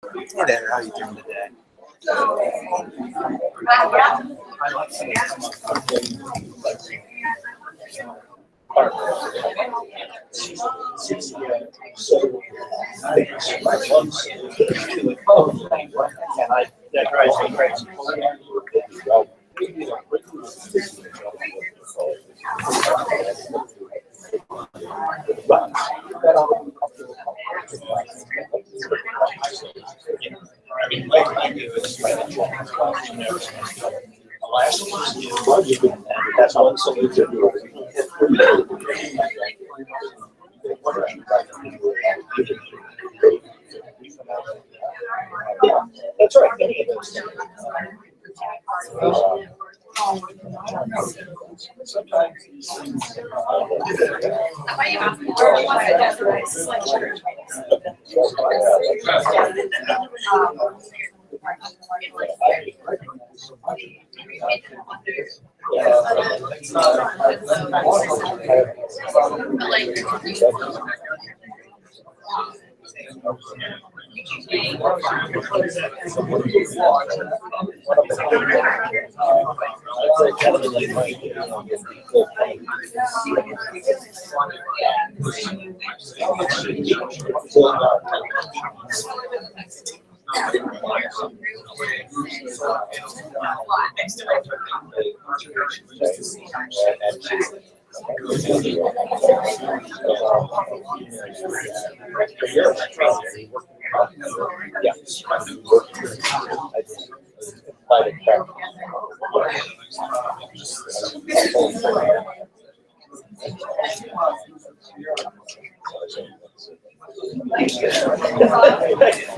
Hey there, how you doing today? And that drives me crazy. I mean, what I do is last that's one solution. That's right. Any of those. Sometimes these things.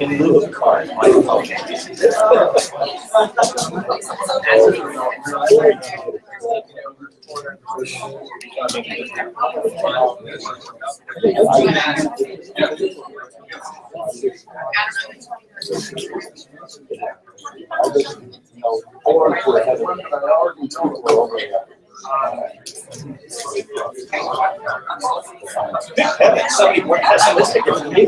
In lieu of cars, my apologies. Somebody more pessimistic than me.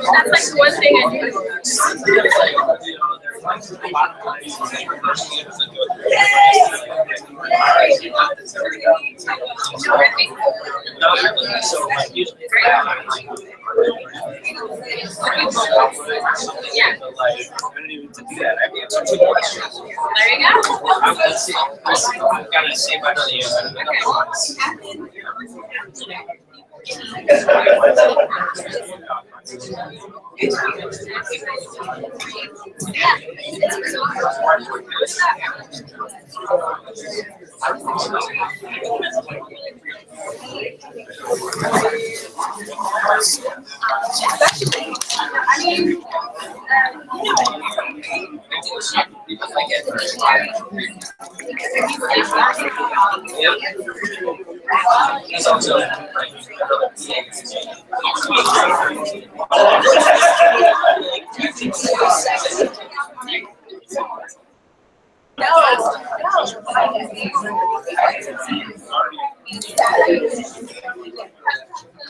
That's like one thing I do. There you go. I've got to see if I see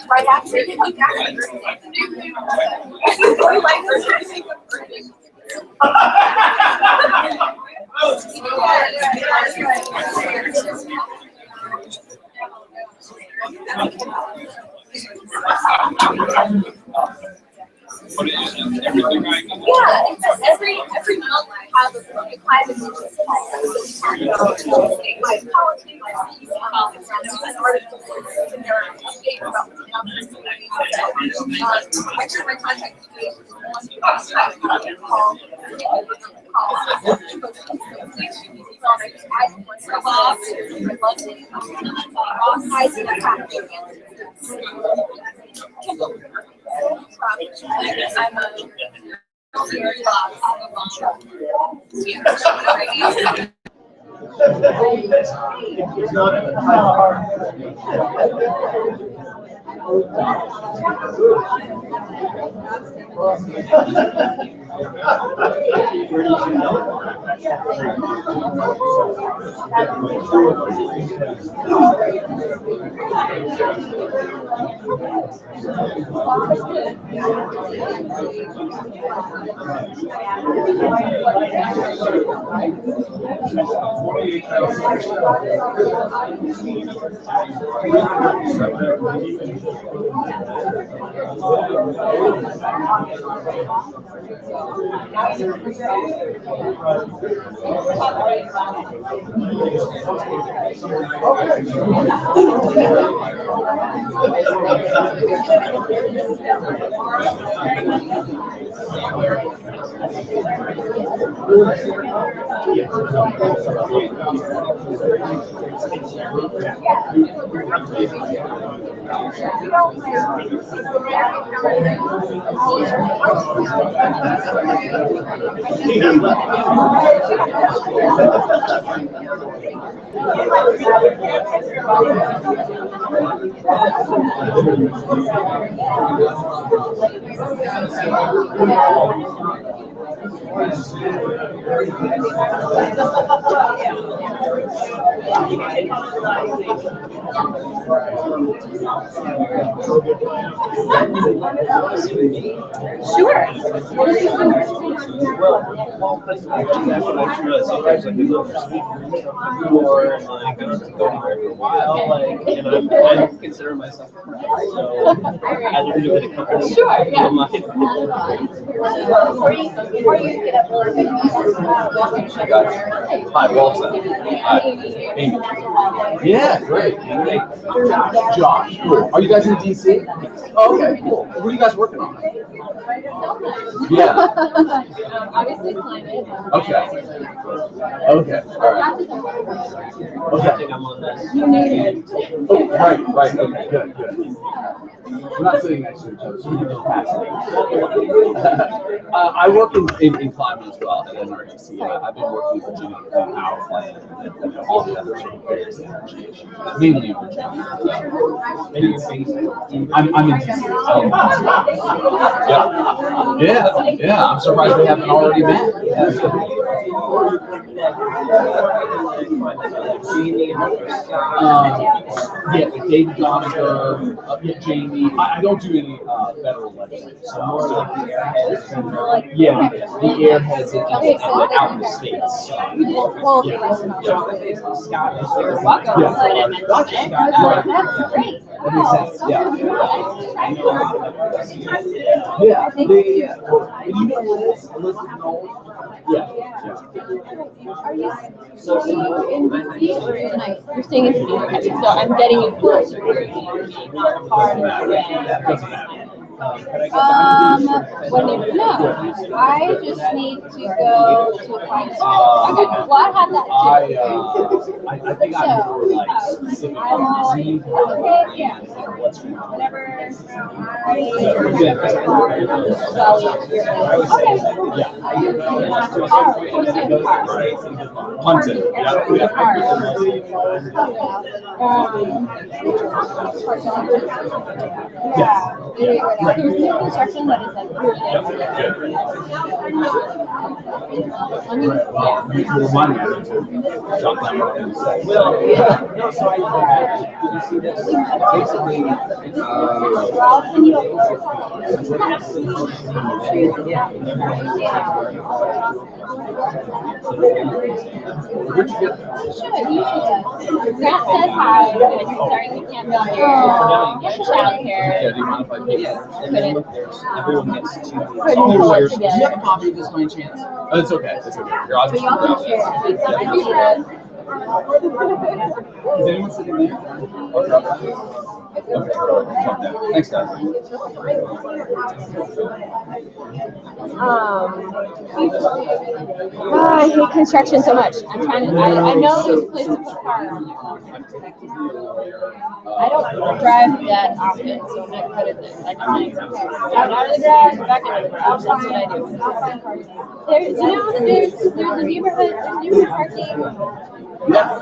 Right after yeah, it says every month I have a climate my policy, my articles, and there are updates about the I turn my contact I consider myself a friend, so I live in a company. Sure, yeah. Hi, Walter. Amy. Yeah, great. Josh, cool. Are you guys in DC? Oh, okay, cool. What are you guys working on? Yeah. Obviously climate. Okay. Okay. All right. Okay. Oh, right. Okay. Good. We're not sitting next to each other, so we can just pass it. I work in climate as well at NRGC. I've been working in Virginia with power plant and all the other sort of various energy issues, mainly in Virginia. I'm in DC. Yeah. I'm surprised we haven't already met. Yeah, David Donovan, Jamie. I don't do any federal legislation, so more like the airheads. Yeah, the airheads and out in the states. That's great. That makes sense. Yeah. Are you in DC or in like you're staying in DC? Okay, so I'm getting you closer. Doesn't matter. What neighborhood? No, I just need to go to a quiet spot. Okay, well, I had that too. I think I'm more like specific I'm all, on okay, yeah. what's going on. Whenever I, Yeah. well, you're okay. Yeah. Oh, Hunting. Yeah. There's new construction that is like really Remind me, I need to jot that down. So did you see this? Basically, where'd you get that? Grant said hi. Sorry, you can't go here. Get the childcare. Yeah, do you mind if I pay? Everyone gets two. Couldn't pull it Do you have together. a copy of this by any chance? Oh, it's okay. It's okay. Your odds So y'all can share. Is anyone sitting there? Okay, thanks, guys. I hate construction so much. I'm trying to. I know there's a place to put a car on there. I don't drive that often, so I'm not good at this. I just out of the garage, back into the garage. That's what I do. There's, there's a neighborhood parking. Yeah,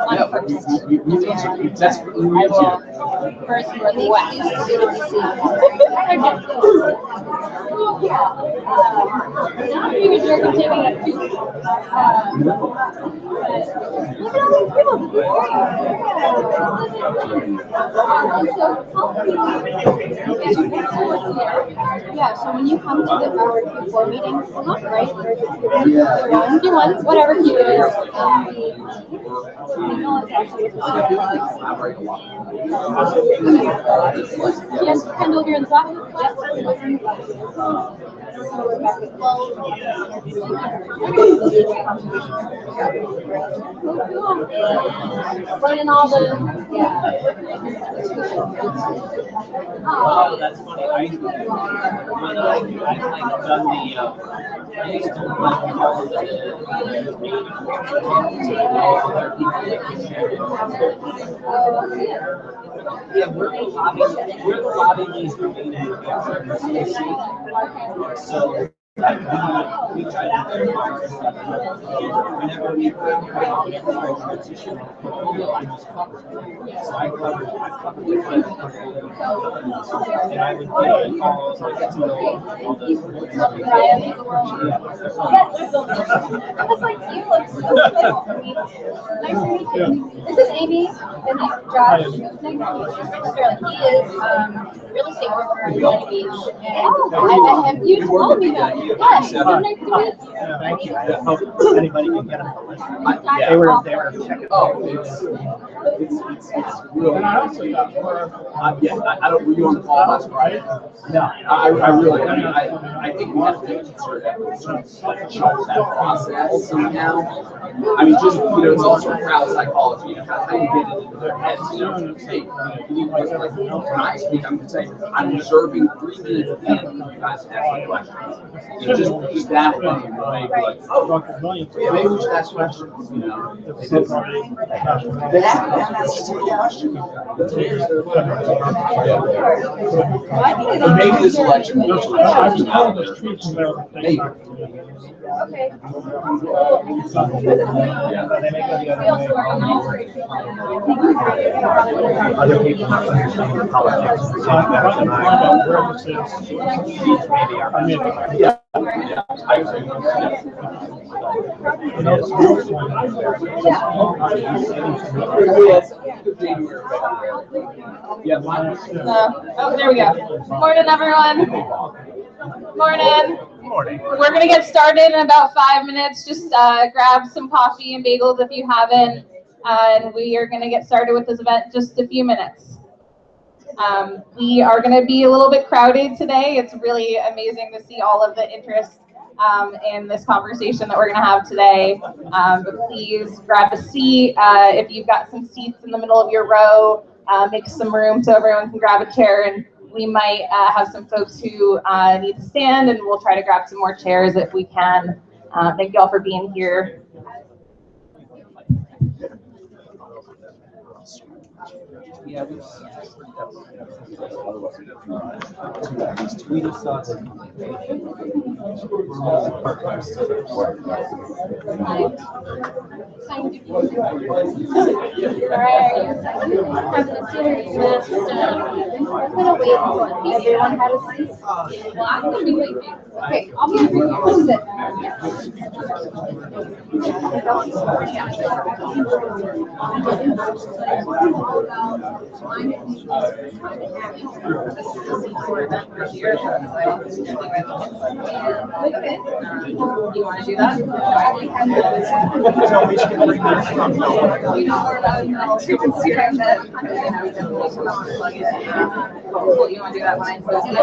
that's I will first request. You're taking it too. Look at all these people. Yeah, so when you come to our Q4 meeting, right? Q1, whatever Q is. Yes, Kendall, you're in the back. Running all the, Oh, that's funny. I like done the I used to like all of the yeah, we're the lobby means for meeting. So we try to whenever we put competition, I just cover. So I covered and I would get calls, I get to know all the That's like you. Nice to meet you. This is Amy and Josh. Nice to meet you. Sterling. He is real estate broker in Miami Beach. And I met him. You told me that. Yes. So nice to meet you. Thank you. I hope anybody can get them. They were checking. Oh, it's really. And I also got more. Yeah, I don't. Were you on the call last Friday? No. I really. I mean, I think we have to sort of chart that process somehow. I mean, just it's also crowd psychology. How you get it into their heads. Hey, when I speak, I'm going to say I'm reserving 3 minutes at the end for you guys to ask me questions. Just that way, like, oh, yeah, maybe we should ask questions. Maybe this election. Maybe. Okay. Other people not understanding politics. Yeah. Oh, there we go. Morning, everyone. Morning. Morning. We're going to get started in about 5 minutes. Just grab some coffee and bagels if you haven't. And we are going to get started with this event in just a few minutes. We are going to be a little bit crowded today. It's really amazing to see all of the interest in this conversation that we're going to have today. But please grab a seat. If you've got some seats in the middle of your row, make some room so everyone can grab a chair and we might have some folks who need to stand, and we'll try to grab some more chairs if we can. Thank you all for being here. Yeah, we Everyone had a seat. Well, I'm gonna be waiting. Okay, I'll be over here. Sit. You want to do that? So we should bring this from. You know more about it than I'll do. Well, you want to do that when I close it?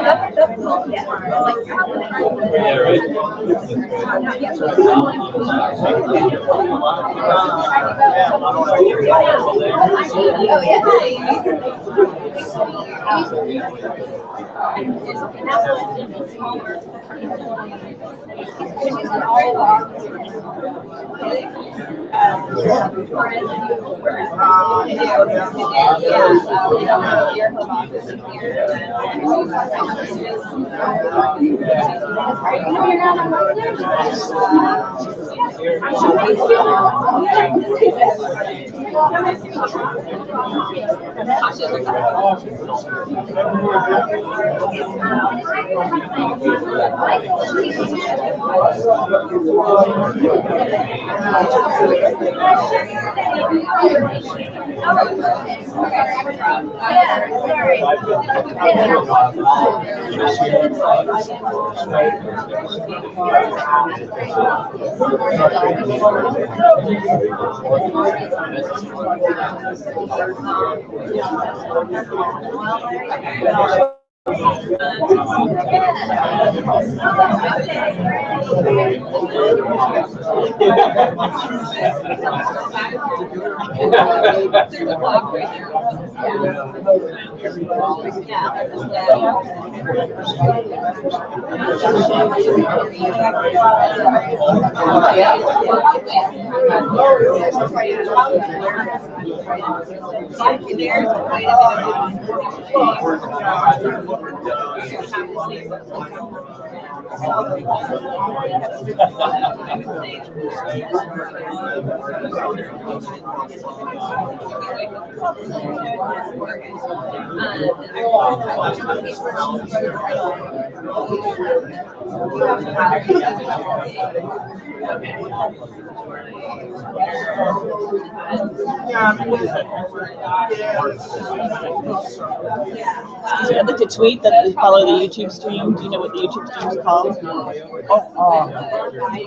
I'd like to tweet that we follow the YouTube stream. Do you know what the YouTube stream is called?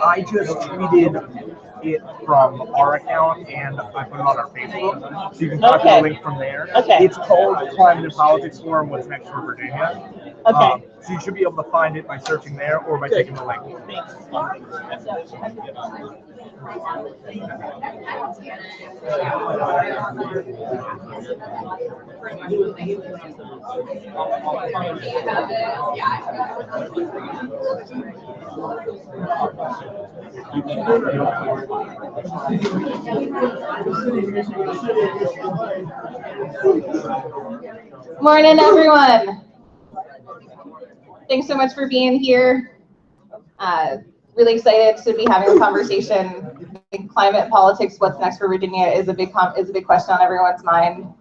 I just tweeted it from our account and I put it on our Facebook, so you can copy the link from there. Okay. It's called Climate and Politics Forum, What's Next for Virginia. Okay. So you should be able to find it by searching there or by taking the link. Thanks. Morning, everyone. Thanks so much for being here. Really excited to be having a conversation. I think climate politics, what's next for Virginia, is a big question on everyone's mind.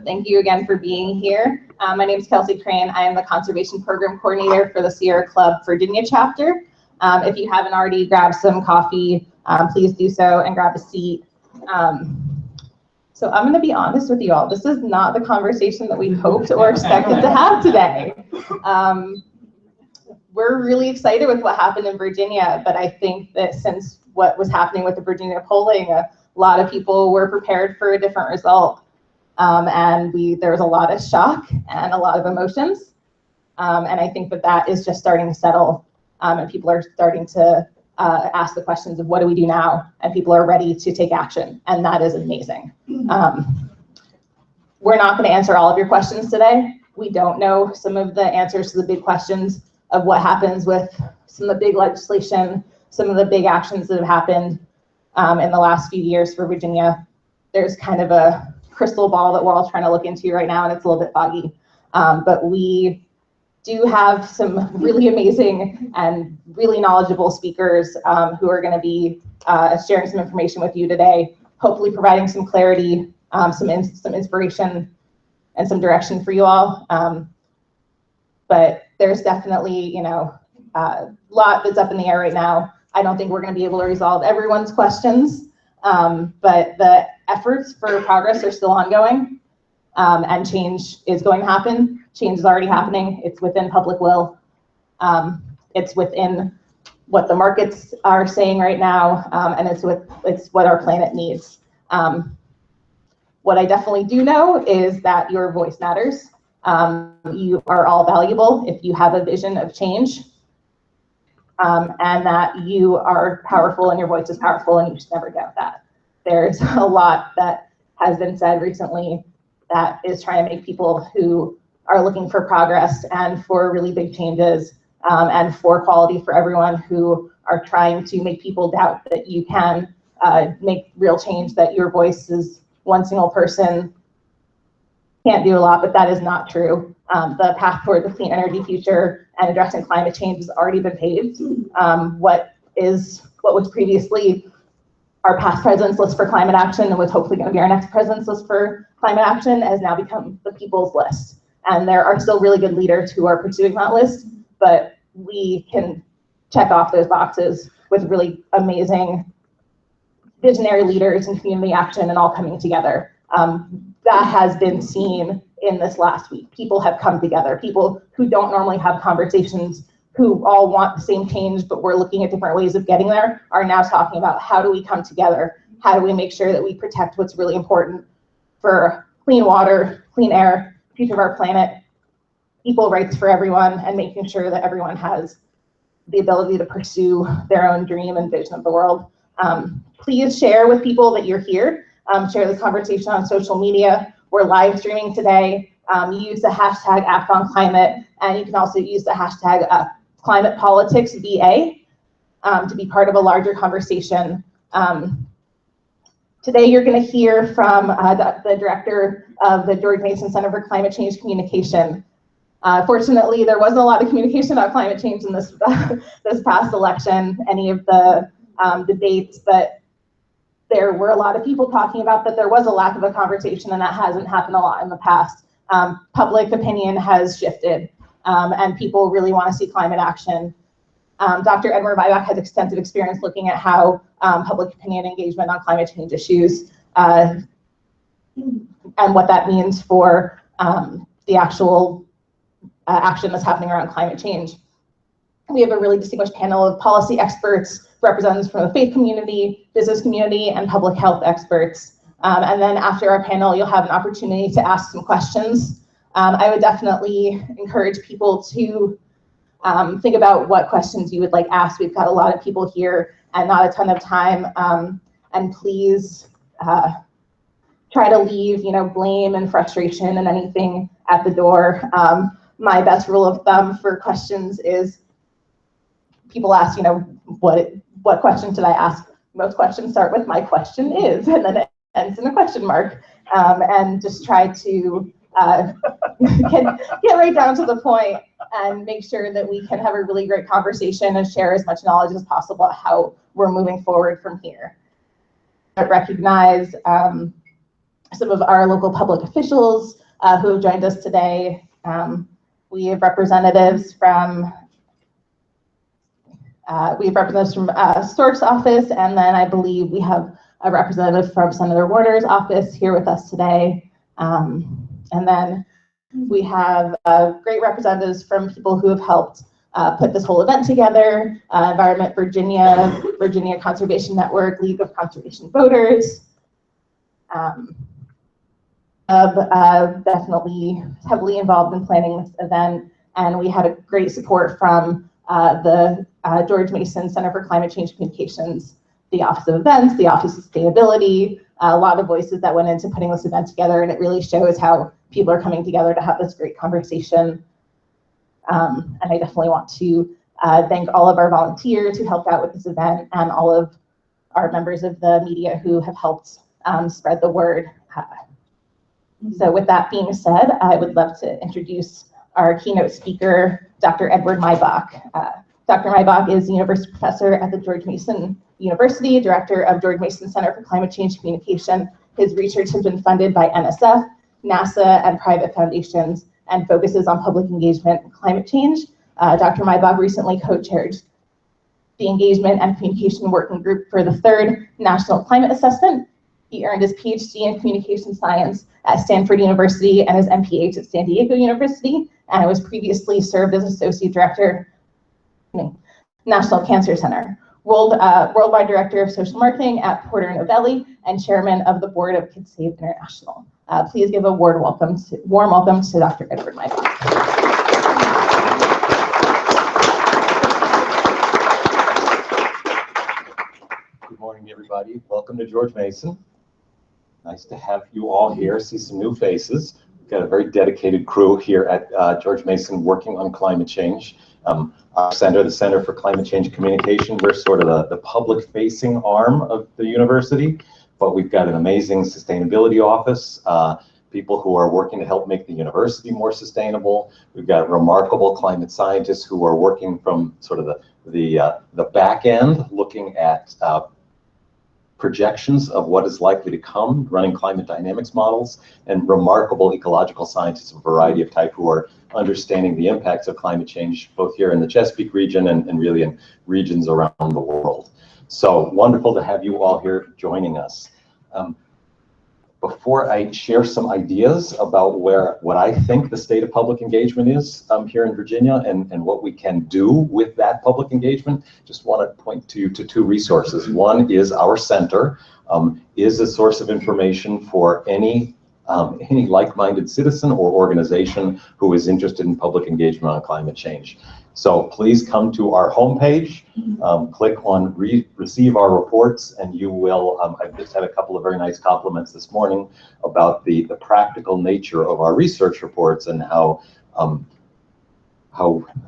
Thank you again for being here. My name is Kelsey Crane. I am the Conservation Program Coordinator for the Sierra Club Virginia chapter. If you haven't already grabbed some coffee, please do so and grab a seat. So I'm going to be honest with you all. This is not the conversation that we hoped or expected to have today. We're really excited with what happened in Virginia, but I think that since what was happening with the Virginia polling, a lot of people were prepared for a different result. And there was a lot of shock and a lot of emotions. And I think that is just starting to settle, and people are starting to ask the questions of what do we do now, and people are ready to take action, and that is amazing. We're not going to answer all of your questions today. We don't know some of the answers to the big questions of what happens with some of the big legislation, some of the big actions that have happened in the last few years for Virginia. There's kind of a crystal ball that we're all trying to look into right now, and it's a little bit foggy. But we do have some really amazing and really knowledgeable speakers who are going to be sharing some information with you today, hopefully providing some clarity, some inspiration, and some direction for you all. But there's definitely, a lot that's up in the air right now. I don't think we're going to be able to resolve everyone's questions, but the efforts for progress are still ongoing, and change is going to happen. Change is already happening. It's within public will. It's within what the markets are saying right now, and it's what our planet needs. What I definitely do know is that your voice matters. You are all valuable if you have a vision of change, and that you are powerful and your voice is powerful, and you should never doubt that. There's a lot that has been said recently that is trying to make people who are looking for progress and for really big changes, and for quality for everyone, who are trying to make people doubt that you can make real change, that your voice is one single person can't do a lot, but that is not true. The path toward the clean energy future and addressing climate change has already been paved. What was previously our past president's list for climate action and was hopefully going to be our next president's list for climate action has now become the people's list. And there are still really good leaders who are pursuing that list, but we can check off those boxes with really amazing visionary leaders and community action and all coming together. That has been seen in this last week. People have come together. People who don't normally have conversations, who all want the same change, but we're looking at different ways of getting there, are now talking about how do we come together? How do we make sure that we protect what's really important for clean water, clean air, future of our planet, equal rights for everyone, and making sure that everyone has the ability to pursue their own dream and vision of the world. Please share with people that you're here. Share this conversation on social media. We're live streaming today. Use the hashtag #ActOnClimate, and you can also use the hashtag ClimatePoliticsVA to be part of a larger conversation. Today you're going to hear from the director of the George Mason Center for Climate Change Communication. Fortunately, there wasn't a lot of communication about climate change in this this past election, any of the debates, but there were a lot of people talking about that there was a lack of a conversation, and that hasn't happened a lot in the past. Public opinion has shifted, and people really want to see climate action. Dr. Edward Bybach has extensive experience looking at how public opinion engagement on climate change issues and what that means for the actual action that's happening around climate change. We have a really distinguished panel of policy experts, representatives from the faith community, business community, and public health experts. And then after our panel, you'll have an opportunity to ask some questions. I would definitely encourage people to think about what questions you would like asked. We've got a lot of people here and not a ton of time. And please try to leave, blame and frustration and anything at the door. My best rule of thumb for questions is people ask, what question should I ask? Most questions start with "my question is," and then it ends in a question mark. And just try to get right down to the point and make sure that we can have a really great conversation and share as much knowledge as possible about how we're moving forward from here. I recognize some of our local public officials who have joined us today. We have representatives from Stork's office, and then I believe we have a representative from Senator Warner's office here with us today. And then we have great representatives from people who have helped put this whole event together: Environment Virginia, Virginia Conservation Network, League of Conservation Voters. Definitely heavily involved in planning this event, and we had a great support from the George Mason Center for Climate Change Communications, the Office of Events, the Office of Sustainability, a lot of voices that went into putting this event together, and it really shows how people are coming together to have this great conversation. And I definitely want to thank all of our volunteers who helped out with this event and all of our members of the media who have helped spread the word. So with that being said, I would love to introduce our keynote speaker, Dr. Edward Maibach. Dr. Maibach is University Professor at the George Mason University, Director of George Mason Center for Climate Change Communication. His research has been funded by NSF, NASA, and private foundations, and focuses on public engagement and climate change. Dr. Maibach recently co-chaired the Engagement and Communication Working Group for the 3rd National Climate Assessment. He earned his PhD in Communication Science at Stanford University and his MPH at San Diego University, and was previously served as Associate Director, National Cancer Center, Worldwide Director of Social Marketing at Porter Novelli, and Chairman of the Board of Kids Save International. Please give a warm welcome to Dr. Edward Maibach. Good morning, everybody. Welcome to George Mason. Nice to have you all here, see some new faces. We've got a very dedicated crew here at George Mason working on climate change. Our center, the Center for Climate Change Communication, we're sort of the public-facing arm of the university, but we've got an amazing sustainability office, people who are working to help make the university more sustainable. We've got remarkable climate scientists who are working from sort of the back end, looking at projections of what is likely to come, running climate dynamics models, and remarkable ecological scientists of a variety of type who are understanding the impacts of climate change, both here in the Chesapeake region and really in regions around the world. So wonderful to have you all here joining us. Before I share some ideas about what I think the state of public engagement is here in Virginia and what we can do with that public engagement, just want to point to two resources. One is our center, is a source of information for any like-minded citizen or organization who is interested in public engagement on climate change. So please come to our homepage, click on receive our reports, and you will, I've just had a couple of very nice compliments this morning about the practical nature of our research reports and how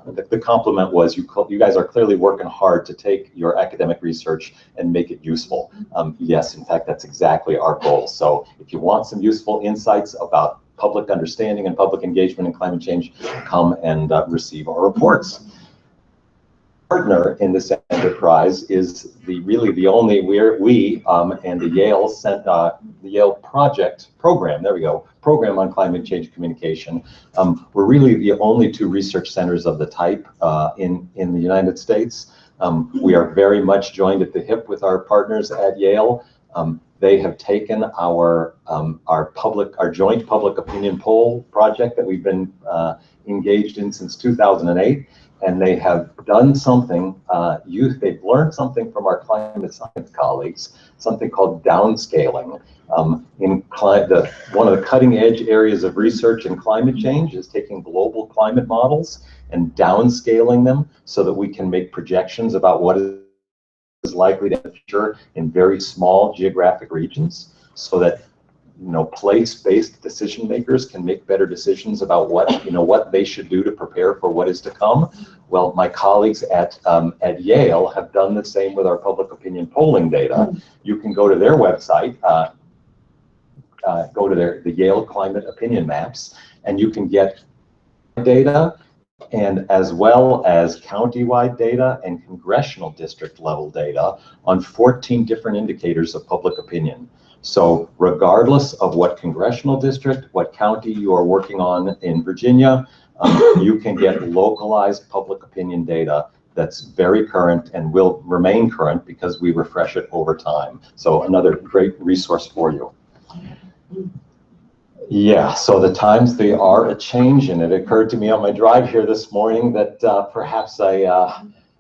the compliment was you guys are clearly working hard to take your academic research and make it useful. Yes, in fact, that's exactly our goal. So if you want some useful insights about public understanding and public engagement in climate change, come and receive our reports. Partner in this enterprise is really the only we and the Yale project program. There we go. Program on climate change communication. We're really the only two research centers of the type in the United States. We are very much joined at the hip with our partners at Yale. They have taken our joint public opinion poll project that we've been engaged in since 2008, and they have done something. They've learned something from our climate science colleagues, something called downscaling. One of the cutting edge areas of research in climate change is taking global climate models and downscaling them so that we can make projections about what is likely to occur in very small geographic regions, so that place-based decision makers can make better decisions about what they should do to prepare for what is to come. Well, my colleagues at Yale have done the same with our public opinion polling data. You can go to their website, go to the Yale Climate Opinion Maps, and you can get data, and as well as county-wide data and congressional district level data on 14 different indicators of public opinion. So regardless of what congressional district, what county you are working on in Virginia, you can get localized public opinion data that's very current and will remain current because we refresh it over time. So another great resource for you. Yeah, so the times, they are a-change, and it occurred to me on my drive here this morning that perhaps I,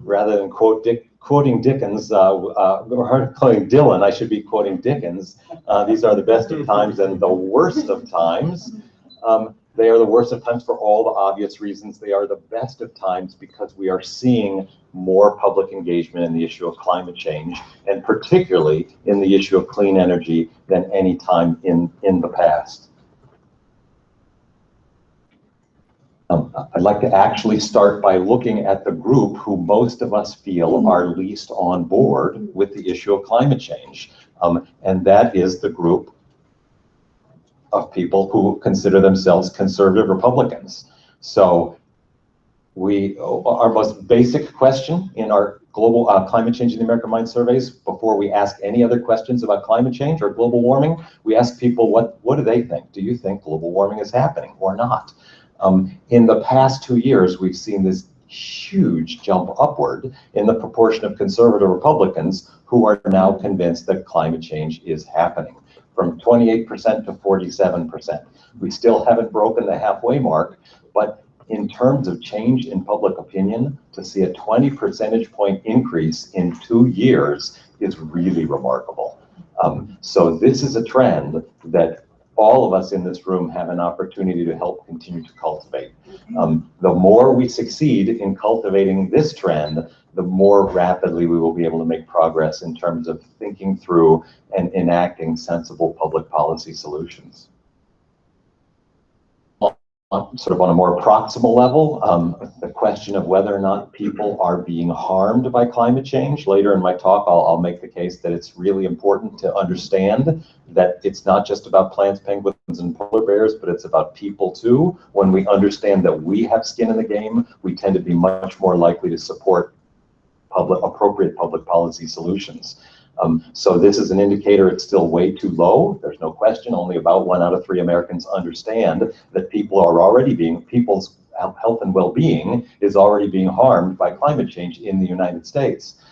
rather than quoting Dickens, or quoting Dylan, I should be quoting Dickens. These are the best of times and the worst of times. They are the worst of times for all the obvious reasons. They are the best of times because we are seeing more public engagement in the issue of climate change, and particularly in the issue of clean energy, than any time in the past. I'd like to actually start by looking at the group who most of us feel are least on board with the issue of climate change. And that is the group of people who consider themselves conservative Republicans. So our most basic question in our global climate change in the American Mind surveys, before we ask any other questions about climate change or global warming, we ask people what do they think? Do you think global warming is happening or not? In the past 2 years, we've seen this huge jump upward in the proportion of conservative Republicans who are now convinced that climate change is happening, from 28% to 47%. We still haven't broken the halfway mark, but in terms of change in public opinion, to see a 20 percentage point increase in 2 years is really remarkable. So this is a trend that all of us in this room have an opportunity to help continue to cultivate. The more we succeed in cultivating this trend, the more rapidly we will be able to make progress in terms of thinking through and enacting sensible public policy solutions. Sort of on a more proximal level, the question of whether or not people are being harmed by climate change. Later in my talk, I'll make the case that it's really important to understand that it's not just about plants, penguins, and polar bears, but it's about people too. When we understand that we have skin in the game, we tend to be much more likely to support appropriate public policy solutions. So this is an indicator. It's still way too low. There's no question. Only about 1 out of 3 Americans understand that people's health and well-being is already being harmed by climate change in the United States.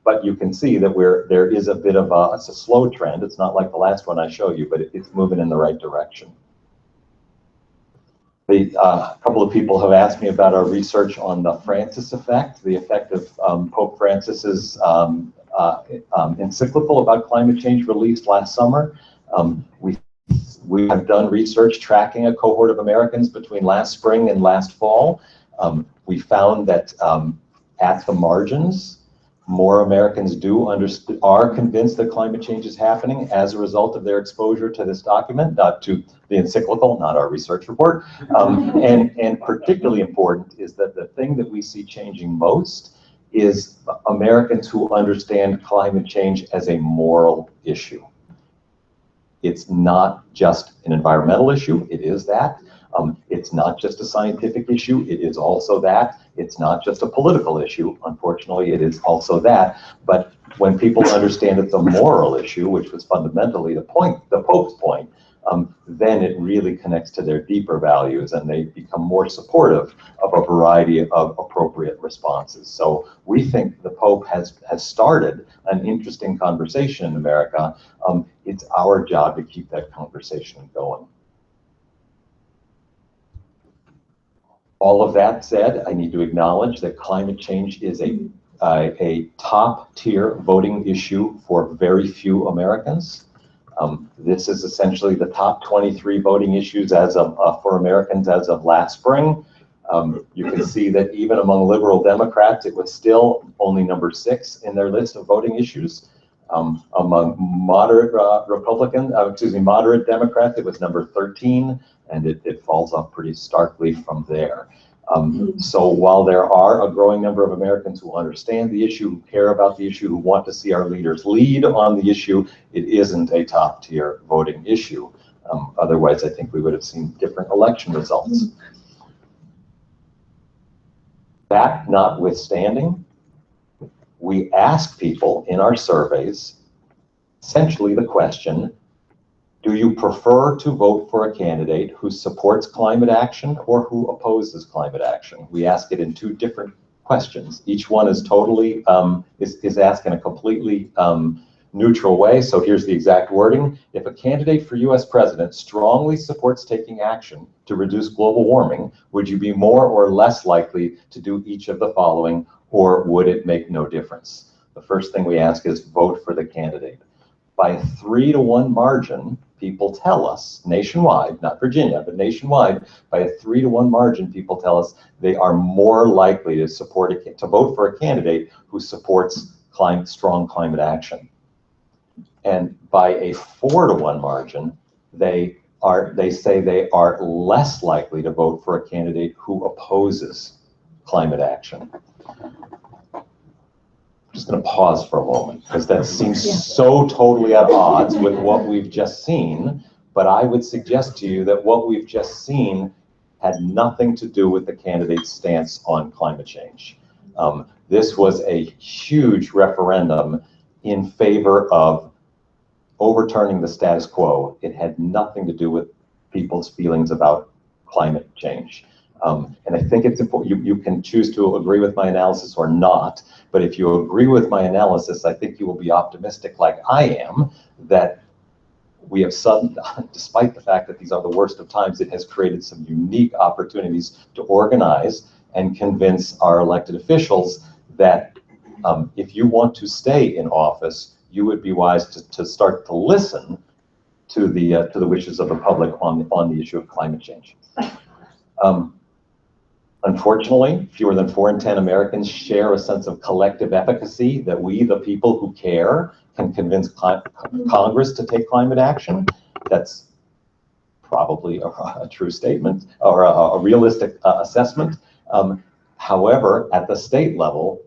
But you can see that there is a bit of it's a slow trend. It's not like the last one I showed you, but it's moving in the right direction. A couple of people have asked me about our research on the Francis effect, the effect of Pope Francis's encyclical about climate change released last summer. We have done research tracking a cohort of Americans between last spring and last fall. We found that at the margins, more Americans are convinced that climate change is happening as a result of their exposure to this document, not to the encyclical, not our research report. And particularly important is that the thing that we see changing most is Americans who understand climate change as a moral issue. It's not just an environmental issue, it is that. It's not just a scientific issue, it is also that. It's not just a political issue, unfortunately, it is also that. But when people understand it's a moral issue, which was fundamentally the Pope's point, then it really connects to their deeper values and they become more supportive of a variety of appropriate responses. So we think the Pope has started an interesting conversation in America. It's our job to keep that conversation going. All of that said, I need to acknowledge that climate change is a top-tier voting issue for very few Americans. This is essentially the top 23 voting issues for Americans as of last spring. You can see that even among liberal Democrats, it was still only number 6 in their list of voting issues. Among moderate moderate Democrats, it was number 13, and it falls off pretty starkly from there. So while there are a growing number of Americans who understand the issue, who care about the issue, who want to see our leaders lead on the issue, it isn't a top-tier voting issue. Otherwise, I think we would have seen different election results. That notwithstanding, we ask people in our surveys essentially the question, do you prefer to vote for a candidate who supports climate action or who opposes climate action? We ask it in 2 different questions. Each one is totally, is asked in a completely neutral way. So here's the exact wording. If a candidate for US president strongly supports taking action to reduce global warming, would you be more or less likely to do each of the following, or would it make no difference? The first thing we ask is vote for the candidate. By a 3-to-1 margin, people tell us, nationwide, not Virginia, but nationwide, by a 3-to-1 margin, people tell us they are more likely to vote for a candidate who supports strong climate action. And by a 4-to-1 margin, they they say they are less likely to vote for a candidate who opposes climate action. I'm just going to pause for a moment because that seems so totally at odds with what we've just seen. But I would suggest to you that what we've just seen had nothing to do with the candidate's stance on climate change. This was a huge referendum in favor of overturning the status quo. It had nothing to do with people's feelings about climate change. And I think it's important, you can choose to agree with my analysis or not, but if you agree with my analysis, I think you will be optimistic like I am, that we have despite the fact that these are the worst of times, it has created some unique opportunities to organize and convince our elected officials that if you want to stay in office, you would be wise to start to listen to the wishes of the public on the issue of climate change. Unfortunately, fewer than 4 in 10 Americans share a sense of collective efficacy that we, the people who care, can convince Congress to take climate action. That's probably a true statement or a realistic assessment. However, at the state level,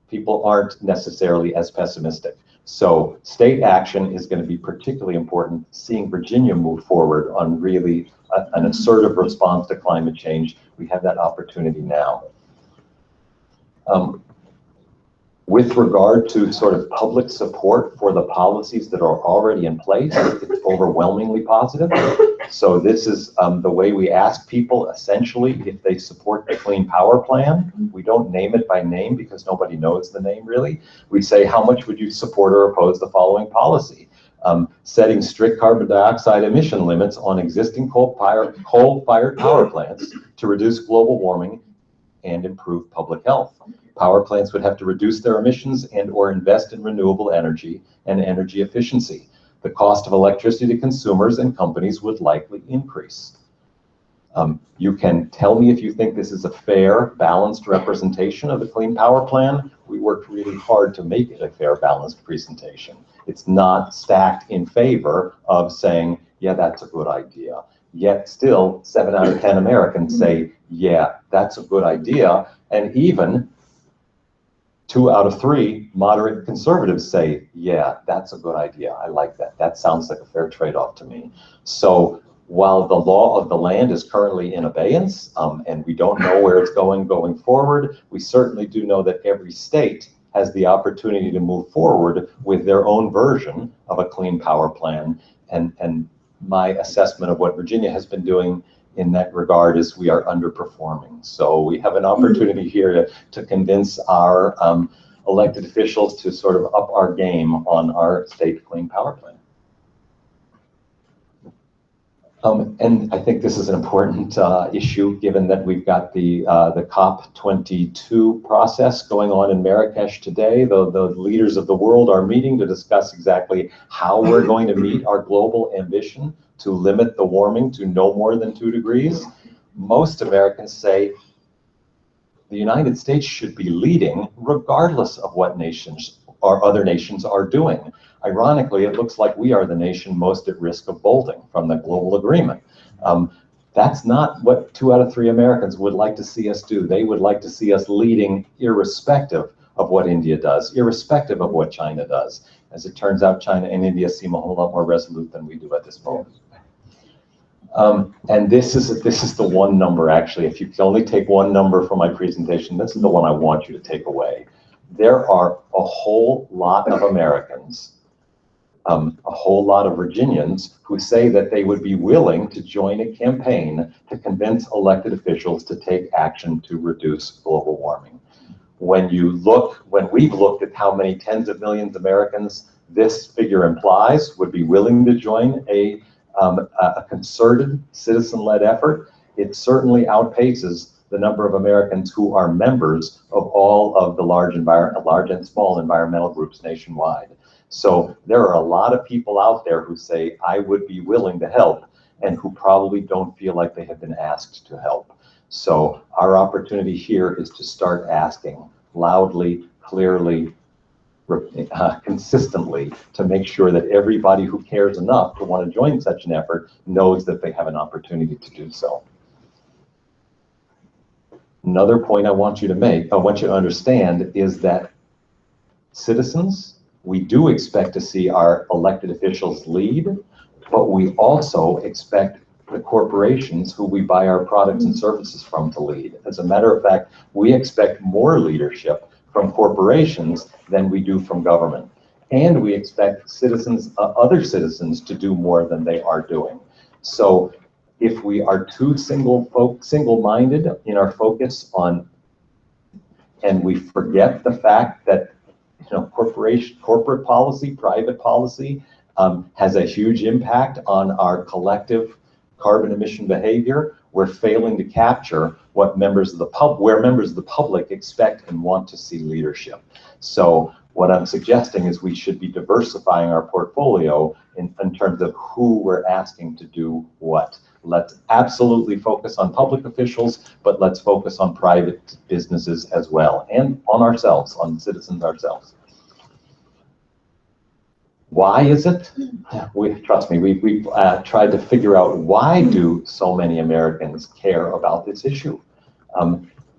people aren't necessarily as pessimistic. So state action is going to be particularly important. Seeing Virginia move forward on really an assertive response to climate change, we have that opportunity now. With regard to sort of public support for the policies that are already in place, it's overwhelmingly positive. So this is the way we ask people, essentially, if they support the Clean Power Plan. We don't name it by name because nobody knows the name, really. We say, how much would you support or oppose the following policy? Setting strict carbon dioxide emission limits on existing coal-fired power plants to reduce global warming and improve public health. Power plants would have to reduce their emissions and or invest in renewable energy and energy efficiency. The cost of electricity to consumers and companies would likely increase. You can tell me if you think this is a fair, balanced representation of the Clean Power Plan. We worked really hard to make it a fair, balanced presentation. It's not stacked in favor of saying, yeah, that's a good idea. Yet still, 7 out of 10 Americans say, yeah, that's a good idea. And even 2 out of 3 moderate conservatives say, yeah, that's a good idea. I like that. That sounds like a fair trade-off to me. So while the law of the land is currently in abeyance, and we don't know where it's going forward, we certainly do know that every state has the opportunity to move forward with their own version of a Clean Power Plan. And my assessment of what Virginia has been doing in that regard is we are underperforming. So we have an opportunity here to convince our elected officials to sort of up our game on our state Clean Power Plan. And I think this is an important issue, given that we've got the COP22 process going on in Marrakesh today. The leaders of the world are meeting to discuss exactly how we're going to meet our global ambition to limit the warming to no more than 2 degrees. Most Americans say the United States should be leading regardless of what nations or other nations are doing. Ironically, it looks like we are the nation most at risk of bolting from the global agreement. That's not what 2 out of 3 Americans would like to see us do. They would like to see us leading irrespective of what India does, irrespective of what China does. As it turns out, China and India seem a whole lot more resolute than we do at this moment. And this is the one number, actually. If you can only take one number from my presentation, this is the one I want you to take away. There are a whole lot of Americans, a whole lot of Virginians who say that they would be willing to join a campaign to convince elected officials to take action to reduce global warming. When we've looked at how many tens of millions of Americans this figure implies would be willing to join a concerted, citizen-led effort, it certainly outpaces the number of Americans who are members of all of the large and small environmental groups nationwide. So there are a lot of people out there who say, I would be willing to help, and who probably don't feel like they have been asked to help. So our opportunity here is to start asking loudly, clearly, consistently to make sure that everybody who cares enough to want to join such an effort knows that they have an opportunity to do so. Another point I want you to understand is that citizens, we do expect to see our elected officials lead, but we also expect the corporations who we buy our products and services from to lead. As a matter of fact, we expect more leadership from corporations than we do from government. And we expect citizens, other citizens, to do more than they are doing. So if we are too single-minded in our focus on, and we forget the fact that corporate policy, private policy has a huge impact on our collective carbon emission behavior, we're failing to capture what members of the public expect and want to see leadership. So what I'm suggesting is we should be diversifying our portfolio in terms of who we're asking to do what. Let's absolutely focus on public officials, but let's focus on private businesses as well, and on ourselves, on citizens ourselves. Why is it? Trust me, we've tried to figure out why do so many Americans care about this issue.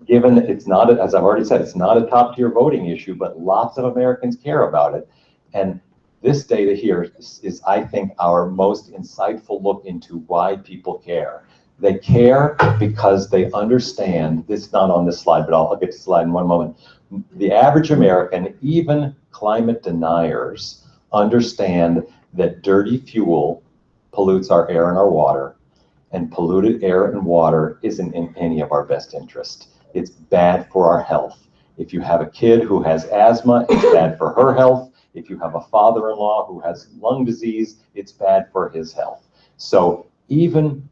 Given it's not, as I've already said, it's not a top tier voting issue, but lots of Americans care about it. And this data here is, I think, our most insightful look into why people care. They care because they understand, this is not on this slide, but I'll get to the slide in one moment. The average American, even climate deniers, understand that dirty fuel pollutes our air and our water, and polluted air and water isn't in any of our best interest. It's bad for our health. If you have a kid who has asthma, it's bad for her health. If you have a father-in-law who has lung disease, it's bad for his health. So even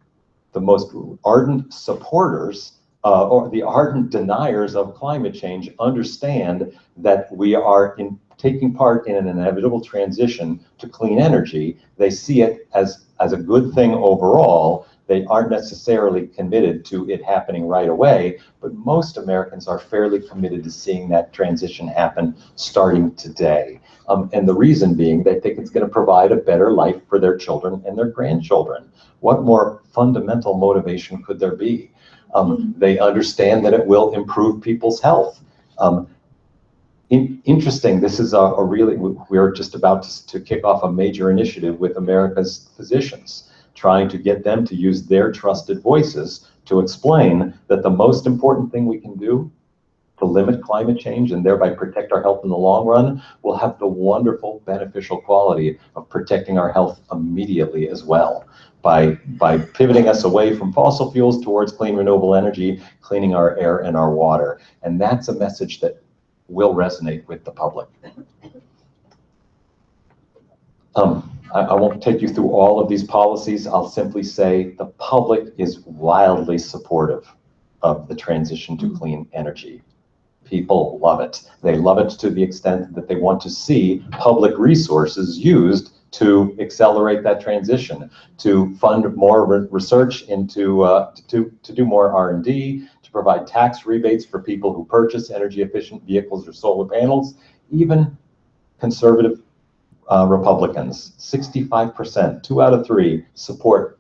the most ardent supporters or the ardent deniers of climate change understand that we are taking part in an inevitable transition to clean energy. They see it as a good thing overall. They aren't necessarily committed to it happening right away, but most Americans are fairly committed to seeing that transition happen starting today. And the reason being, they think it's going to provide a better life for their children and their grandchildren. What more fundamental motivation could there be? They understand that it will improve people's health. Interesting, this is we're just about to kick off a major initiative with America's physicians, trying to get them to use their trusted voices to explain that the most important thing we can do to limit climate change and thereby protect our health in the long run will have the wonderful beneficial quality of protecting our health immediately as well. By pivoting us away from fossil fuels towards clean renewable energy, cleaning our air and our water. And that's a message that will resonate with the public. I won't take you through all of these policies. I'll simply say the public is wildly supportive of the transition to clean energy. People love it. They love it to the extent that they want to see public resources used to accelerate that transition, to fund more research into, to do more R&D, to provide tax rebates for people who purchase energy efficient vehicles or solar panels. Even conservative Republicans, 65%, 2 out of 3 support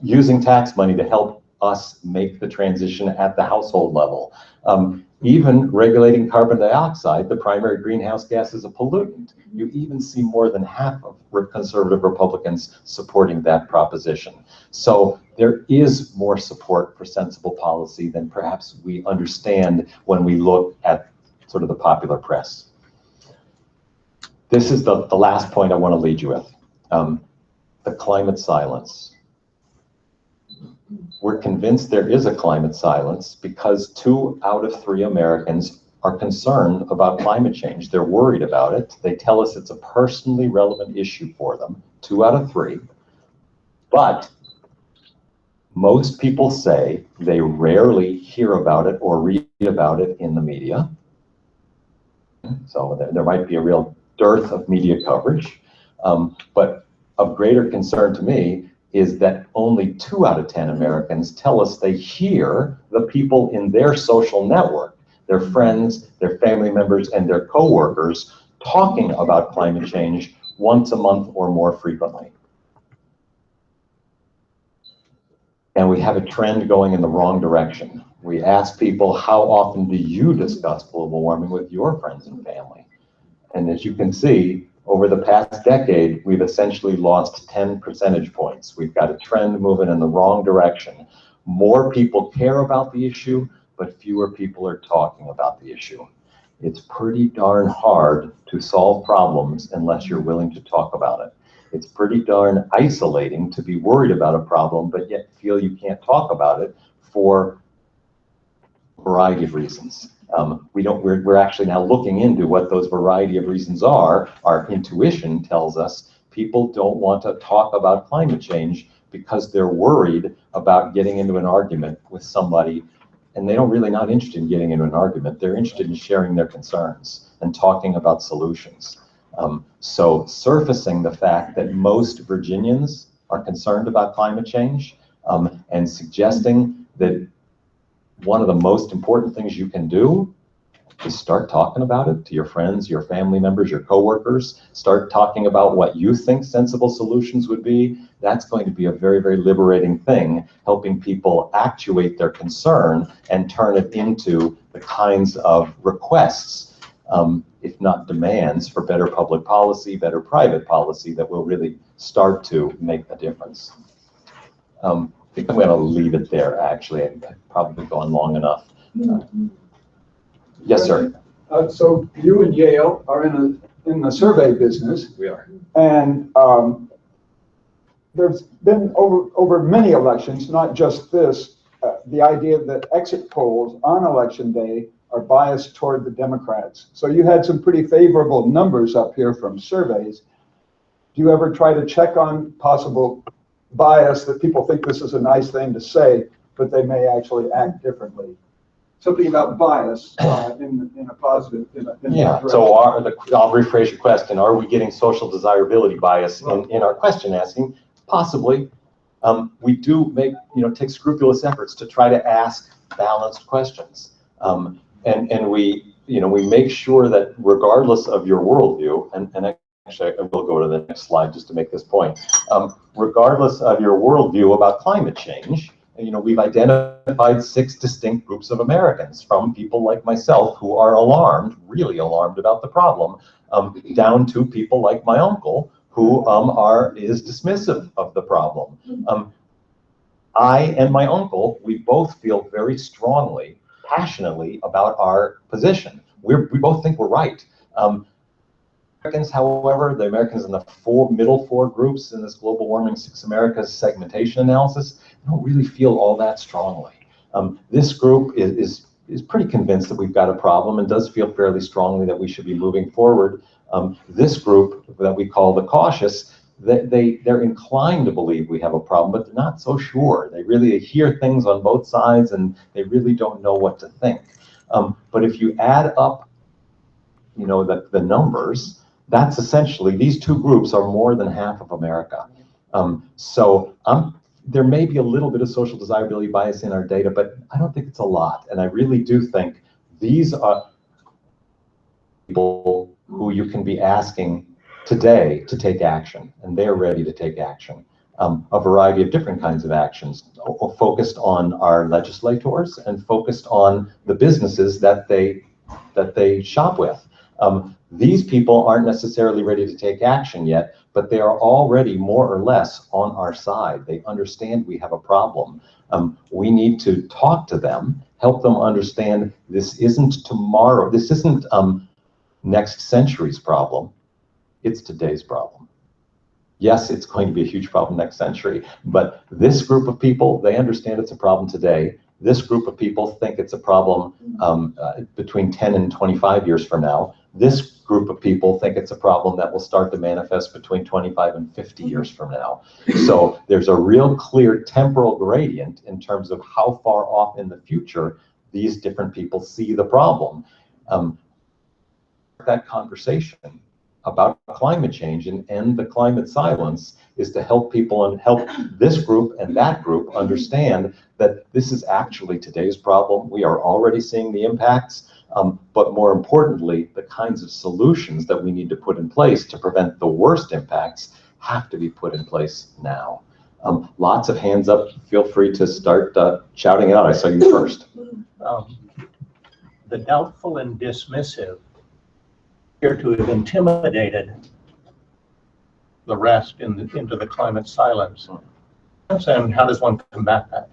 using tax money to help us make the transition at the household level. Even regulating carbon dioxide, the primary greenhouse gas, is a pollutant. You even see more than half of conservative Republicans supporting that proposition. So there is more support for sensible policy than perhaps we understand when we look at sort of the popular press. This is the last point I want to lead you with, the climate silence. We're convinced there is a climate silence because 2 out of 3 Americans are concerned about climate change. They're worried about it. They tell us it's a personally relevant issue for them, 2 out of 3. But most people say they rarely hear about it or read about it in the media. So there might be a real dearth of media coverage. But of greater concern to me is that only 2 out of 10 Americans tell us they hear the people in their social network, their friends, their family members, and their coworkers talking about climate change once a month or more frequently. And we have a trend going in the wrong direction. We ask people, how often do you discuss global warming with your friends and family? And as you can see, over the past decade, we've essentially lost 10 percentage points. We've got a trend moving in the wrong direction. More people care about the issue, but fewer people are talking about the issue. It's pretty darn hard to solve problems unless you're willing to talk about it. It's pretty darn isolating to be worried about a problem, but yet feel you can't talk about it for a variety of reasons. We're actually now looking into what those variety of reasons are. Our intuition tells us people don't want to talk about climate change because they're worried about getting into an argument with somebody, and they don't really not interested in getting into an argument. They're interested in sharing their concerns and talking about solutions. So surfacing the fact that most Virginians are concerned about climate change, and suggesting that one of the most important things you can do is start talking about it to your friends, your family members, your coworkers. Start talking about what you think sensible solutions would be. That's going to be a very, very liberating thing, helping people actuate their concern and turn it into the kinds of requests, if not demands, for better public policy, better private policy that will really start to make a difference. I think I'm going to leave it there, actually. I've probably gone long enough. Yes, sir. So you and Yale are in the survey business. We are. And there's been over many elections, not just this, the idea that exit polls on election day are biased toward the Democrats. So you had some pretty favorable numbers up here from surveys. Do you ever try to check on possible bias, that people think this is a nice thing to say, but they may actually act differently? Something about bias in a positive, Yeah, so I'll rephrase your question. Are we getting social desirability bias in our question asking? Possibly. We do take scrupulous efforts to try to ask balanced questions. And we make sure that regardless of your worldview, and actually I will go to the next slide just to make this point, regardless of your worldview about climate change, we've identified 6 distinct groups of Americans, from people like myself who are alarmed, really alarmed about the problem, down to people like my uncle who is dismissive of the problem. I and my uncle, we both feel very strongly, passionately about our position. We both think we're right. Americans, however, the Americans in the middle 4 groups in this Global Warming 6 Americas segmentation analysis don't really feel all that strongly. This group is pretty convinced that we've got a problem and does feel fairly strongly that we should be moving forward. This group that we call the cautious, they're inclined to believe we have a problem, but they're not so sure. They really hear things on both sides and they really don't know what to think. But if you add up, the numbers, that's essentially, these 2 groups are more than half of America. There may be a little bit of social desirability bias in our data, but I don't think it's a lot. And I really do think these are people who you can be asking today to take action, and they're ready to take action. A variety of different kinds of actions focused on our legislators and focused on the businesses that they shop with. These people aren't necessarily ready to take action yet, but they are already more or less on our side. They understand we have a problem. We need to talk to them, help them understand this isn't tomorrow, this isn't next century's problem, it's today's problem. Yes, it's going to be a huge problem next century, but this group of people, they understand it's a problem today. This group of people think it's a problem between 10 and 25 years from now. This group of people think it's a problem that will start to manifest between 25 and 50 years from now. So there's a real clear temporal gradient in terms of how far off in the future these different people see the problem. That conversation about climate change and end the climate silence is to help people and help this group and that group understand that this is actually today's problem. We are already seeing the impacts, but more importantly, the kinds of solutions that we need to put in place to prevent the worst impacts have to be put in place now. Lots of hands up. Feel free to start shouting it out. I saw you first. The doubtful and dismissive appear to have intimidated the rest into the climate silence. And how does one combat that?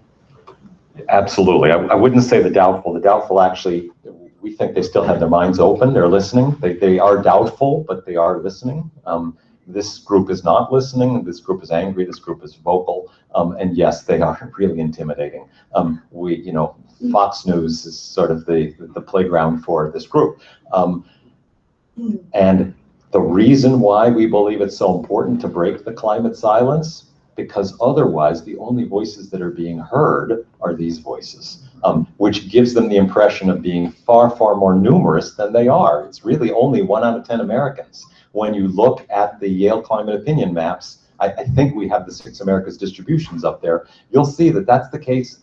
Absolutely. I wouldn't say the doubtful. The doubtful actually, we think they still have their minds open. They're listening. They are doubtful, but they are listening. This group is not listening. This group is angry. This group is vocal. And yes, they are really intimidating. Fox News is sort of the playground for this group. And the reason why we believe it's so important to break the climate silence, because otherwise the only voices that are being heard are these voices, which gives them the impression of being far, far more numerous than they are. It's really only 1 out of 10 Americans. When you look at the Yale climate opinion maps, I think we have the 6 Americas distributions up there. You'll see that that's the case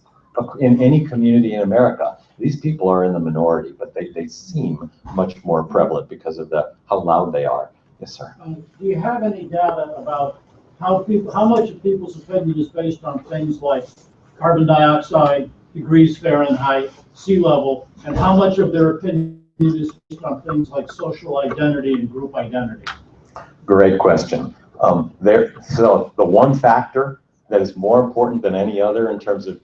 in any community in America. These people are in the minority, but they seem much more prevalent because of how loud they are. Yes, sir. Do you have any data about how much of people's opinion is based on things like carbon dioxide, degrees Fahrenheit, sea level, and how much of their opinion is based on things like social identity and group identity? Great question. So the one factor that is more important than any other in terms of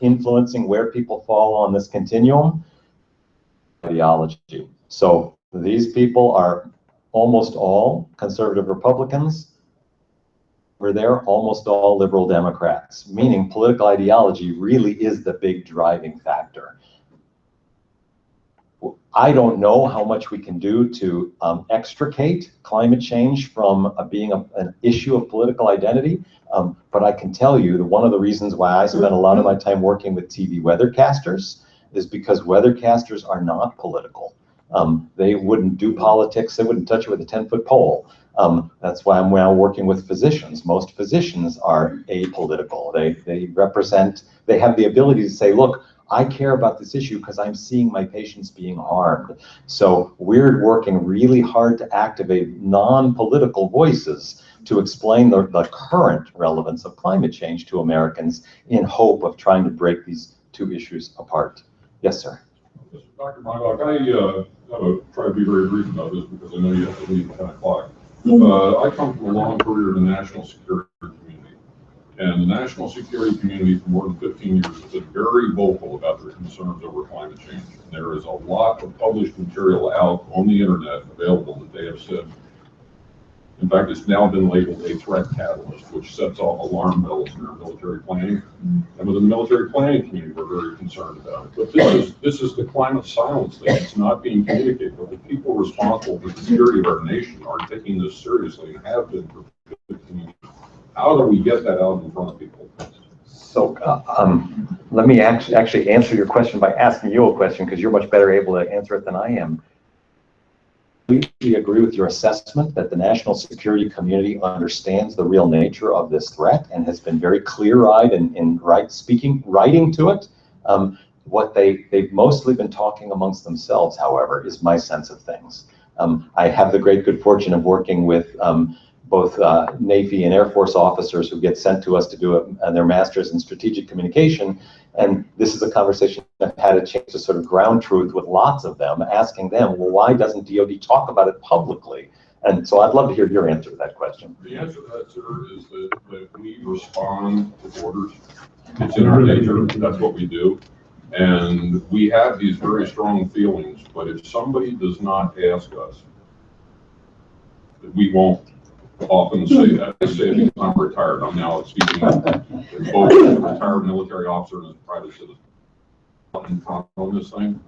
influencing where people fall on this continuum, ideology. So these people are almost all conservative Republicans. They're almost all liberal Democrats, meaning political ideology really is the big driving factor. I don't know how much we can do to extricate climate change from being an issue of political identity, but I can tell you that one of the reasons why I spend a lot of my time working with TV weathercasters is because weathercasters are not political. They wouldn't do politics. They wouldn't touch it with a 10-foot pole. That's why I'm now working with physicians. Most physicians are apolitical. They have the ability to say, look, I care about this issue because I'm seeing my patients being harmed. So we're working really hard to activate non-political voices to explain the current relevance of climate change to Americans in hope of trying to break these two issues apart. Yes, sir. Dr. Mylock, I try to be very brief about this because I know you have to leave at 10 o'clock. I come from a long career in the national security community. And the national security community for more than 15 years has been very vocal about their concerns over climate change. And there is a lot of published material out on the internet available that they have said. In fact, it's now been labeled a threat catalyst, which sets off alarm bells in our military planning. And within the military planning community, we're very concerned about it. But this is the climate silence thing. It's not being communicated. But the people responsible for the security of our nation are taking this seriously and have been for 15 years. How do we get that out in front of people? So let me actually answer your question by asking you a question, because you're much better able to answer it than I am. We agree with your assessment that the national security community understands the real nature of this threat and has been very clear-eyed in writing to it. What they've mostly been talking amongst themselves, however, is my sense of things. I have the great good fortune of working with both Navy and Air Force officers who get sent to us to do their master's in strategic communication. And this is a conversation I've had a chance to sort of ground truth with lots of them, asking them, well, why doesn't DOD talk about it publicly? And so I'd love to hear your answer to that question. The answer to that, sir, is that we respond to orders. It's in our nature. That's what we do. And we have these very strong feelings, but if somebody does not ask us, we won't often say that. I say it because I'm retired. I'm now speaking both as a retired military officer and as a private citizen on this thing.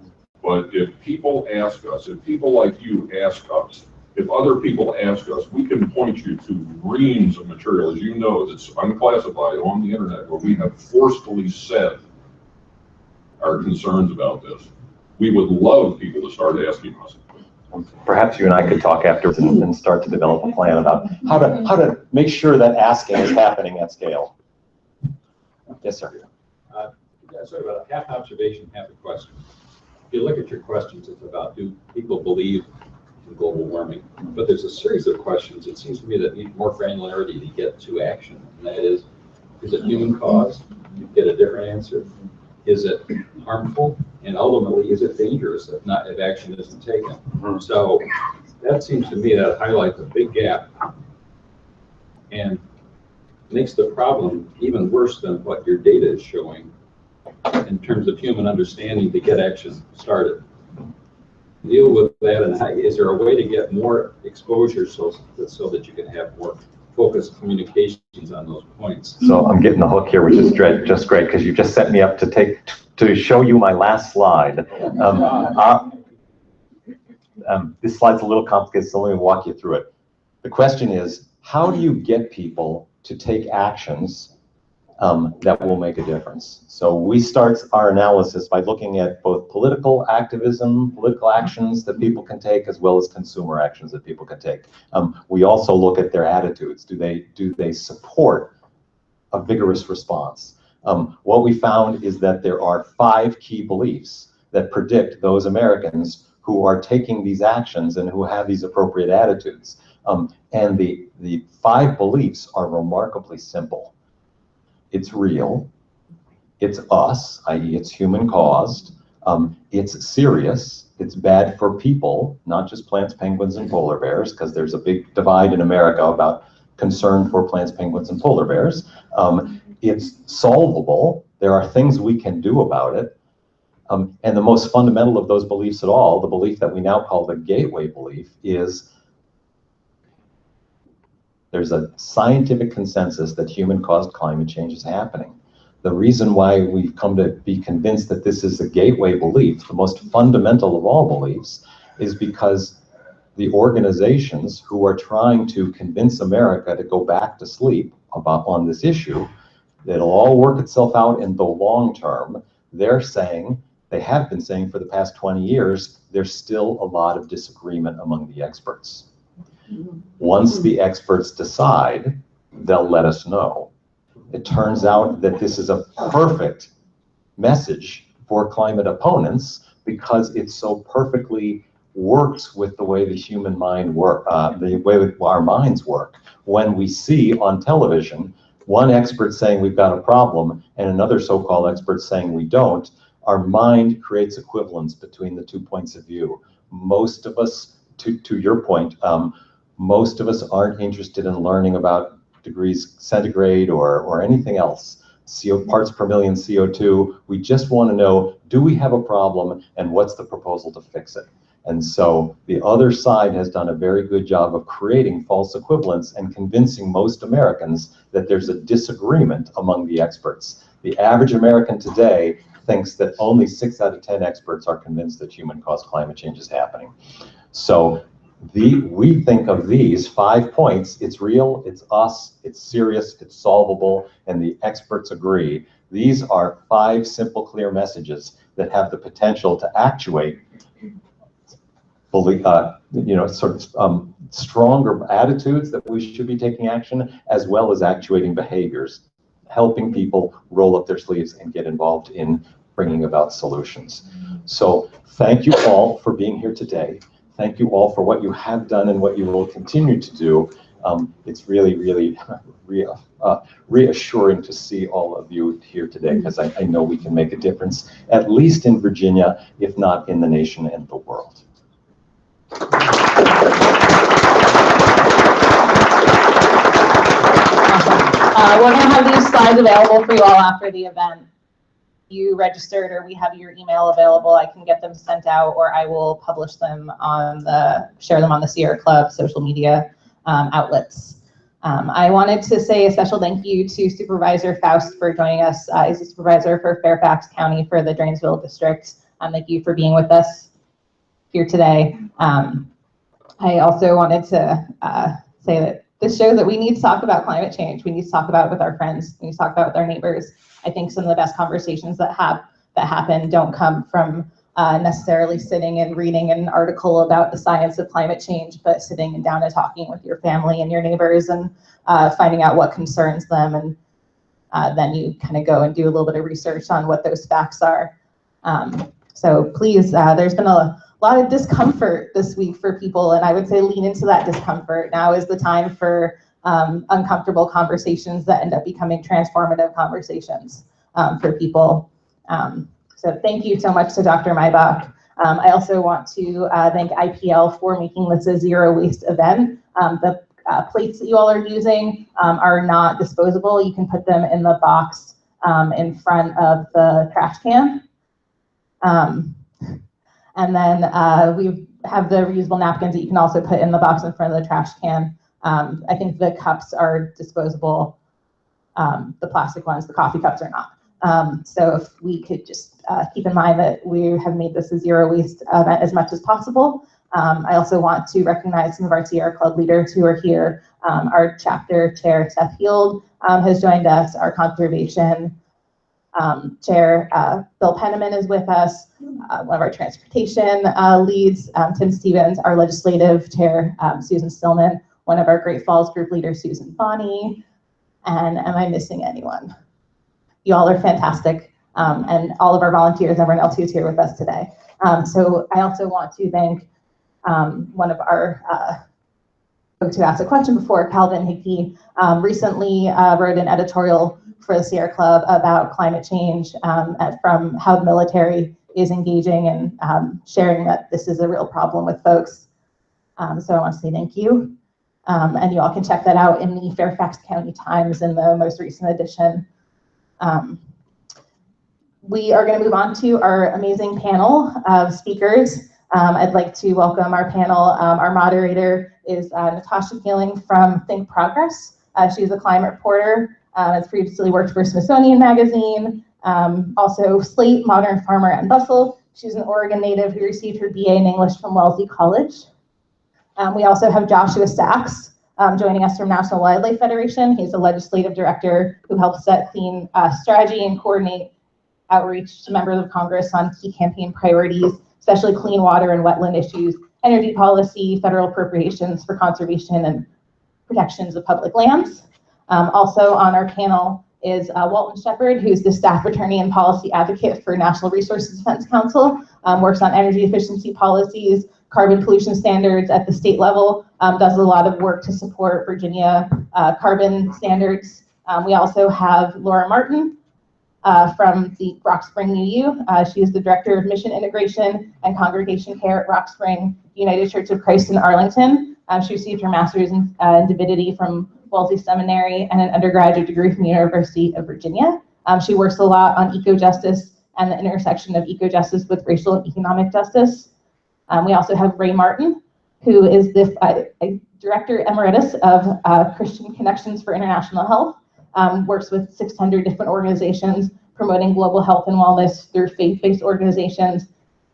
But if people ask us, if people like you ask us, if other people ask us, we can point you to reams of material, as you know, that's unclassified on the internet where we have forcefully said our concerns about this. We would love people to start asking us. Perhaps you and I could talk afterwards and start to develop a plan about how to make sure that asking is happening at scale. Yes, sir. Sort of a half observation, half a question. If you look at your questions, it's about, do people believe in global warming? But there's a series of questions, it seems to me, that need more granularity to get to action. And that is it human caused? You get a different answer. Is it harmful? And ultimately, is it dangerous if action isn't taken? So that seems to me that highlights a big gap and makes the problem even worse than what your data is showing in terms of human understanding to get action started. Deal with that, and is there a way to get more exposure so that you can have more focused communications on those points? So I'm getting the hook here, which is just great, because you just set me up to show you my last slide. This slide's a little complicated, so let me walk you through it. The question is, how do you get people to take actions that will make a difference? So we start our analysis by looking at both political activism, political actions that people can take, as well as consumer actions that people can take. We also look at their attitudes. Do they support a vigorous response? What we found is that there are 5 key beliefs that predict those Americans who are taking these actions and who have these appropriate attitudes. And the 5 beliefs are remarkably simple. It's real, it's us, i.e. it's human caused, it's serious, it's bad for people, not just plants, penguins, and polar bears, because there's a big divide in America about concern for plants, penguins, and polar bears. It's solvable, there are things we can do about it, and the most fundamental of those beliefs at all, the belief that we now call the gateway belief, is there's a scientific consensus that human-caused climate change is happening. The reason why we've come to be convinced that this is a gateway belief, the most fundamental of all beliefs, is because the organizations who are trying to convince America to go back to sleep on this issue, it'll all work itself out in the long term. They're saying, they have been saying for the past 20 years, there's still a lot of disagreement among the experts. Once the experts decide, they'll let us know. It turns out that this is a perfect message for climate opponents because it so perfectly works with the way the human mind the way our minds work. When we see on television one expert saying we've got a problem and another so-called expert saying we don't, our mind creates equivalence between the 2 points of view. Most of us, to your point, most of us aren't interested in learning about degrees centigrade or anything else. Parts per million CO2, we just want to know, do we have a problem and what's the proposal to fix it? And so the other side has done a very good job of creating false equivalence and convincing most Americans that there's a disagreement among the experts. The average American today thinks that only 6 out of 10 experts are convinced that human-caused climate change is happening. So we think of these 5 points, it's real, it's us, it's serious, it's solvable, and the experts agree. These are 5 simple, clear messages that have the potential to actuate stronger attitudes that we should be taking action, as well as actuating behaviors, helping people roll up their sleeves and get involved in bringing about solutions. So thank you all for being here today. Thank you all for what you have done and what you will continue to do. It's really, really reassuring to see all of you here today, because I know we can make a difference, at least in Virginia, if not in the nation and the world. Awesome. We're going to have these slides available for you all after the event. You registered or we have your email available, I can get them sent out, or I will publish them share them on the Sierra Club social media outlets. I wanted to say a special thank you to Supervisor Faust for joining us. He's a supervisor for Fairfax County for the Drainsville District. Thank you for being with us here today. I also wanted to say that this shows that we need to talk about climate change. We need to talk about it with our friends. We need to talk about it with our neighbors. I think some of the best conversations that happen don't come from necessarily sitting and reading an article about the science of climate change, but sitting down and talking with your family and your neighbors and finding out what concerns them. And then you kind of go and do a little bit of research on what those facts are. So please, there's been a lot of discomfort this week for people, and I would say lean into that discomfort. Now is the time for uncomfortable conversations that end up becoming transformative conversations for people. So thank you so much to Dr. Maybach. I also want to thank IPL for making this a zero waste event. The plates that you all are using are not disposable. You can put them in the box in front of the trash can. And then we have the reusable napkins that you can also put in the box in front of the trash can. I think the cups are disposable, the plastic ones, the coffee cups are not. So if we could just keep in mind that we have made this a zero waste event as much as possible. I also want to recognize some of our Sierra Club leaders who are here. Our chapter chair, Seth Field, has joined us. Our conservation chair, Bill Penniman, is with us. One of our transportation leads, Tim Stevens, our legislative chair, Susan Stillman, one of our Great Falls group leaders, Susan Bonney. And am I missing anyone? You all are fantastic. And all of our volunteers, everyone else who's here with us today. So I also want to thank one of our folks who asked a question before, Calvin Hickey, recently wrote an editorial for the Sierra Club about climate change from how the military is engaging and sharing that this is a real problem with folks. So I want to say thank you. And you all can check that out in the Fairfax County Times in the most recent edition. We are going to move on to our amazing panel of speakers. I'd like to welcome our panel. Our moderator is Natasha Geeling from Think Progress. She's a climate reporter, has previously worked for Smithsonian Magazine, also Slate, Modern Farmer, and Bustle. She's an Oregon native who received her BA in English from Wellesley College. We also have Joshua Sachs joining us from National Wildlife Federation. He's a legislative director who helps set clean strategy and coordinate outreach to members of Congress on key campaign priorities, especially clean water and wetland issues, energy policy, federal appropriations for conservation and protections of public lands. Also on our panel is Walton Shepard, who's the staff attorney and policy advocate for National Resources Defense Council, works on energy efficiency policies, carbon pollution standards at the state level, does a lot of work to support Virginia carbon standards. We also have Laura Martin from the Rock Spring UU. She is the Director of Mission Integration and Congregation Care at Rock Spring United Church of Christ in Arlington. She received her master's in divinity from Wellesley Seminary and an undergraduate degree from the University of Virginia. She works a lot on eco-justice and the intersection of eco-justice with racial and economic justice. We also have Ray Martin, who is the Director Emeritus of Christian Connections for International Health, works with 600 different organizations promoting global health and wellness through faith-based organizations,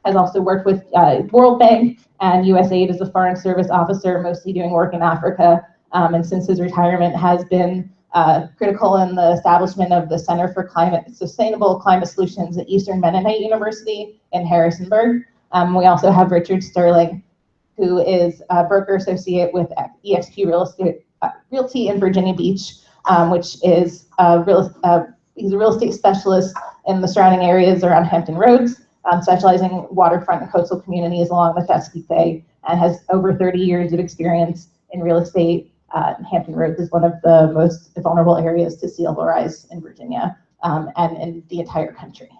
has also worked with World Bank and USAID as a foreign service officer, mostly doing work in Africa, and since his retirement has been critical in the establishment of the Center for Sustainable Climate Solutions at Eastern Mennonite University in Harrisonburg. We also have Richard Sterling, who is a broker associate with eXp Realty in Virginia Beach, which is he's a real estate specialist in the surrounding areas around Hampton Roads, specializing in waterfront and coastal communities along the Chesapeake Bay, and has over 30 years of experience in real estate. Hampton Roads is one of the most vulnerable areas to sea level rise in Virginia and in the entire country.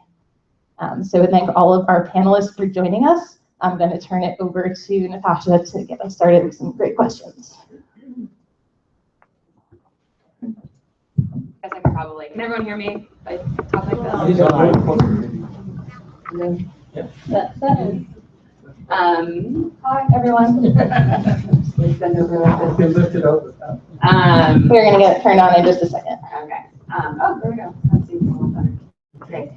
So I thank all of our panelists for joining us. I'm going to turn it over to Natasha to get us started with some great questions. I guess I could probably. Can everyone hear me? I talk like this. Hi, everyone. We've been over like this. We're going to get turned on in just a second. Okay. Oh, there we go. That seems a little better. Great.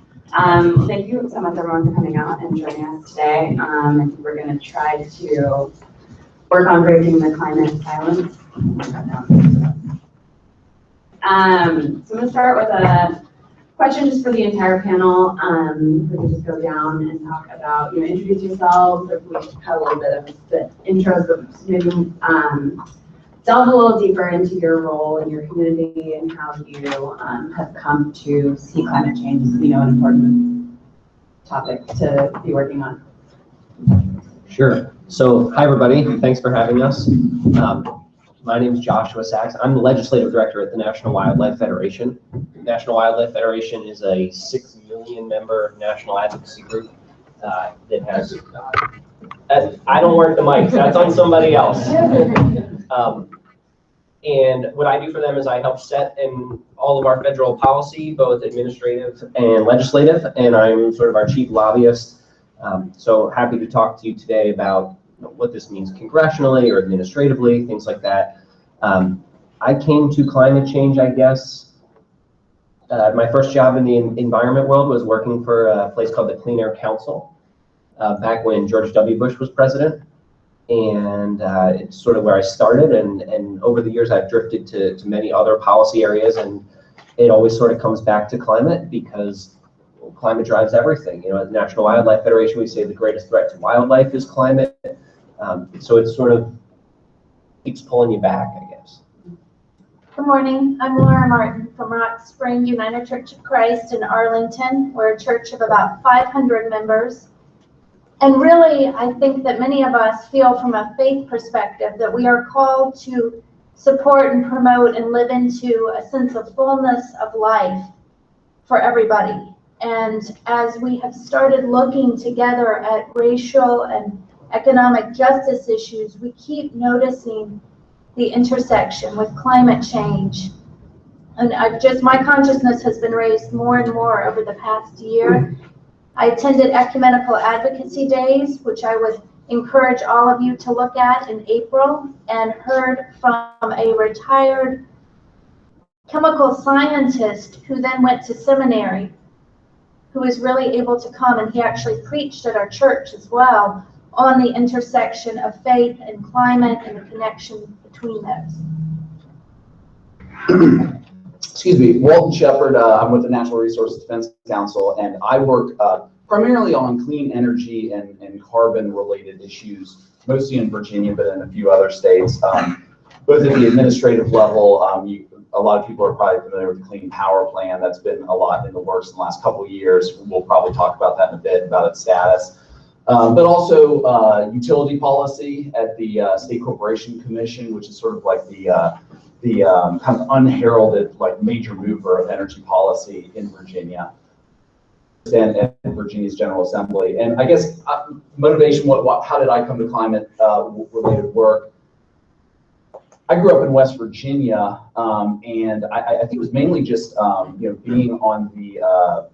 Thank you so much, everyone, for coming out and joining us today. I think we're going to try to work on breaking the climate silence. So I'm going to start with question just for the entire panel. We can just go down and talk about, introduce yourselves, or we have a little bit of the intros, but maybe delve a little deeper into your role in your community and how you have come to see climate change as, an important topic to be working on. Sure. So, hi everybody. Thanks for having us. My name is Joshua Sachs. I'm the legislative director at the National Wildlife Federation. National Wildlife Federation is a 6 million member national advocacy group that has, I don't work the mics, that's on somebody else. And what I do for them is I help set in all of our federal policy, both administrative and legislative, and I'm sort of our chief lobbyist. So happy to talk to you today about what this means congressionally or administratively, things like that. I came to climate change, I guess. My first job in the environment world was working for a place called the Clean Air Council back when George W. Bush was president. And it's sort of where I started. And over the years, I've drifted to many other policy areas. And it always sort of comes back to climate because climate drives everything. At the National Wildlife Federation, we say the greatest threat to wildlife is climate. So it sort of keeps pulling you back, I guess. Good morning. I'm Laura Martin from Rock Spring United Church of Christ in Arlington. We're a church of about 500 members. And really, I think that many of us feel from a faith perspective that we are called to support and promote and live into a sense of fullness of life for everybody. And as we have started looking together at racial and economic justice issues, we keep noticing the intersection with climate change. And my consciousness has been raised more and more over the past year. I attended Ecumenical Advocacy Days, which I would encourage all of you to look at in April, and heard from a retired chemical scientist who then went to seminary, who was really able to come, and he actually preached at our church as well, on the intersection of faith and climate and the connection between those. Excuse me, Walton Shepard. I'm with the Natural Resources Defense Council, and I work primarily on clean energy and carbon-related issues, mostly in Virginia, but in a few other states. Both at the administrative level, a lot of people are probably familiar with the Clean Power Plan. That's been a lot in the works in the last couple of years. We'll probably talk about that in a bit, about its status. But also utility policy at the State Corporation Commission, which is sort of like the kind of unheralded, like, major mover of energy policy in Virginia and Virginia's General Assembly. And I guess motivation, how did I come to climate related work? I grew up in West Virginia, and I think it was mainly just being on the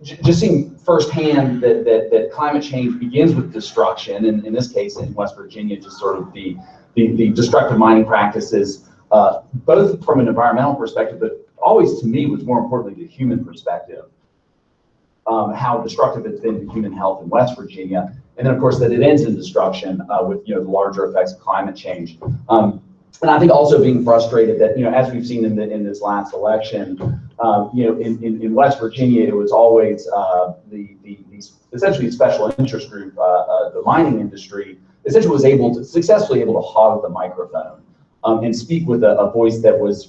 just seeing firsthand that climate change begins with destruction, and in this case in West Virginia, just sort of the destructive mining practices, both from an environmental perspective, but always to me was more importantly the human perspective, how destructive it's been to human health in West Virginia, and then of course that it ends in destruction with the larger effects of climate change. And I think also being frustrated that, as we've seen in this last election, in West Virginia, it was always essentially the special interest group, the mining industry, essentially was successfully able to hog the microphone and speak with a voice that was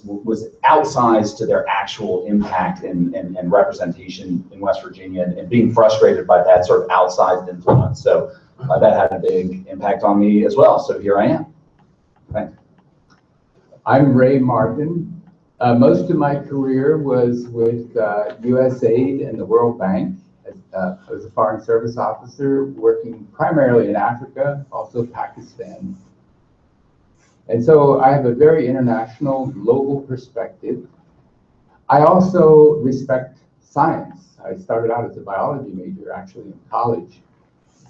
outsized to their actual impact and representation in West Virginia, and being frustrated by that sort of outsized influence. So that had a big impact on me as well. So here I am. Thanks. I'm Ray Martin. Most of my career was with USAID and the World Bank. I was a Foreign Service officer working primarily in Africa, also Pakistan. And so I have a very international, global perspective. I also respect science. I started out as a biology major, actually, in college.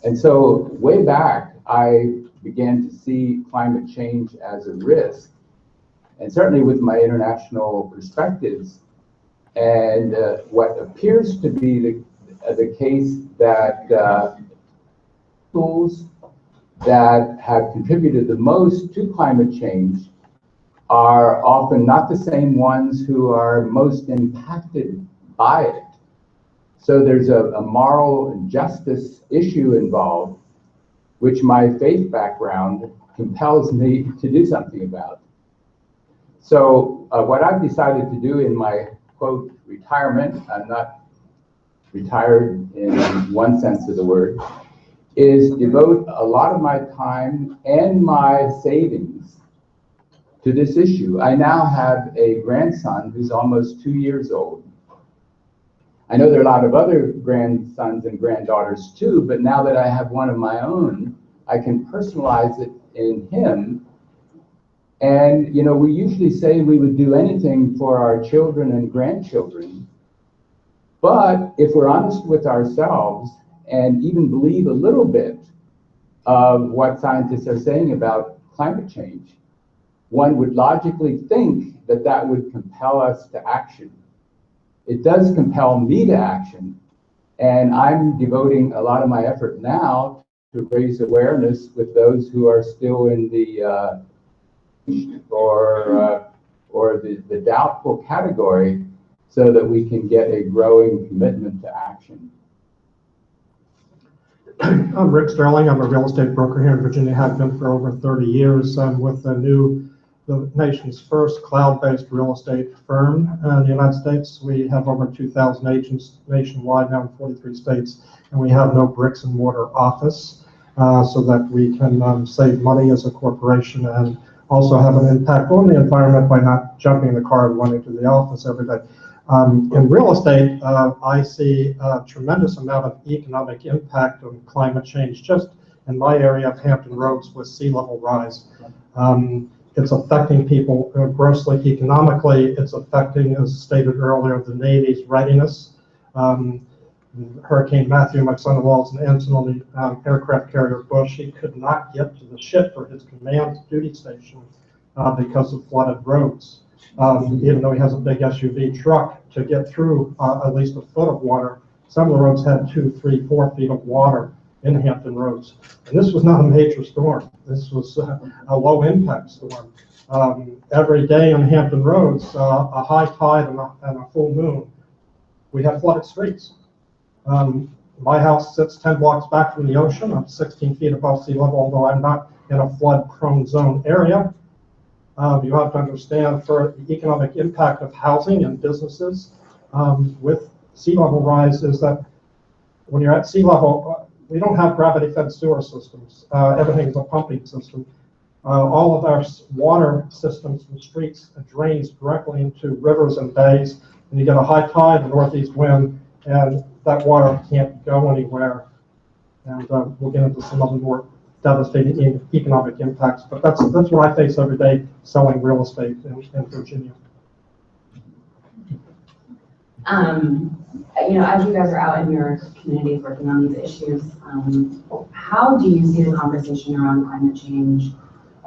And so way back, I began to see climate change as a risk. And certainly with my international perspectives, and what appears to be the case that tools that have contributed the most to climate change are often not the same ones who are most impacted buy it. So there's a moral justice issue involved, which my faith background compels me to do something about. So what I've decided to do in my, quote, retirement, I'm not retired in one sense of the word, is devote a lot of my time and my savings to this issue. I now have a grandson who's almost 2 years old. I know there are a lot of other grandsons and granddaughters too, but now that I have one of my own, I can personalize it in him. And, you know, we usually say we would do anything for our children and grandchildren. But if we're honest with ourselves and even believe a little bit of what scientists are saying about climate change, one would logically think that that would compel us to action. It does compel me to action. And I'm devoting a lot of my effort now to raise awareness with those who are still in the or the doubtful category, so that we can get a growing commitment to action. I'm Rick Sterling. I'm a real estate broker here in Virginia, have been for over 30 years. I'm with the nation's first cloud-based real estate firm in the United States. We have over 2,000 agents nationwide now in 43 states, and we have no bricks and mortar office, so that we can save money as a corporation and also have an impact on the environment by not jumping in the car and running to the office every day. In real estate, I see a tremendous amount of economic impact of climate change just in my area of Hampton Roads with sea level rise. It's affecting people grossly economically. It's affecting, as stated earlier, the Navy's readiness. Hurricane Matthew, my son-in-law, is an ensign on the aircraft carrier Bush. He could not get to the ship for his command duty station because of flooded roads. Even though he has a big SUV truck, to get through at least a foot of water, some of the roads had 2, 3, 4 feet of water in Hampton Roads. And this was not a major storm. This was a low impact storm. Every day on Hampton Roads, a high tide and a full moon, we have flooded streets. My house sits 10 blocks back from the ocean. I'm 16 feet above sea level, although I'm not in a flood-prone zone area. You have to understand for the economic impact of housing and businesses with sea level rise is that when you're at sea level, we don't have gravity-fed sewer systems. Everything is a pumping system. All of our water systems and streets drains directly into rivers and bays, and you get a high tide, a northeast wind, and that water can't go anywhere. And we'll get into some of the more devastating economic impacts, but that's what I face every day selling real estate in Virginia. You know, as you guys are out in your communities working on these issues, how do you see the conversation around climate change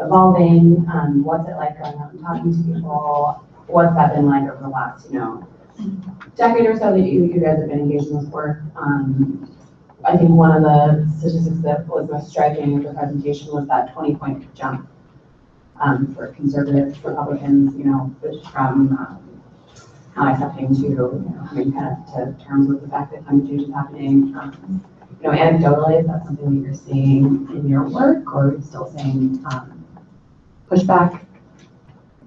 evolving? What's it like going out and talking to people? What's that been like over the last, you know, decade or so that you guys have been engaged in this work? I think one of the statistics that was most striking with the presentation was that 20-point jump for conservative Republicans, you know, from not accepting to, you know, coming kind of to terms with the fact that climate change is happening. You know, anecdotally, is that something that you're seeing in your work, or are you still seeing pushback?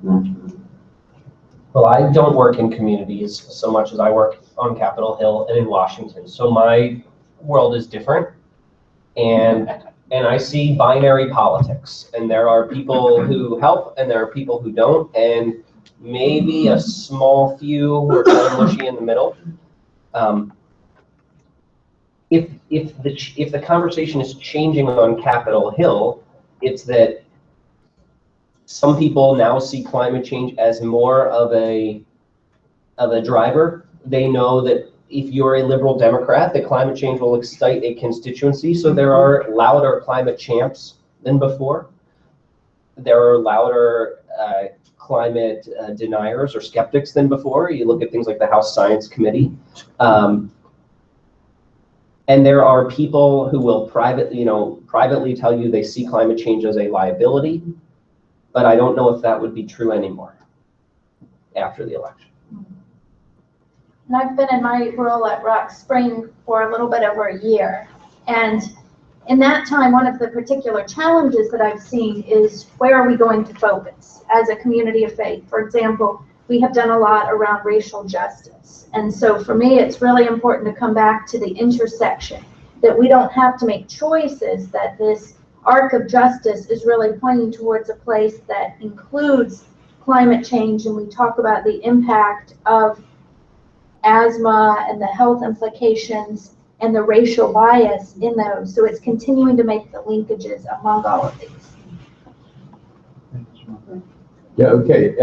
Well, I don't work in communities so much as I work on Capitol Hill and in Washington. So my world is different, and I see binary politics, and there are people who help and there are people who don't, and maybe a small few who are kind of mushy in the middle. If the conversation is changing on Capitol Hill, it's that some people now see climate change as more of a driver. They know that if you're a liberal Democrat, that climate change will excite a constituency. So there are louder climate champs than before. There are louder climate deniers or skeptics than before. You look at things like the House Science Committee. And there are people who will privately tell you they see climate change as a liability, but I don't know if that would be true anymore after the election. and I've been in my role at Rock Spring for a little bit over a year. And in that time, one of the particular challenges that I've seen is where are we going to focus as a community of faith? For example, we have done a lot around racial justice. And so for me, it's really important to come back to the intersection, that we don't have to make choices, that this arc of justice is really pointing towards a place that includes climate change, and we talk about the impact of asthma and the health implications and the racial bias in those. So it's continuing to make the linkages among all of these. Yeah, okay.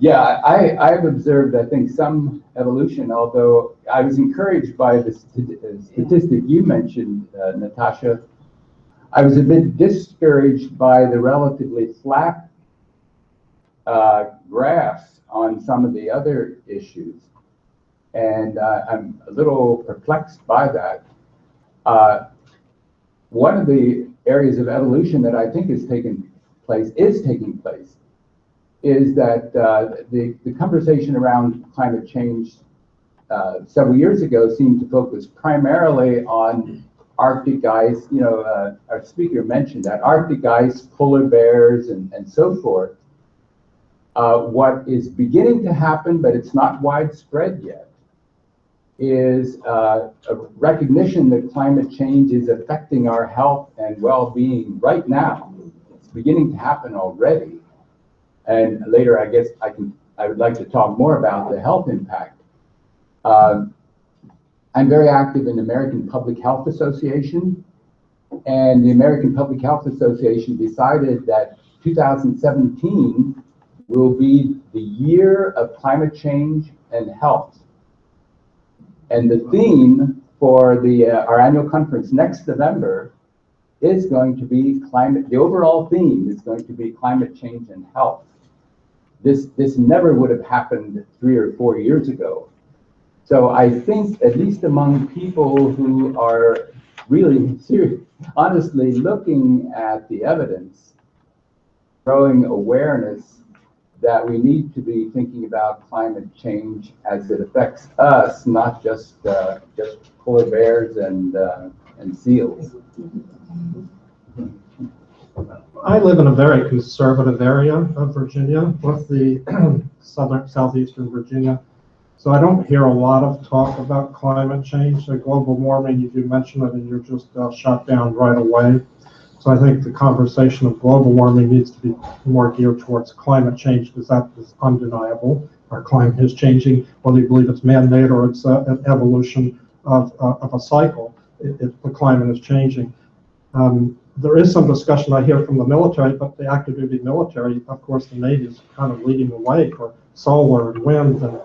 Yeah, I've observed, I think, some evolution, although I was encouraged by the statistic you mentioned, Natasha. I was a bit discouraged by the relatively flat graphs on some of the other issues. And I'm a little perplexed by that. One of the areas of evolution that I think is taking place, is that the conversation around climate change several years ago seemed to focus primarily on Arctic ice. You know, our speaker mentioned that Arctic ice, polar bears, and so forth. What is beginning to happen, but it's not widespread yet, is a recognition that climate change is affecting our health and well-being right now. It's beginning to happen already. And later, I guess I would like to talk more about the health impact. I'm very active in the American Public Health Association, and the American Public Health Association decided that 2017 will be the year of climate change and health. And the theme for our annual conference next November is going to be the overall theme is going to be climate change and health. This never would have happened 3 or 4 years ago. So I think, at least among people who are really honestly looking at the evidence, growing awareness that we need to be thinking about climate change as it affects us, not just polar bears and seals. I live in a very conservative area of Virginia, with the southeastern Virginia. So I don't hear a lot of talk about climate change. So global warming, you do mention it and you're just shot down right away. So I think the conversation of global warming needs to be more geared towards climate change, because that is undeniable. Our climate is changing, whether you believe it's man-made or it's an evolution of a cycle. The climate is changing. There is some discussion I hear from the military, but the active duty military, of course, the Navy is kind of leading the way for solar and wind and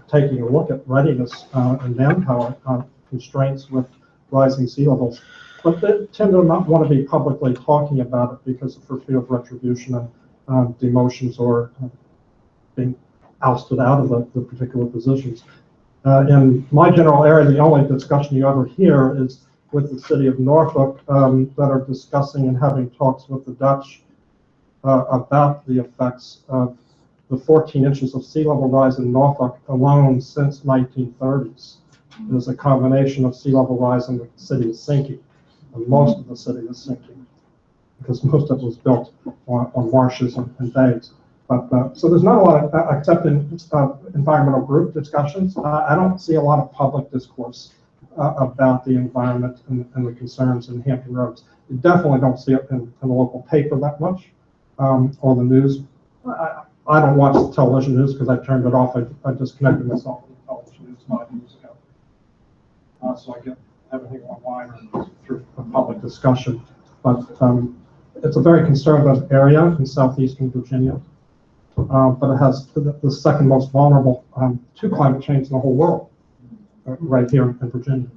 taking a look at readiness and manpower constraints with rising sea levels. But they tend to not want to be publicly talking about it because for fear of retribution and demotions or being ousted out of the particular positions. In my general area, the only discussion you ever hear is with the city of Norfolk that are discussing and having talks with the Dutch about the effects of the 14 inches of sea level rise in Norfolk alone since 1930s. There's a combination of sea level rise and the city is sinking. And most of the city is sinking because most of it was built on marshes and bays. But so there's not a lot of, except in environmental group discussions, I don't see a lot of public discourse about the environment and the concerns in Hampton Roads. You definitely don't see it in the local paper that much, or the news. I don't watch the television news because I turned it off. I disconnected myself from the television news 5 years ago. So I get everything online or through a public discussion. But it's a very conservative area in southeastern Virginia. But it has the second most vulnerable to climate change in the whole world, right here in Virginia.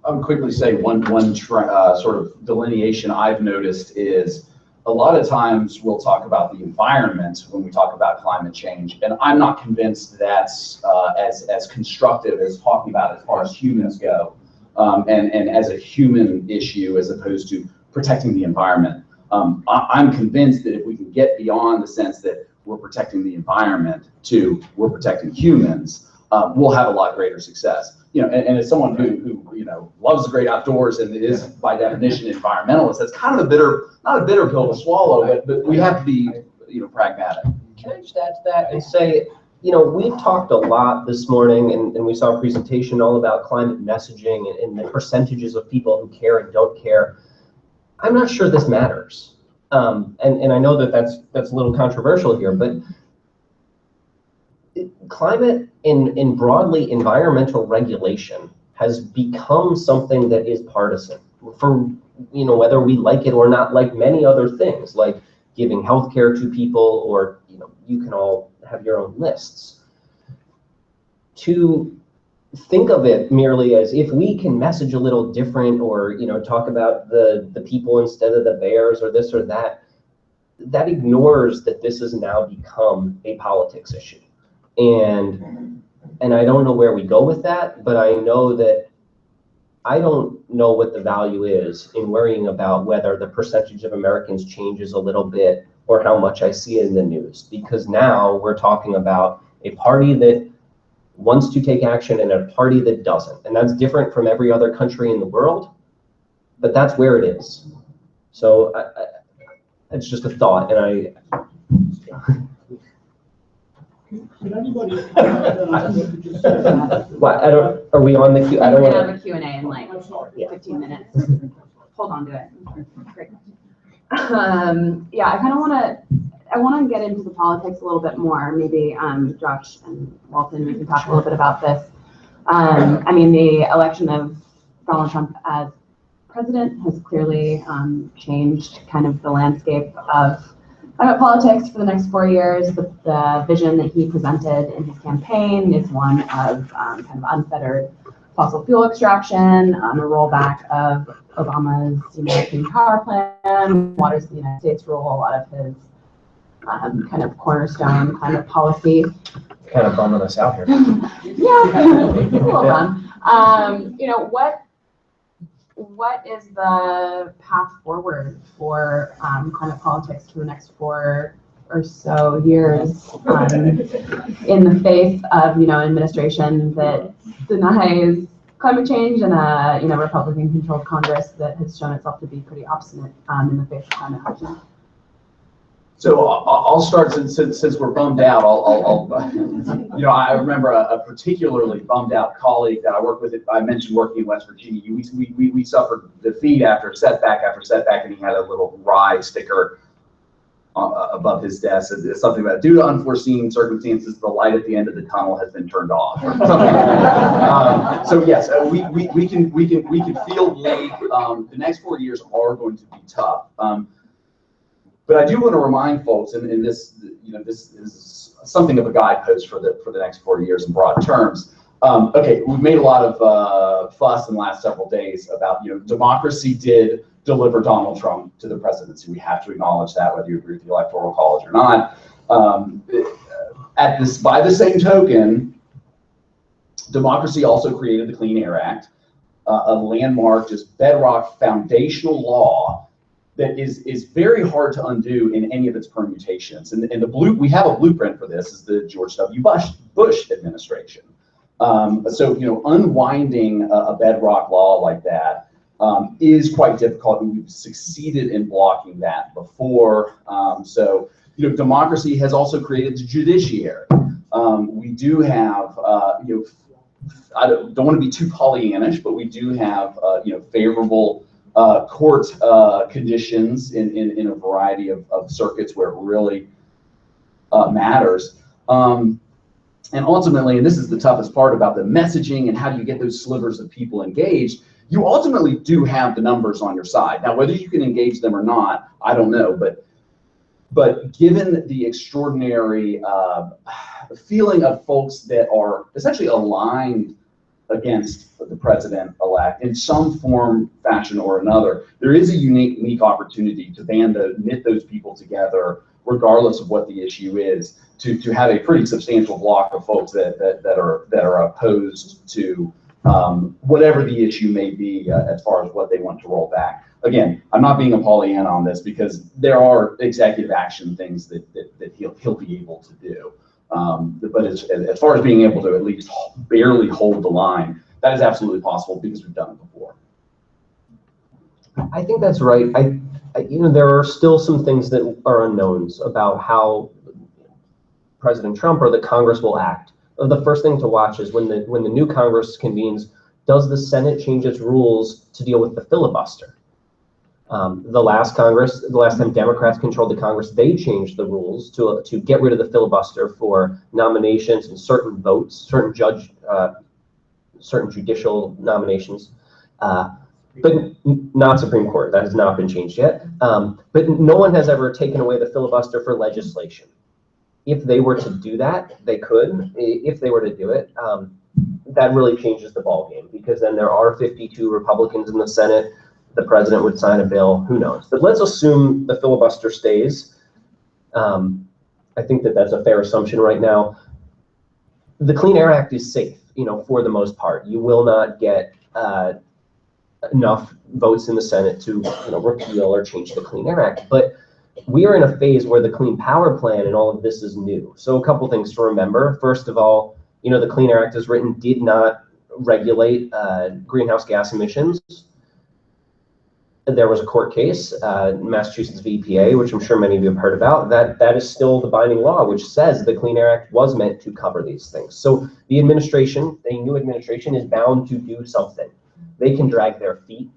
I'll quickly say one sort of delineation I've noticed is a lot of times we'll talk about the environment when we talk about climate change, and I'm not convinced that's as constructive as talking about as far as humans go, and as a human issue as opposed to protecting the environment. I'm convinced that if we can get beyond the sense that we're protecting the environment to we're protecting humans, we'll have a lot greater success. And as someone who loves the great outdoors and is by definition environmentalist, that's kind of not a bitter pill to swallow, but we have to be pragmatic. Can I just add to that and say, we've talked a lot this morning, and we saw a presentation all about climate messaging and the percentages of people who care and don't care. I'm not sure this matters. And I know that that's a little controversial here, but climate and broadly environmental regulation has become something that is partisan for, whether we like it or not, like many other things, like giving healthcare to people, or, you can all have your own lists. To think of it merely as if we can message a little different, or, talk about the people instead of the bears, or this or that, that ignores that this has now become a politics issue. And I don't know where we go with that, but I know that I don't know what the value is in worrying about whether the percentage of Americans changes a little bit or how much I see it in the news, because now we're talking about a party that wants to take action and a party that doesn't. And that's different from every other country in the world, but that's where it is. So it's just a thought, and Can anybody comment on what you just said? What, are we on the Q? I We're don't gonna want have a Q&A in like 15 minutes. Hold on to it. Great. Yeah, I want to get into the politics a little bit more. Maybe Josh and Walton, we can talk a little bit about this. The election of Donald Trump as president has clearly changed kind of the landscape of politics for the next 4 years. The vision that he presented in his campaign is one of kind of unfettered fossil fuel extraction, a rollback of Obama's Clean Power Plan, Waters of the United States rule, a lot of his kind of cornerstone climate policy. kind of bumming us out here. Yeah, it's a little fun. What is the path forward for climate politics for the next 4 or so years in the face of an administration that denies climate change and a Republican-controlled Congress that has shown itself to be pretty obstinate in the face of climate action? So I'll start since we're bummed out. I remember a particularly bummed out colleague that I worked with. I mentioned working in West Virginia. We suffered defeat after setback, and he had a little rye sticker above his desk. It's something about, due to unforeseen circumstances, the light at the end of the tunnel has been turned off. Or something. So yes, we can feel the next 4 years are going to be tough. But I do want to remind folks, and this is something of a guidepost for the next 4 years in broad terms. Okay, we've made a lot of fuss in the last several days about democracy did deliver Donald Trump to the presidency. We have to acknowledge that, whether you agree with the Electoral College or not. By the same token, democracy also created the Clean Air Act, a landmark, just bedrock foundational law that is very hard to undo in any of its permutations. And we have a blueprint for this, is the George W. Bush administration. So unwinding a bedrock law like that is quite difficult, and we've succeeded in blocking that before. So democracy has also created the judiciary. We do have I don't want to be too Pollyannish, but we do have favorable court conditions in a variety of circuits where it really matters. And ultimately, and this is the toughest part about the messaging and how do you get those slivers of people engaged, you ultimately do have the numbers on your side. Now, whether you can engage them or not, I don't know, but given the extraordinary feeling of folks that are essentially aligned against the president-elect in some form, fashion, or another, there is a unique opportunity to knit those people together, regardless of what the issue is, to have a pretty substantial block of folks that are opposed to whatever the issue may be as far as what they want to roll back. Again, I'm not being a Pollyanna on this because there are executive action things that he'll be able to do. But as far as being able to at least barely hold the line, that is absolutely possible because we've done it before. I think that's right. There are still some things that are unknowns about how President Trump or the Congress will act. The first thing to watch is when the new Congress convenes, does the Senate change its rules to deal with the filibuster? The last time Democrats controlled the Congress, they changed the rules to get rid of the filibuster for nominations and certain votes, certain judicial nominations, but not Supreme Court. That has not been changed yet. But no one has ever taken away the filibuster for legislation. If they were to do that, they could. If they were to do it, that really changes the ballgame because then there are 52 Republicans in the Senate. The president would sign a bill. Who knows? But let's assume the filibuster stays. I think that's a fair assumption right now. The Clean Air Act is safe, for the most part. You will not get enough votes in the Senate to repeal or change the Clean Air Act. But we are in a phase where the Clean Power Plan and all of this is new. So a couple things to remember. First of all, the Clean Air Act as written did not regulate greenhouse gas emissions. There was a court case, Massachusetts v. EPA, which I'm sure many of you have heard about. That is still the binding law, which says the Clean Air Act was meant to cover these things. So the administration, a new administration, is bound to do something. They can drag their feet.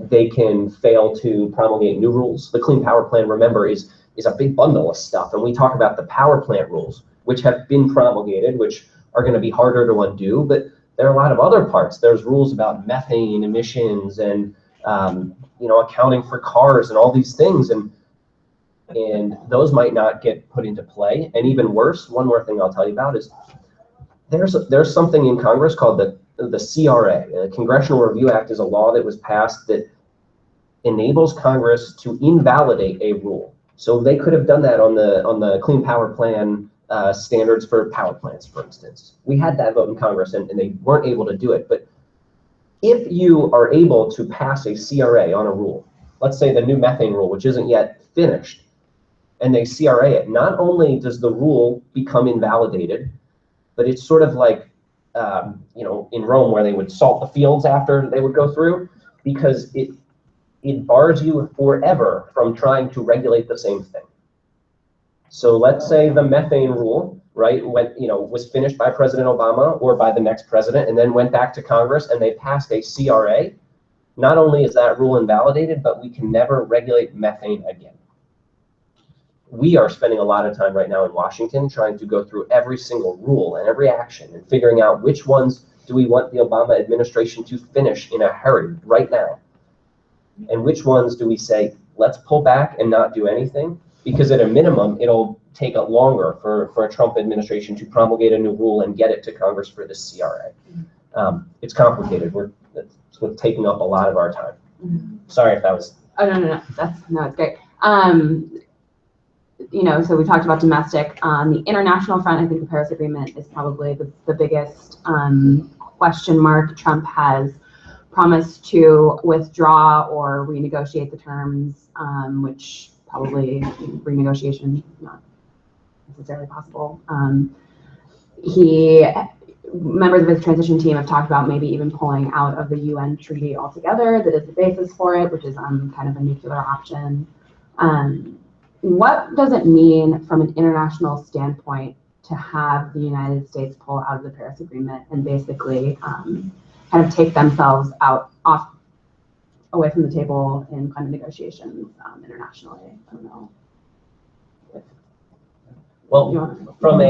They can fail to promulgate new rules. The Clean Power Plan, remember, is a big bundle of stuff. And we talk about the power plant rules, which have been promulgated, which are going to be harder to undo. But there are a lot of other parts. There's rules about methane emissions and accounting for cars and all these things. And those might not get put into play. And even worse, one more thing I'll tell you about is there's something in Congress called the CRA. The Congressional Review Act is a law that was passed that enables Congress to invalidate a rule. So they could have done that on the Clean Power Plan standards for power plants, for instance. We had that vote in Congress and they weren't able to do it. But if you are able to pass a CRA on a rule, let's say the new methane rule, which isn't yet finished, and they CRA it, not only does the rule become invalidated, but it's sort of like in Rome where they would salt the fields after they would go through, because it bars you forever from trying to regulate the same thing. So let's say the methane rule, right, was finished by President Obama or by the next president and then went back to Congress and they passed a CRA. Not only is that rule invalidated, but we can never regulate methane again. We are spending a lot of time right now in Washington trying to go through every single rule and every action and figuring out which ones do we want the Obama administration to finish in a hurry right now. And which ones do we say, let's pull back and not do anything? Because at a minimum, it'll take longer for a Trump administration to promulgate a new rule and get it to Congress for the CRA. It's complicated. It's taking up a lot of our time. Sorry if that was... Oh, no. It's great. So we talked about domestic. On the international front, I think the Paris Agreement is probably the biggest question mark. Trump has promised to withdraw or renegotiate the terms, which probably renegotiation not necessarily possible. Members of his transition team have talked about maybe even pulling out of the UN treaty altogether. That is the basis for it, which is kind of a nuclear option. What does it mean from an international standpoint to have the United States pull out of the Paris Agreement and basically kind of take themselves away from the table in climate negotiations internationally? I don't know. Well, from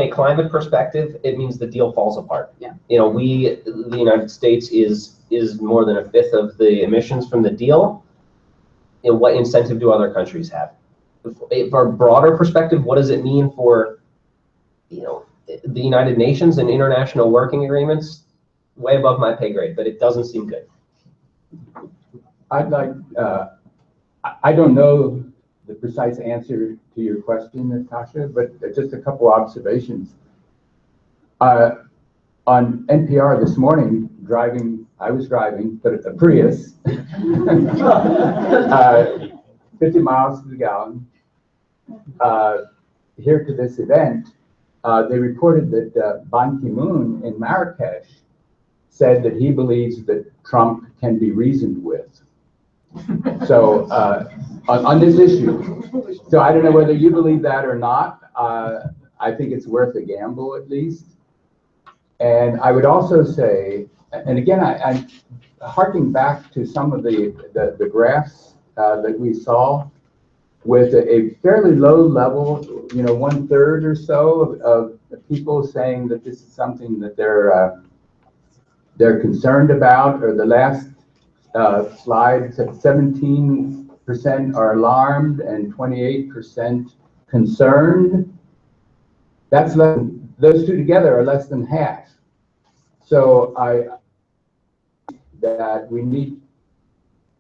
a climate perspective, it means the deal falls apart. Yeah. The United States is more than a fifth of the emissions from the deal. And what incentive do other countries have? For a broader perspective, what does it mean for the United Nations and international working agreements? Way above my pay grade, but it doesn't seem good. I'd like, I don't know the precise answer to your question, Natasha, but just a couple observations. on NPR this morning, I was driving, but a Prius, 50 miles to the gallon, here to this event. They reported that Ban Ki-moon in Marrakesh said that he believes that Trump can be reasoned with. So on this issue, so I don't know whether you believe that or not. I think it's worth a gamble at least. And I would also say, and again, I'm harking back to some of the graphs that we saw with a fairly low level, 1/3 or so of people saying that this is something that they're concerned about, or the last slide said 17% are alarmed and 28% concerned. That's those two together are less than half. So that we need,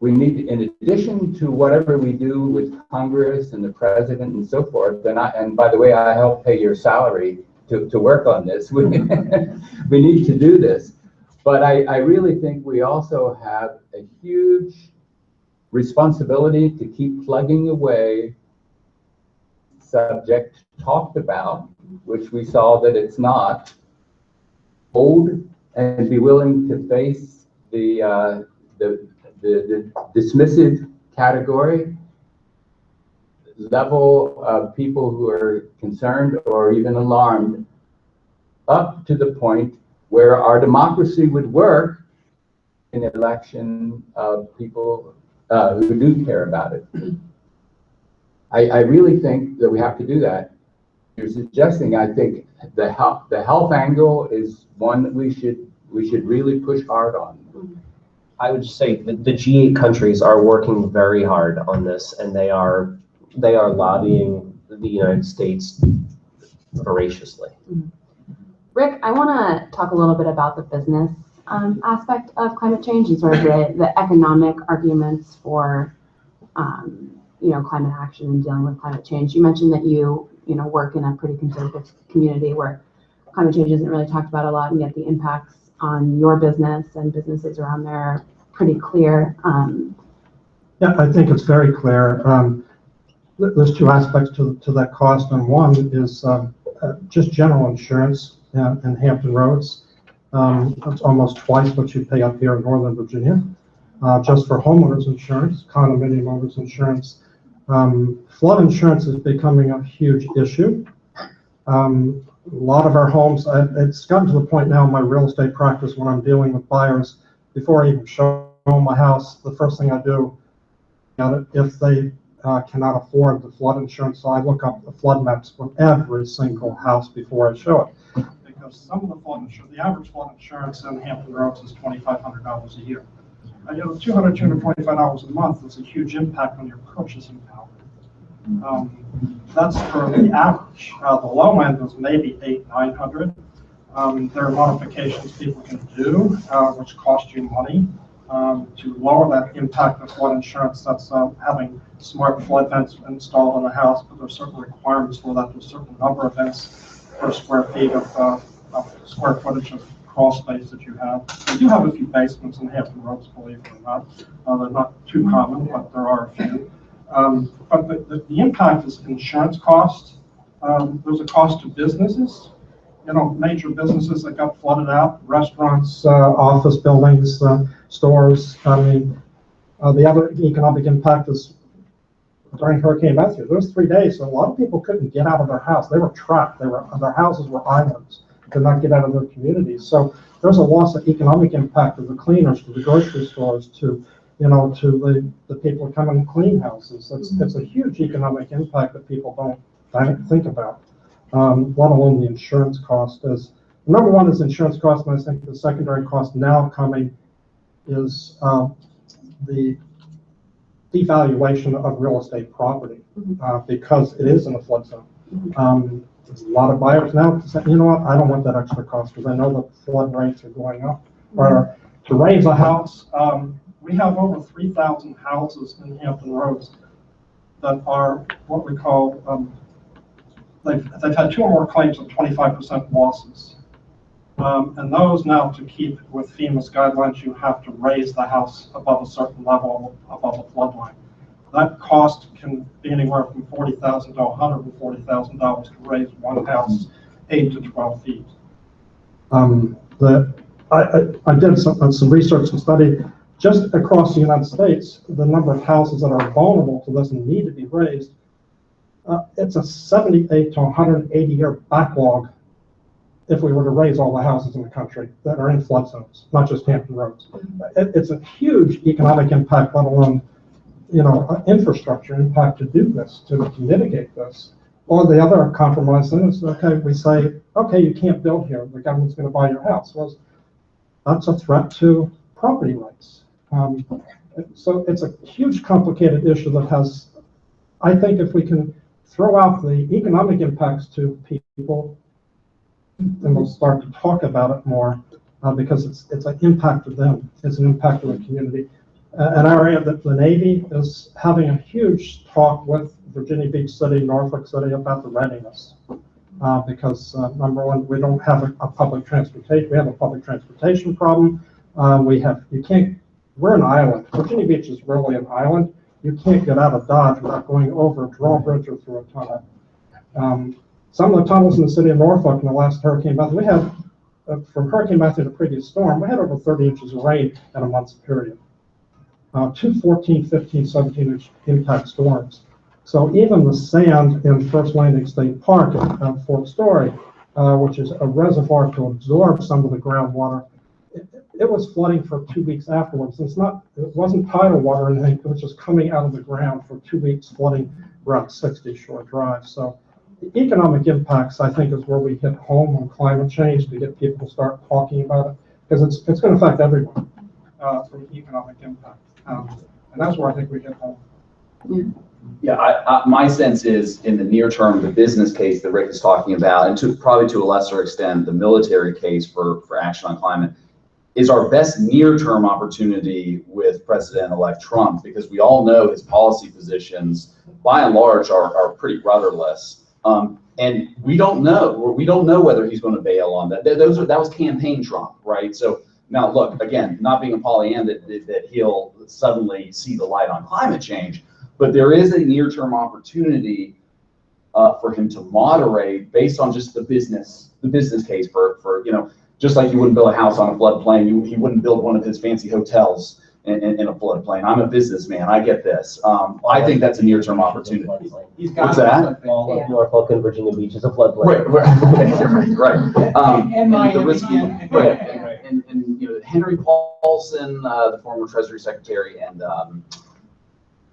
in addition to whatever we do with Congress and the president and so forth, and by the way, I help pay your salary to work on this. We need to do this. But I really think we also have a huge responsibility to keep plugging away subject talked about, which we saw that it's not, old, and be willing to face the dismissive category level of people who are concerned or even alarmed, up to the point where our democracy would work in an election of people who do care about it. I really think that we have to do that. You're suggesting, I think, the health angle is one that we should really push hard on. I would just say that the G8 countries are working very hard on this, and they are lobbying the United States voraciously. Rick, I want to talk a little bit about the business aspect of climate change and sort of the economic arguments for climate action and dealing with climate change. You mentioned that you work in a pretty conservative community where climate change isn't really talked about a lot, and yet the impacts on your business and businesses around there are pretty clear. Yeah, I think it's very clear. There's two aspects to that cost, and one is just general insurance in Hampton Roads. It's almost twice what you pay up here in Northern Virginia, just for homeowners insurance, condominium owners insurance. Flood insurance is becoming a huge issue. A lot of our homes, it's gotten to the point now in my real estate practice when I'm dealing with buyers, before I even show them my house, the first thing I do, if they cannot afford the flood insurance, so I look up the flood maps for every single house before I show it. Because some of the flood insurance, the average flood insurance in Hampton Roads is $2,500 a year. $200, $225 a month is a huge impact on your purchasing power. That's for the average. The low end is maybe $800, $900. There are modifications people can do, which cost you money to lower that impact of flood insurance. That's having smart flood vents installed in the house, but there are certain requirements for that. There's a certain number of vents per square feet of square footage of crawl space that you have. We do have a few basements in Hampton Roads, believe it or not. They're not too common, but there are a few. But the impact is insurance costs. There's a cost to businesses. Major businesses that got flooded out, restaurants, office buildings, stores. I mean, the other economic impact is during Hurricane Matthew. There was 3 days, so a lot of people couldn't get out of their house. They were trapped. Their houses were islands. Could not get out of their communities. So there's a loss of economic impact to the cleaners, to the grocery stores, to the people coming to clean houses. It's a huge economic impact that people don't think about. Let alone the insurance cost. Number one is insurance cost, and I think the secondary cost now coming is the devaluation of real estate property because it is in a flood zone. There's a lot of buyers now saying, you know what, I don't want that extra cost because I know the flood rates are going up. Or to raise a house, we have over 3,000 houses in Hampton Roads that are what we call, they've had 2 or more claims of 25% losses. And those now, to keep with FEMA's guidelines, you have to raise the house above a certain level, above the flood line. That cost can be anywhere from $40,000 to $140,000 to raise one house 8 to 12 feet. I did some research and study just across the United States, the number of houses that are vulnerable to this and need to be raised. It's a 78 to 180 year backlog if we were to raise all the houses in the country that are in flood zones, not just Hampton Roads. It's a huge economic impact, let alone, infrastructure impact to do this, to mitigate this. Or the other compromise then is, okay, we say, okay, you can't build here, the government's going to buy your house. Well, that's a threat to property rights. So it's a huge, complicated issue that has, I think if we can throw out the economic impacts to people, then we'll start to talk about it more, because it's an impact to them. It's an impact to the community. An area that the Navy is having a huge talk with Virginia Beach City, Norfolk City about the readiness. Because number one, we don't have a public transportation. We have a public transportation problem. We're an island. Virginia Beach is really an island. You can't get out of Dodge without going over a drawbridge or through a tunnel. Some of the tunnels in the city of Norfolk in the last Hurricane Matthew, we had, from Hurricane Matthew to the previous storm, we had over 30 inches of rain in a month's period. 2 14, 15, 17-inch impact storms. So even the sand in First Landing State Park at Fort Story, which is a reservoir to absorb some of the groundwater, it was flooding for 2 weeks afterwards. It wasn't tidal water or anything, it was just coming out of the ground for 2 weeks, flooding Route 60 Shore Drive. So the economic impacts, I think, is where we hit home on climate change to get people to start talking about it, because it's going to affect everyone from economic impact. And that's where I think we hit home. Yeah, my sense is in the near term, the business case that Rick is talking about, and probably to a lesser extent, the military case for action on climate, is our best near-term opportunity with President-elect Trump, because we all know his policy positions, by and large, are pretty rudderless. And we don't know whether he's going to bail on that. That was campaign Trump, right? So now, look, again, not being a Pollyanna that he'll suddenly see the light on climate change, but there is a near-term opportunity for him to moderate based on just the business case for just like you wouldn't build a house on a floodplain, he wouldn't build one of his fancy hotels in a floodplain. I'm a businessman, I get this. I think that's a near-term opportunity. What's that? Norfolk and Virginia Beach is a floodplain. Right. And the risky, and Henry Paulson, the former Treasury Secretary, and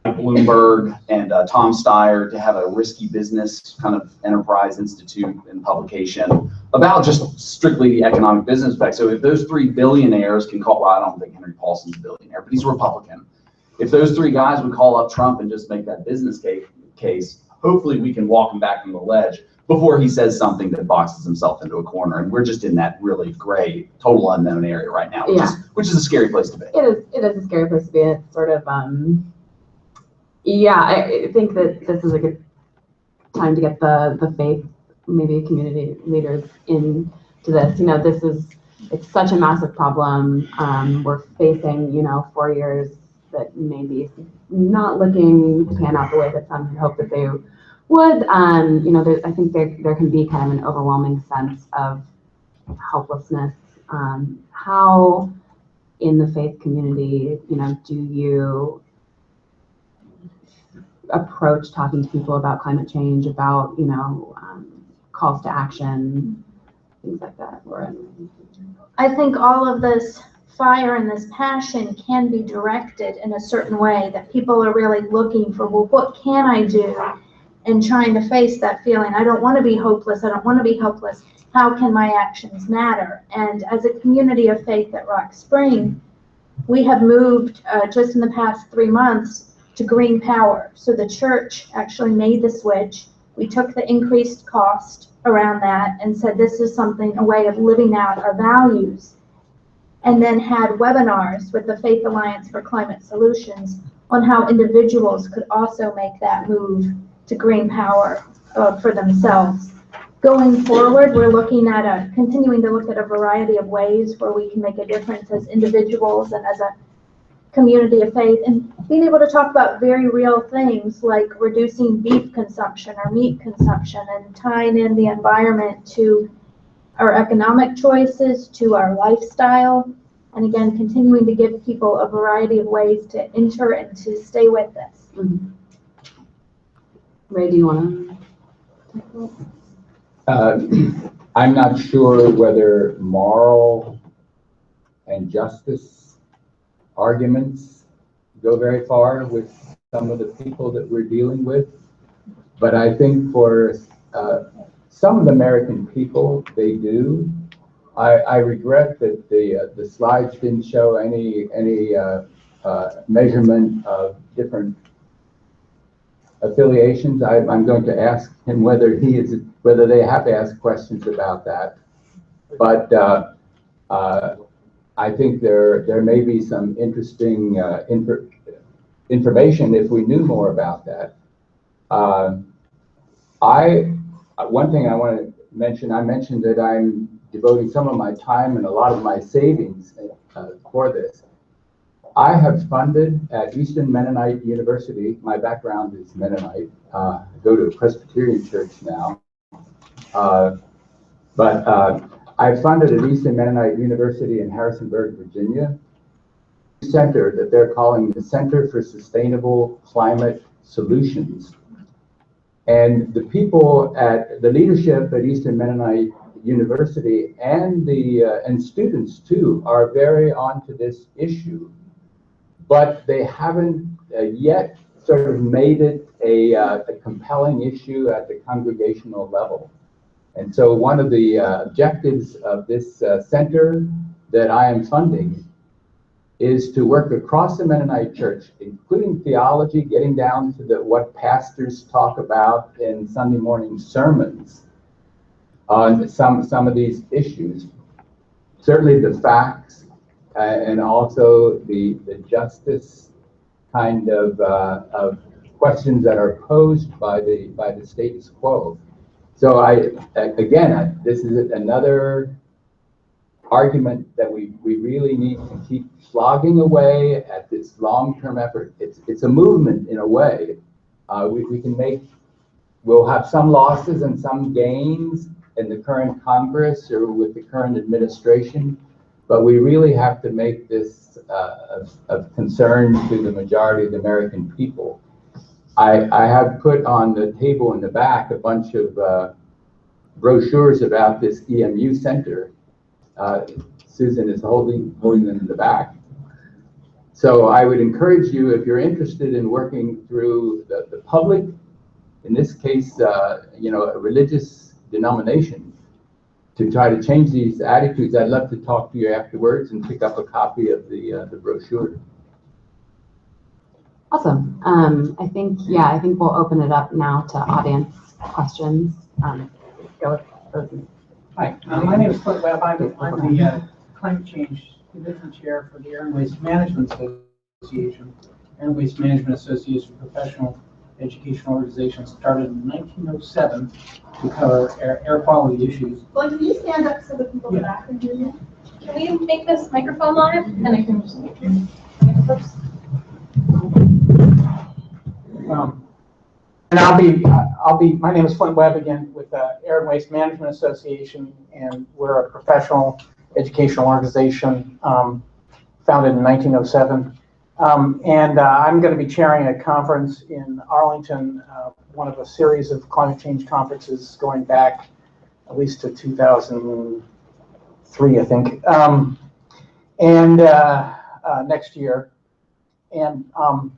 Bloomberg and Tom Steyer to have a risky business kind of enterprise institute and publication about just strictly the economic business effects. So if those 3 billionaires can call, well, I don't think Henry Paulson's a billionaire, but he's a Republican. If those 3 guys would call up Trump and just make that business case, hopefully we can walk him back from the ledge before he says something that boxes himself into a corner. And we're just in that really gray, total unknown area right now, which is a scary place to be. It is a scary place to be. It's sort of, I think that this is a good time to get the faith, maybe community leaders into this. It's such a massive problem. We're facing, 4 years that maybe not looking to pan out the way that some had hoped that they would. I think there can be kind of an overwhelming sense of helplessness. How in the faith community, do you approach talking to people about climate change, about calls to action, things like that? I think all of this fire and this passion can be directed in a certain way, that people are really looking for, well, what can I do, and trying to face that feeling. I don't want to be hopeless. I don't want to be helpless. How can my actions matter? And as a community of faith at Rock Spring, we have moved just in the past 3 months to green power. So the church actually made the switch. We took the increased cost around that and said this is a way of living out our values, and then had webinars with the Faith Alliance for Climate Solutions on how individuals could also make that move to green power for themselves. going forward, we're looking at continuing to look at a variety of ways where we can make a difference as individuals and as a community of faith, and being able to talk about very real things like reducing beef consumption or meat consumption, and tying in the environment to our economic choices, to our lifestyle, and again, continuing to give people a variety of ways to enter and to stay with us. Mm-hmm. Ray, do you want to? I'm not sure whether moral and justice arguments go very far with some of the people that we're dealing with, but I think for some of the American people, they do. I regret that the slides didn't show any measurement of different affiliations. I'm going to ask him whether they have to ask questions about that. But I think there may be some interesting information if we knew more about that. One thing I want to mention, I mentioned that I'm devoting some of my time and a lot of my savings for this. I have funded at Eastern Mennonite University, my background is Mennonite, I go to a Presbyterian church now, but I funded at Eastern Mennonite University in Harrisonburg, Virginia, a center that they're calling the Center for Sustainable Climate Solutions. And the people at the leadership at Eastern Mennonite University and students too are very onto this issue, but they haven't yet sort of made it a compelling issue at the congregational level. And so one of the objectives of this center that I am funding is to work across the Mennonite church, including theology, getting down to what pastors talk about in Sunday morning sermons on some of these issues. Certainly the facts and also the justice kind of questions that are posed by the status quo. So this is another argument that we really need to keep slogging away at this long-term effort. It's a movement in a way. We'll have some losses and some gains in the current Congress or with the current administration, but we really have to make this of concern to the majority of the American people. I have put on the table in the back a bunch of brochures about this EMU Center. Susan is holding them in the back. So I would encourage you, if you're interested in working through the public, in this case, a religious denomination, to try to change these attitudes. I'd love to talk to you afterwards and pick up a copy of the brochure. Awesome. I think we'll open it up now to audience questions. Go with Hi, my name is Clint Webb. I'm the climate change division chair for the Air and Waste Management Association. Air and Waste Management Association, professional educational organization, started in 1907 to cover air quality issues. Well, can you stand up so the people in the back can hear you? Can we make this microphone live? And I can just make sure. And my name is Flint Webb again with the Air and Waste Management Association, and we're a professional educational organization founded in 1907. And I'm going to be chairing a conference in Arlington, one of a series of climate change conferences going back at least to 2003, I think, next year. And a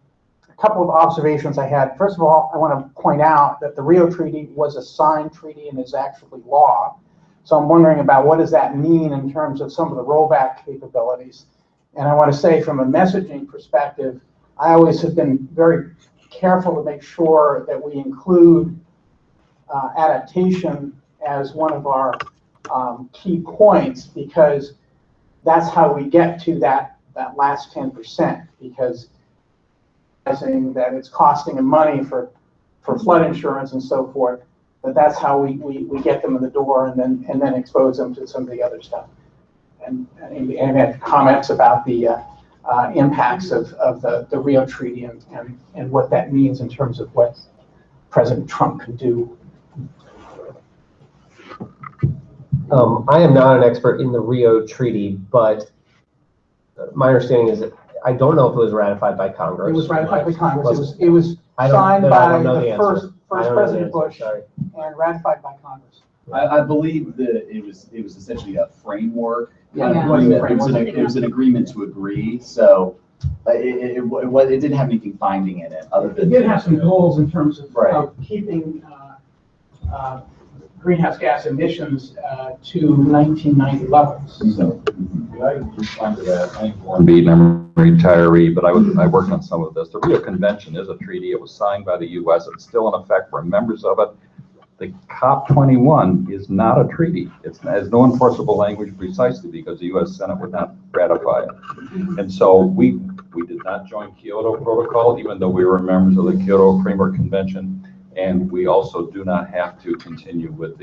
couple of observations I had. First of all, I want to point out that the Rio Treaty was a signed treaty and is actually law. So I'm wondering about what does that mean in terms of some of the rollback capabilities. And I want to say from a messaging perspective, I always have been very careful to make sure that we include adaptation as one of our key points, because that's how we get to that last 10%, because that it's costing them money for flood insurance and so forth. that's how we get them in the door and then expose them to some of the other stuff. And had comments about the impacts of the Rio Treaty and what that means in terms of what President Trump could do. I am not an expert in the Rio Treaty, but my understanding is that I don't know if it was ratified by Congress. It was ratified by Congress. It was signed by the first President Bush and ratified by Congress. I believe that it was essentially a framework. Yeah, it was an agreement to agree. So it didn't have anything binding in it other than. It did have some goals in terms of keeping greenhouse gas emissions to 1990 levels. I respond to that. I'm a retiree, but I worked on some of this. The Rio Convention is a treaty. It was signed by the U.S. It's still in effect. We're members of it. The COP21 is not a treaty. It has no enforceable language precisely because the U.S. Senate would not ratify it. And so we did not join Kyoto Protocol, even though we were members of the Kyoto Framework Convention. And we also do not have to continue with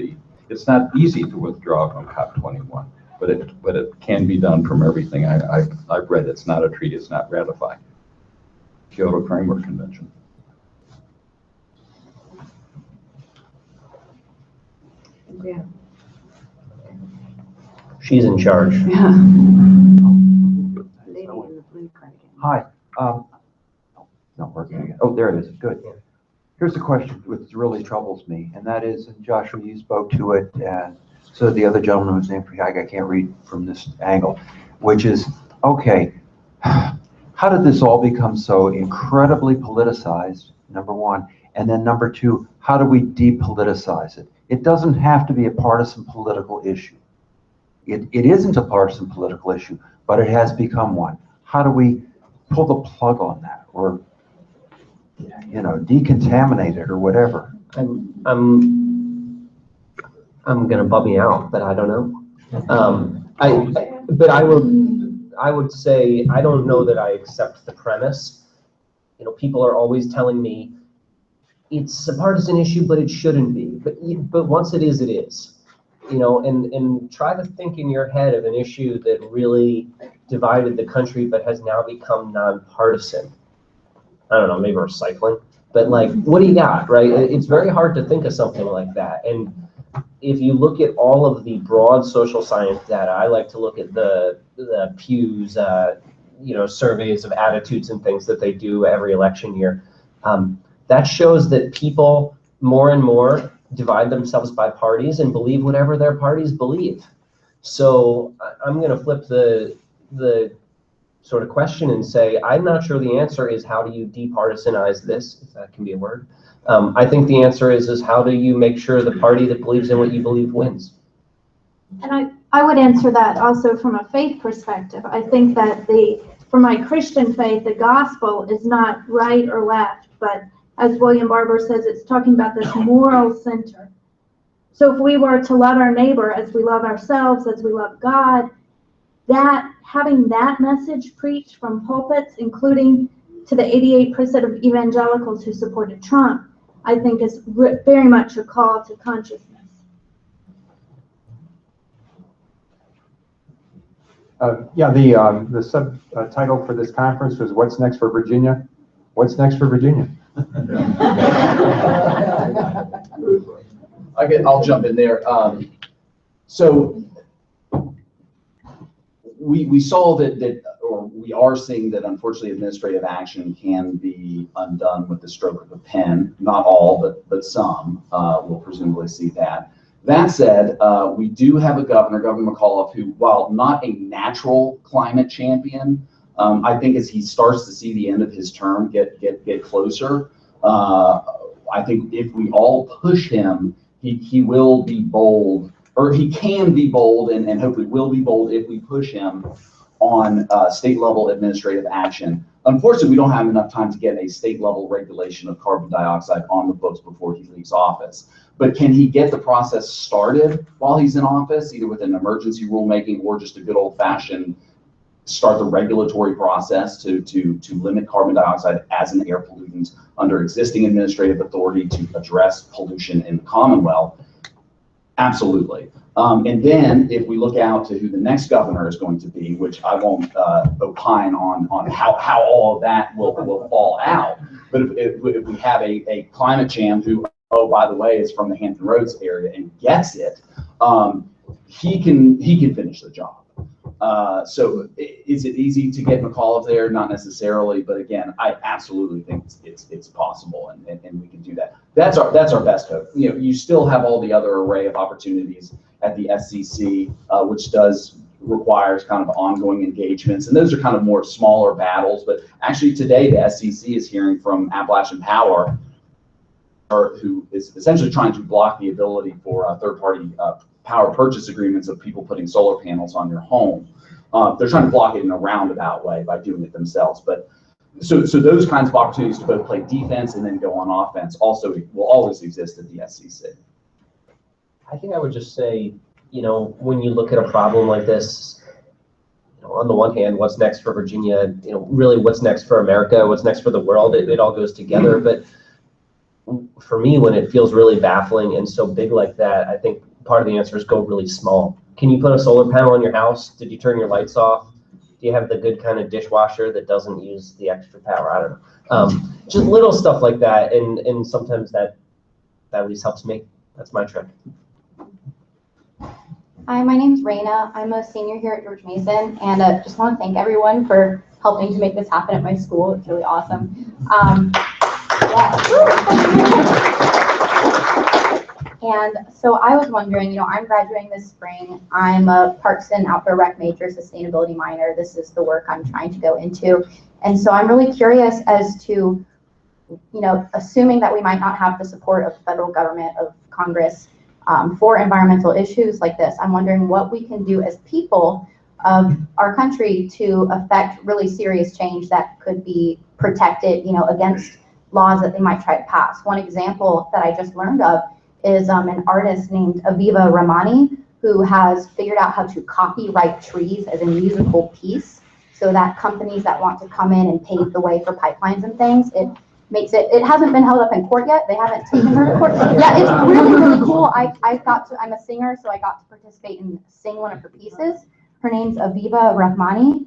it's not easy to withdraw from COP21, but it can be done from everything I've read. It's not a treaty. It's not ratified. Kyoto Framework Convention. Yeah. She's in charge. Yeah. Hi. Not working again. Oh, there it is. Good. Here's the question which really troubles me, and that is, and Joshua, you spoke to it, and so the other gentleman was named I can't read from this angle, which is, okay, how did this all become so incredibly politicized, number one, and then number two, how do we depoliticize it? It doesn't have to be a partisan political issue. It isn't a partisan political issue, but it has become one. How do we pull the plug on that, or decontaminate it, or whatever? I'm gonna bum me out, but I don't know. I would say I don't know that I accept the premise. People are always telling me it's a partisan issue, but it shouldn't be. But once it is, it is. And try to think in your head of an issue that really divided the country, but has now become nonpartisan. I don't know, maybe recycling, but what do you got, right? It's very hard to think of something like that. And if you look at all of the broad social science data, I like to look at the Pew's, surveys of attitudes and things that they do every election year. That shows that people more and more divide themselves by parties and believe whatever their parties believe. So I'm going to flip the sort of question and say, I'm not sure the answer is how do you departisanize this, if that can be a word. I think the answer is how do you make sure the party that believes in what you believe wins? And I would answer that also from a faith perspective. I think that for my Christian faith, the gospel is not right or left, but as William Barber says, it's talking about this moral center. So if we were to love our neighbor as we love ourselves, as we love God, that having that message preached from pulpits, including to the 88% of evangelicals who supported Trump, I think is very much a call to consciousness. The subtitle for this conference was "What's Next for Virginia?" What's next for Virginia? I'll jump in there. So we saw or we are seeing that unfortunately administrative action can be undone with the stroke of a pen. Not all, but some. We'll presumably see that. That said, we do have a governor, Governor McAuliffe, who, while not a natural climate champion, I think as he starts to see the end of his term get closer, I think if we all push him, he will be bold, or he can be bold, and hopefully will be bold if we push him on state level administrative action. Unfortunately, we don't have enough time to get a state level regulation of carbon dioxide on the books before he leaves office. But can he get the process started while he's in office, either with an emergency rulemaking or just a good old fashioned start the regulatory process to limit carbon dioxide as an air pollutant under existing administrative authority to address pollution in the Commonwealth? Absolutely. And then if we look out to who the next governor is going to be, which I won't opine on how all of that will fall out, but if we have a climate champ who, oh, by the way, is from the Hampton Roads area and gets it, he can finish the job. So is it easy to get McAuliffe there? Not necessarily, but again, I absolutely think it's possible, and we can do that. That's our best hope. You know, you still have all the other array of opportunities at the SCC, which requires kind of ongoing engagements, and those are kind of more smaller battles. But actually, today the SCC is hearing from Appalachian Power, who is essentially trying to block the ability for third-party power purchase agreements of people putting solar panels on your home. They're trying to block it in a roundabout way by doing it themselves. But so those kinds of opportunities to both play defense and then go on offense also will always exist at the SCC. I think I would just say, you know, when you look at a problem like this, you know, on the one hand, what's next for Virginia, you know, really what's next for America, what's next for the world, it all goes together. But for me, when it feels really baffling and so big like that, I think part of the answer is go really small. Can you put a solar panel on your house? Did you turn your lights off? Do you have the good kind of dishwasher that doesn't use the extra power? I don't know. Just little stuff like that, and sometimes that at least helps me. That's my trick. Hi, my name's Raina. I'm a senior here at George Mason, and just want to thank everyone for helping to make this happen at my school. It's really awesome. And so I was wondering, you know, I'm graduating this spring. I'm a Parks and Outdoor Rec major, sustainability minor. This is the work I'm trying to go into. And so I'm really curious as to, you know, assuming that we might not have the support of the federal government, of Congress, for environmental issues like this, I'm wondering what we can do as people of our country to affect really serious change that could be protected, you know, against laws that they might try to pass. One example that I just learned of is an artist named Aviva Ramani, who has figured out how to copyright trees as a musical piece, so that companies that want to come in and pave the way for pipelines and things, it hasn't been held up in court yet. They haven't taken her to court. Yeah, it's really, really cool. I'm a singer, so I got to participate and sing one of her pieces. Her name's Aviva Rahmani.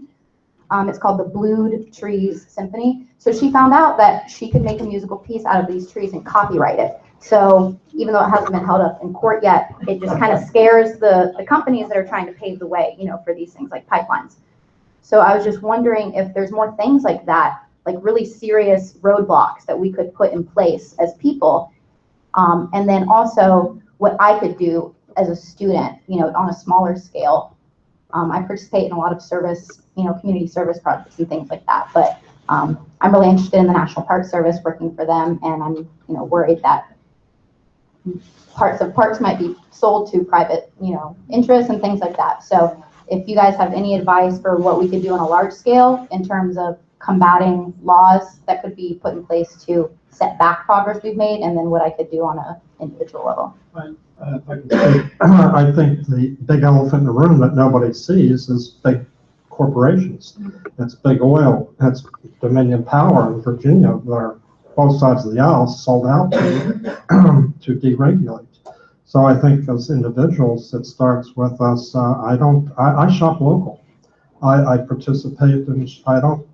It's called the Blued Trees Symphony. So she found out that she could make a musical piece out of these trees and copyright it. So even though it hasn't been held up in court yet, it just kind of scares the companies that are trying to pave the way, you know, for these things like pipelines. So I was just wondering if there's more things like that, like really serious roadblocks that we could put in place as people. And then also what I could do as a student, you know, on a smaller scale. I participate in a lot of service, you know, community service projects and things like that. But I'm really interested in the National Park Service, working for them, and I'm, you know, worried that parts of parks might be sold to private, you know, interests and things like that. So if you guys have any advice for what we could do on a large scale in terms of combating laws that could be put in place to set back progress we've made, and then what I could do on an individual level. I think the big elephant in the room that nobody sees is big corporations. It's big oil. It's Dominion Power in Virginia that are both sides of the aisle sold out to deregulate. So I think as individuals, it starts with us. I shop local. I participate in, I don't,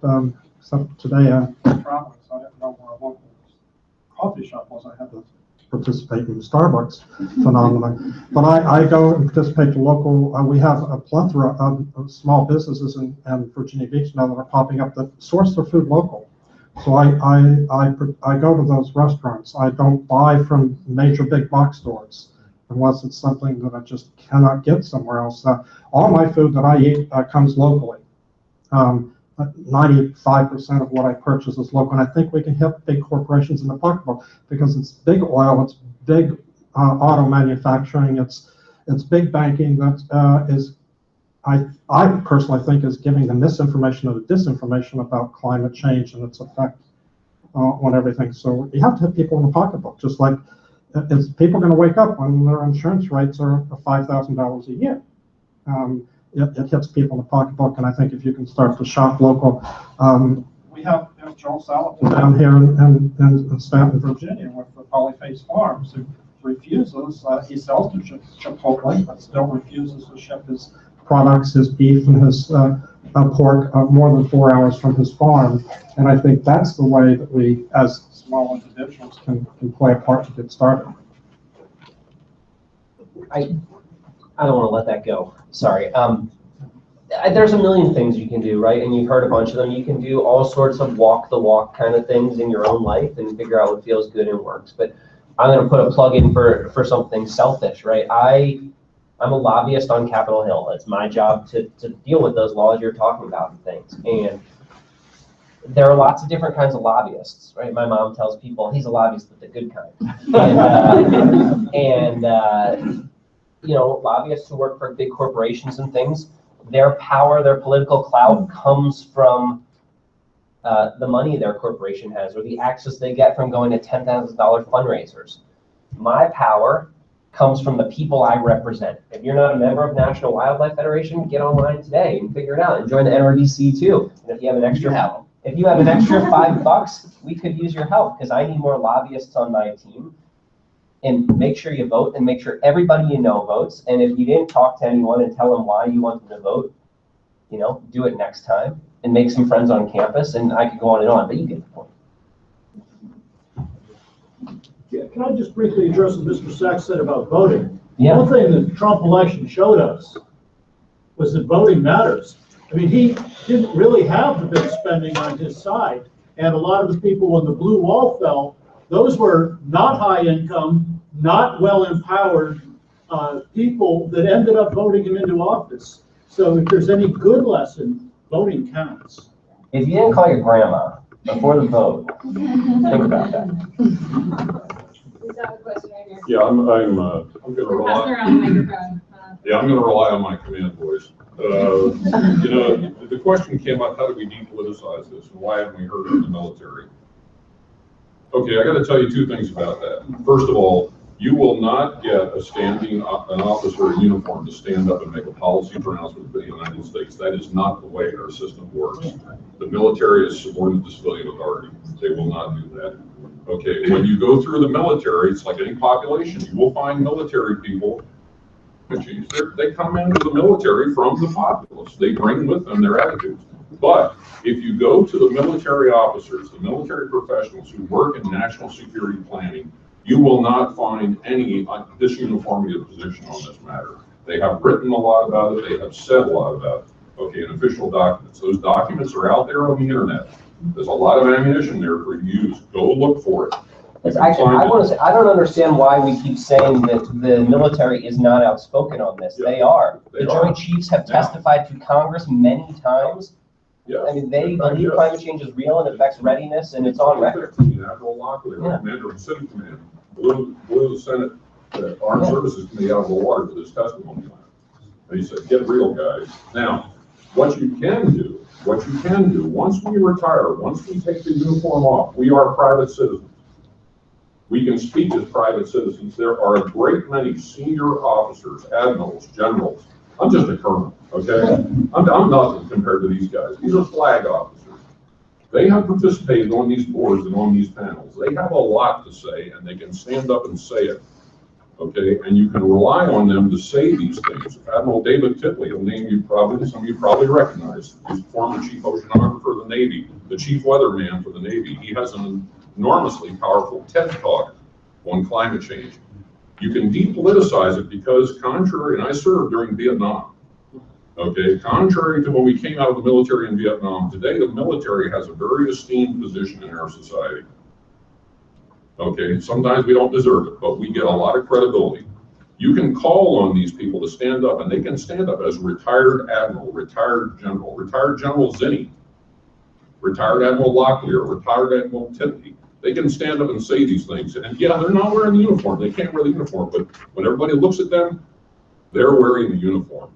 except today I'm traveling, so I didn't know where a local coffee shop was. I had to participate in the Starbucks phenomenon. But I go and participate in local, we have a plethora of small businesses in Virginia Beach now that are popping up that source their food local. So I go to those restaurants. I don't buy from major big box stores unless it's something that I just cannot get somewhere else. All my food that I eat comes locally. 95% of what I purchase is local, and I think we can hit big corporations in the pocketbook because it's big oil, it's big auto manufacturing, it's big banking that is, I personally think, is giving the misinformation or the disinformation about climate change and its effect on everything. So you have to hit people in the pocketbook, just like is people going to wake up when their insurance rates are $5,000 a year? it hits people in the pocketbook. And I think if you can start to shop local, we have Joel Salatin down here in Stanton, Virginia, with the Polyface Farms, who refuses, he sells to Chipotle, but still refuses to ship his products, his beef and his pork more than 4 hours from his farm. And I think that's the way that we, as small individuals, can play a part to get started. I don't want to let that go. Sorry. There's a million things you can do, right? And you've heard a bunch of them. You can do all sorts of walk the walk kind of things in your own life and figure out what feels good and works. But I'm going to put a plug in for something selfish, right? I'm a lobbyist on Capitol Hill. It's my job to deal with those laws you're talking about and things. And there are lots of different kinds of lobbyists, right? My mom tells people he's a lobbyist, but the good kind. You know, lobbyists who work for big corporations and things, their power, their political clout comes from the money their corporation has or the access they get from going to $10,000 fundraisers. My power comes from the people I represent. If you're not a member of National Wildlife Federation, get online today and figure it out and join the NRDC too. And if you have an extra $5, we could use your help because I need more lobbyists on my team. And make sure you vote and make sure everybody you know votes. And if you didn't talk to anyone and tell them why you want them to vote, you know, do it next time and make some friends on campus. And I could go on and on, but you get the point. Yeah, can I just briefly address what Mr. Sachs said about voting? Yeah. One thing the Trump election showed us was that voting matters. I mean, he didn't really have the big spending on his side. And a lot of the people when the blue wall fell, those were not high income, not well empowered people that ended up voting him into office. So if there's any good lesson, voting counts. If you didn't call your grandma before the vote, think about that. Yeah, I'm going to rely. Yeah, I'm going to rely on my command voice. You know, the question came up: how do we depoliticize this, and why haven't we heard of the military? Okay, I got to tell you two things about that. First of all, you will not get an officer in uniform to stand up and make a policy pronouncement for the United States. That is not the way our system works. The military is subordinate to civilian authority. They will not do that. Okay, when you go through the military, it's like any population. You will find military people, they come into the military from the populace. They bring with them their attitudes. But if you go to the military officers, the military professionals who work in national security planning, you will not find any disuniformity of position on this matter. They have written a lot about it. They have said a lot about it. Okay, in official documents. Those documents are out there on the internet. There's a lot of ammunition there for you to use. Go look for it. I want to say, I don't understand why we keep saying that the military is not outspoken on this. Yeah. They are. The Joint Chiefs have testified to Congress many times. Yeah. I mean, they believe climate change is real and affects readiness, and it's on record. Admiral Lockley, commander of the Pacific Command, blew the Senate Armed Services Committee out of the water with his testimony. And he said, "Get real, guys." Now, what you can do, once we retire, once we take the uniform off, we are private citizens. We can speak as private citizens. There are a great many senior officers, admirals, generals. I'm just a colonel, okay? I'm nothing compared to these guys. These are flag officers. They have participated on these boards and on these panels. They have a lot to say, and they can stand up and say it, okay? And you can rely on them to say these things. Admiral David Titley, a name some of you probably recognize. He's former chief oceanographer of the Navy, the chief weatherman for the Navy. He has an enormously powerful TED Talk on climate change. You can depoliticize it because contrary, and I served during Vietnam, okay, contrary to when we came out of the military in Vietnam, today the military has a very esteemed position in our society. Okay, sometimes we don't deserve it, but we get a lot of credibility. You can call on these people to stand up, and they can stand up as retired admiral, retired General Zinni, retired Admiral Lockley, or retired Admiral Titley. They can stand up and say these things. And yeah, they're not wearing the uniform. They can't wear the uniform. But when everybody looks at them, they're wearing the uniform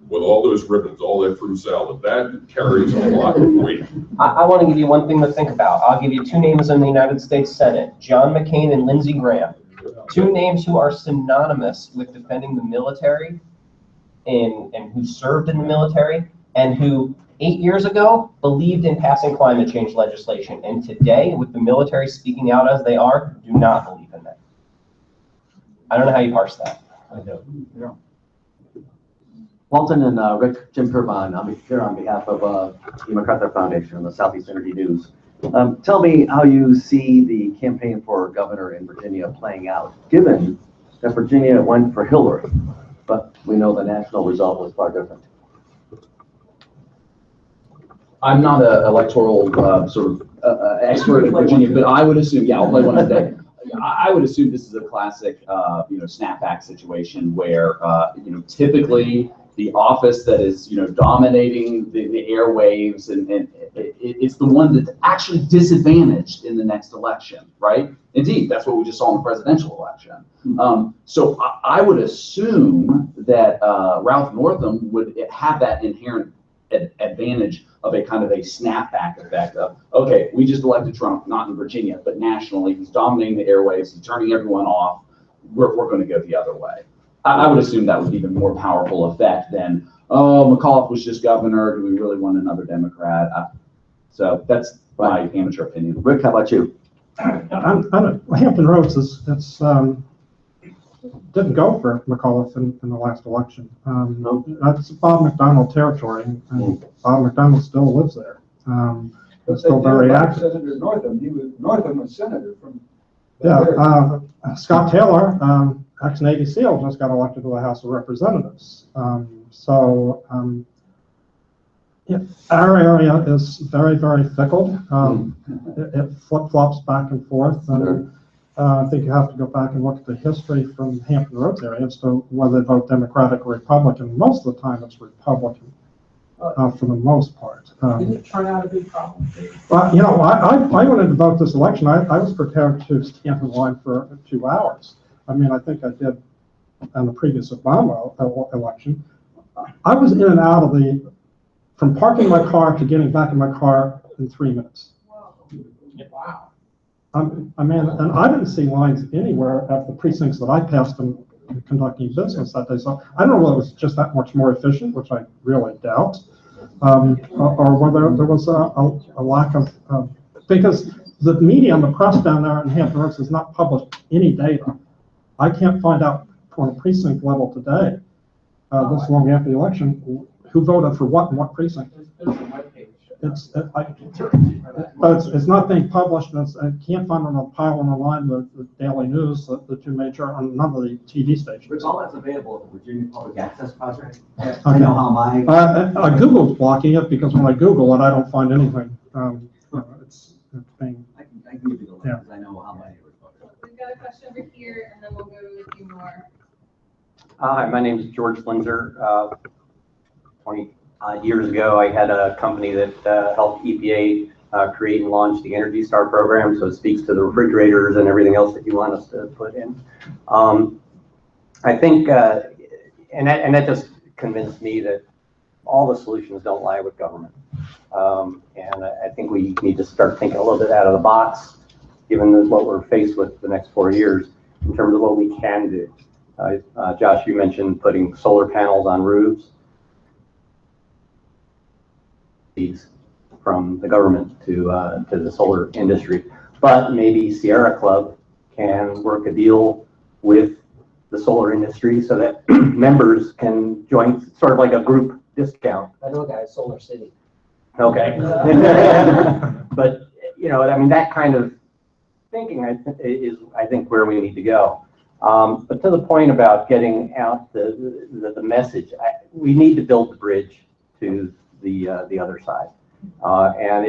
with all those ribbons, all that fruit salad. That carries a lot of weight. I want to give you one thing to think about. I'll give you two names in the United States Senate, John McCain and Lindsey Graham. Two names who are synonymous with defending the military and who served in the military and who 8 years ago believed in passing climate change legislation, and today, with the military speaking out as they are, do not believe in that. I don't know how you parse that. I know. Walton and Rick, Jim Turbine, I'm here on behalf of the MacArthur Foundation and the Southeast Energy News. Tell me how you see the campaign for governor in Virginia playing out, given that Virginia went for Hillary, but we know the national result was far different. I'm not an electoral sort of expert in Virginia, but I would assume, yeah, I'll play one today. I would assume this is a classic, snapback situation where, typically the office that is, dominating the airwaves and it's the one that's actually disadvantaged in the next election, right? Indeed, that's what we just saw in the presidential election. So I would assume that Ralph Northam would have that inherent advantage of a kind of a snapback effect of, okay, we just elected Trump, not in Virginia, but nationally, he's dominating the airwaves, he's turning everyone off, we're going to go the other way. I would assume that would be even more powerful effect than, oh, McAuliffe was just governor, do we really want another Democrat? So that's my amateur opinion. Rick, how about you? Hampton Roads didn't go for McAuliffe in the last election. That's Bob McDonnell territory, and Bob McDonnell still lives there. It's still very active. Senator Northam, Northam was senator from. Yeah, Scott Taylor, ex-Navy SEAL, just got elected to the House of Representatives. Our area is very, very fickle. It flip-flops back and forth. And, I think you have to go back and look at the history from Hampton Roads area as to whether they vote Democratic or Republican. Most of the time, it's Republican for the most part. Didn't it turn out to be a problem? I wanted to vote this election. I was prepared to stand in line for 2 hours. I mean, I think I did on the previous Obama election. I was in and out of from parking my car to getting back in my car in 3 minutes. Wow. I mean, and I didn't see lines anywhere at the precincts that I passed in conducting business that day. So I don't know whether it was just that much more efficient, which I really doubt, or whether there was a lack of, because the media and the press down there in Hampton Roads has not published any data. I can't find out on a precinct level today, this long after the election, who voted for what in what precinct. It's not being published. I can't find on a pile online the Daily News, the two major, on none of the TV stations. But all that's available at the Virginia Public Access Project. Okay. I know how my Google's blocking it because when I Google it, I don't find anything. It's being. I can give you the link because I know how my neighbors voted. We've got a question over here, and then we'll go to a few more. Hi, my name is George Linzer. 20 years ago, I had a company that helped EPA create and launch the Energy Star program, so it speaks to the refrigerators and everything else that you want us to put in. I think, and that just convinced me that all the solutions don't lie with government. And I think we need to start thinking a little bit out of the box, given what we're faced with the next 4 years, in terms of what we can do. Josh, you mentioned putting solar panels on roofs. From the government to the solar industry, but maybe Sierra Club can work a deal with the solar industry so that members can join, sort of like a group discount. I know a guy at Solar City. Okay. But I mean, that kind of thinking is I think where we need to go. But to the point about getting out the message, we need to build the bridge to the other side. And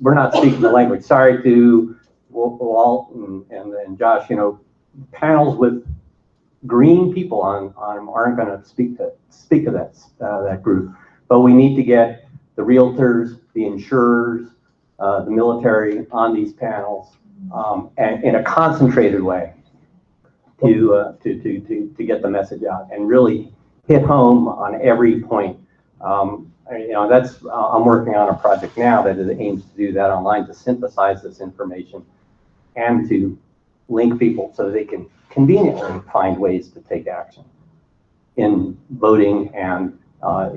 we're not speaking the language. Sorry to Walt and Josh, panels with green people on them aren't going to speak to that group. But we need to get the realtors, the insurers, the military on these panels, and in a concentrated way to get the message out and really hit home on every point. I'm working on a project now that aims to do that online, to synthesize this information and to link people so they can conveniently find ways to take action. in voting and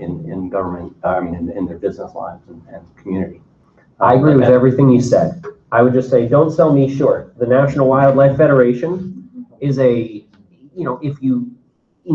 in government, in their business lives and community. I agree with everything you said. I would just say, don't sell me short. The National Wildlife Federation is in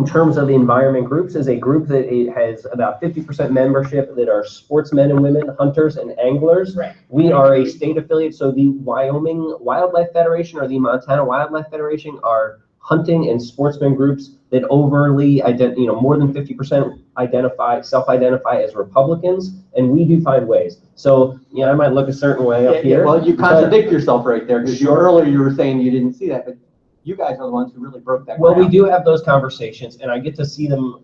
terms of environment groups, is a group that it has about 50% membership that are sportsmen and women, hunters and anglers. Right. We are a state affiliate, so the Wyoming Wildlife Federation or the Montana Wildlife Federation are hunting and sportsman groups that overly more than 50% self-identify as Republicans, and we do find ways. So, I might look a certain way up here. Well, you contradict yourself right there, because earlier you were saying you didn't see that, but you guys are the ones who really broke that ground. Well, we do have those conversations, and I get to see them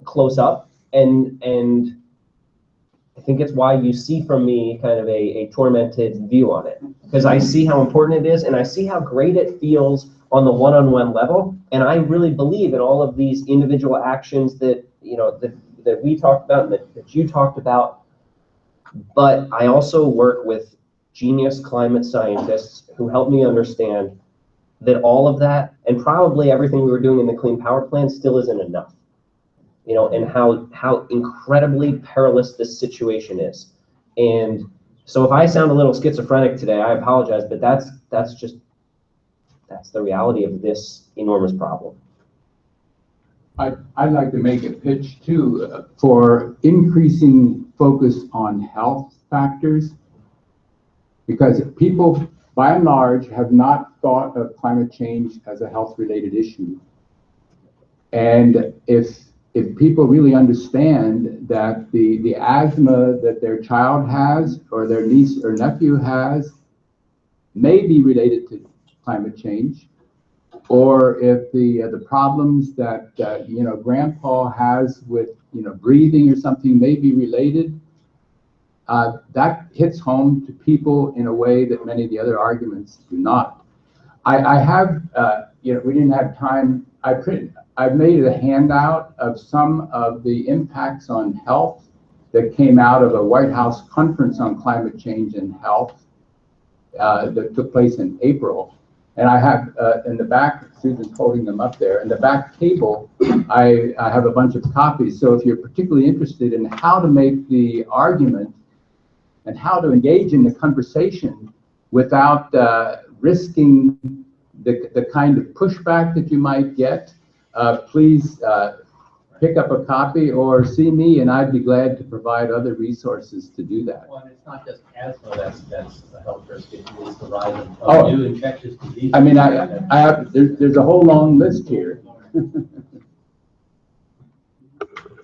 close up, and I think it's why you see from me kind of a tormented view on it, because I see how important it is, and I see how great it feels on the one-on-one level, and I really believe in all of these individual actions that that we talked about and that you talked about. But I also work with genius climate scientists who help me understand that all of that, and probably everything we were doing in the Clean Power Plan, still isn't enough. And how incredibly perilous this situation is. And so if I sound a little schizophrenic today, I apologize, but that's the reality of this enormous problem. I'd like to make a pitch too for increasing focus on health factors, because people, by and large, have not thought of climate change as a health-related issue. And if people really understand that the asthma that their child has or their niece or nephew has may be related to climate change, or if the problems that grandpa has with breathing or something may be related, that hits home to people in a way that many of the other arguments do not. I have we didn't have time. I've made a handout of some of the impacts on health that came out of a White House conference on climate change and health that took place in April. And I have in the back, Susan's holding them up there, in the back table, I have a bunch of copies. So if you're particularly interested in how to make the argument and how to engage in the conversation without risking the kind of pushback that you might get, please pick up a copy or see me, and I'd be glad to provide other resources to do that. Well, and it's not just asthma that's a health risk, it's the rise of new infectious diseases. I mean, I have, there's a whole long list here.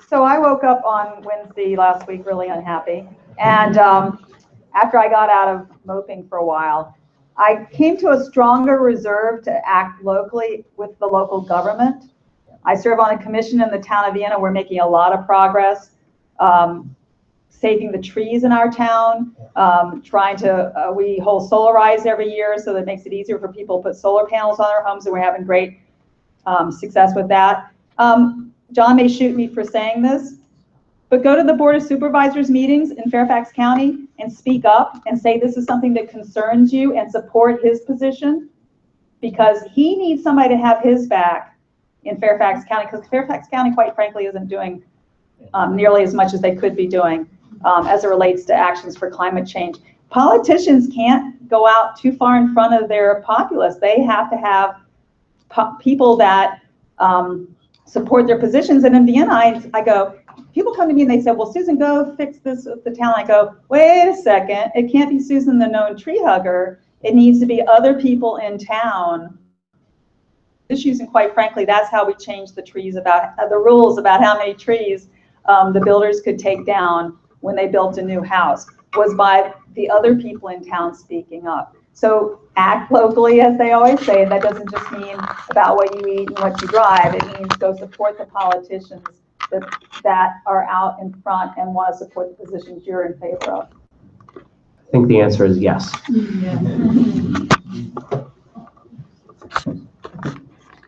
So I woke up on Wednesday last week really unhappy, and after I got out of moping for a while, I came to a stronger resolve to act locally with the local government. I serve on a commission in the town of Vienna. We're making a lot of progress, saving the trees in our town, trying to, we hold Solarize every year, so that makes it easier for people to put solar panels on their homes, and we're having great success with that. John may shoot me for saying this, but go to the Board of Supervisors meetings in Fairfax County and speak up and say this is something that concerns you and support his position, because he needs somebody to have his back in Fairfax County, because Fairfax County, quite frankly, isn't doing nearly as much as they could be doing as it relates to actions for climate change. Politicians can't go out too far in front of their populace. They have to have people that support their positions. And in Vienna, I go, people come to me and they say, well, Susan, go fix this with the town. I go, wait a second, it can't be Susan the known tree hugger. It needs to be other people in town issues, and quite frankly, that's how we changed the trees about the rules about how many trees the builders could take down when they built a new house, was by the other people in town speaking up. So act locally, as they always say. That doesn't just mean about what you eat and what you drive. It means go support the politicians that are out in front and want to support the positions you're in favor of. I think the answer is yes.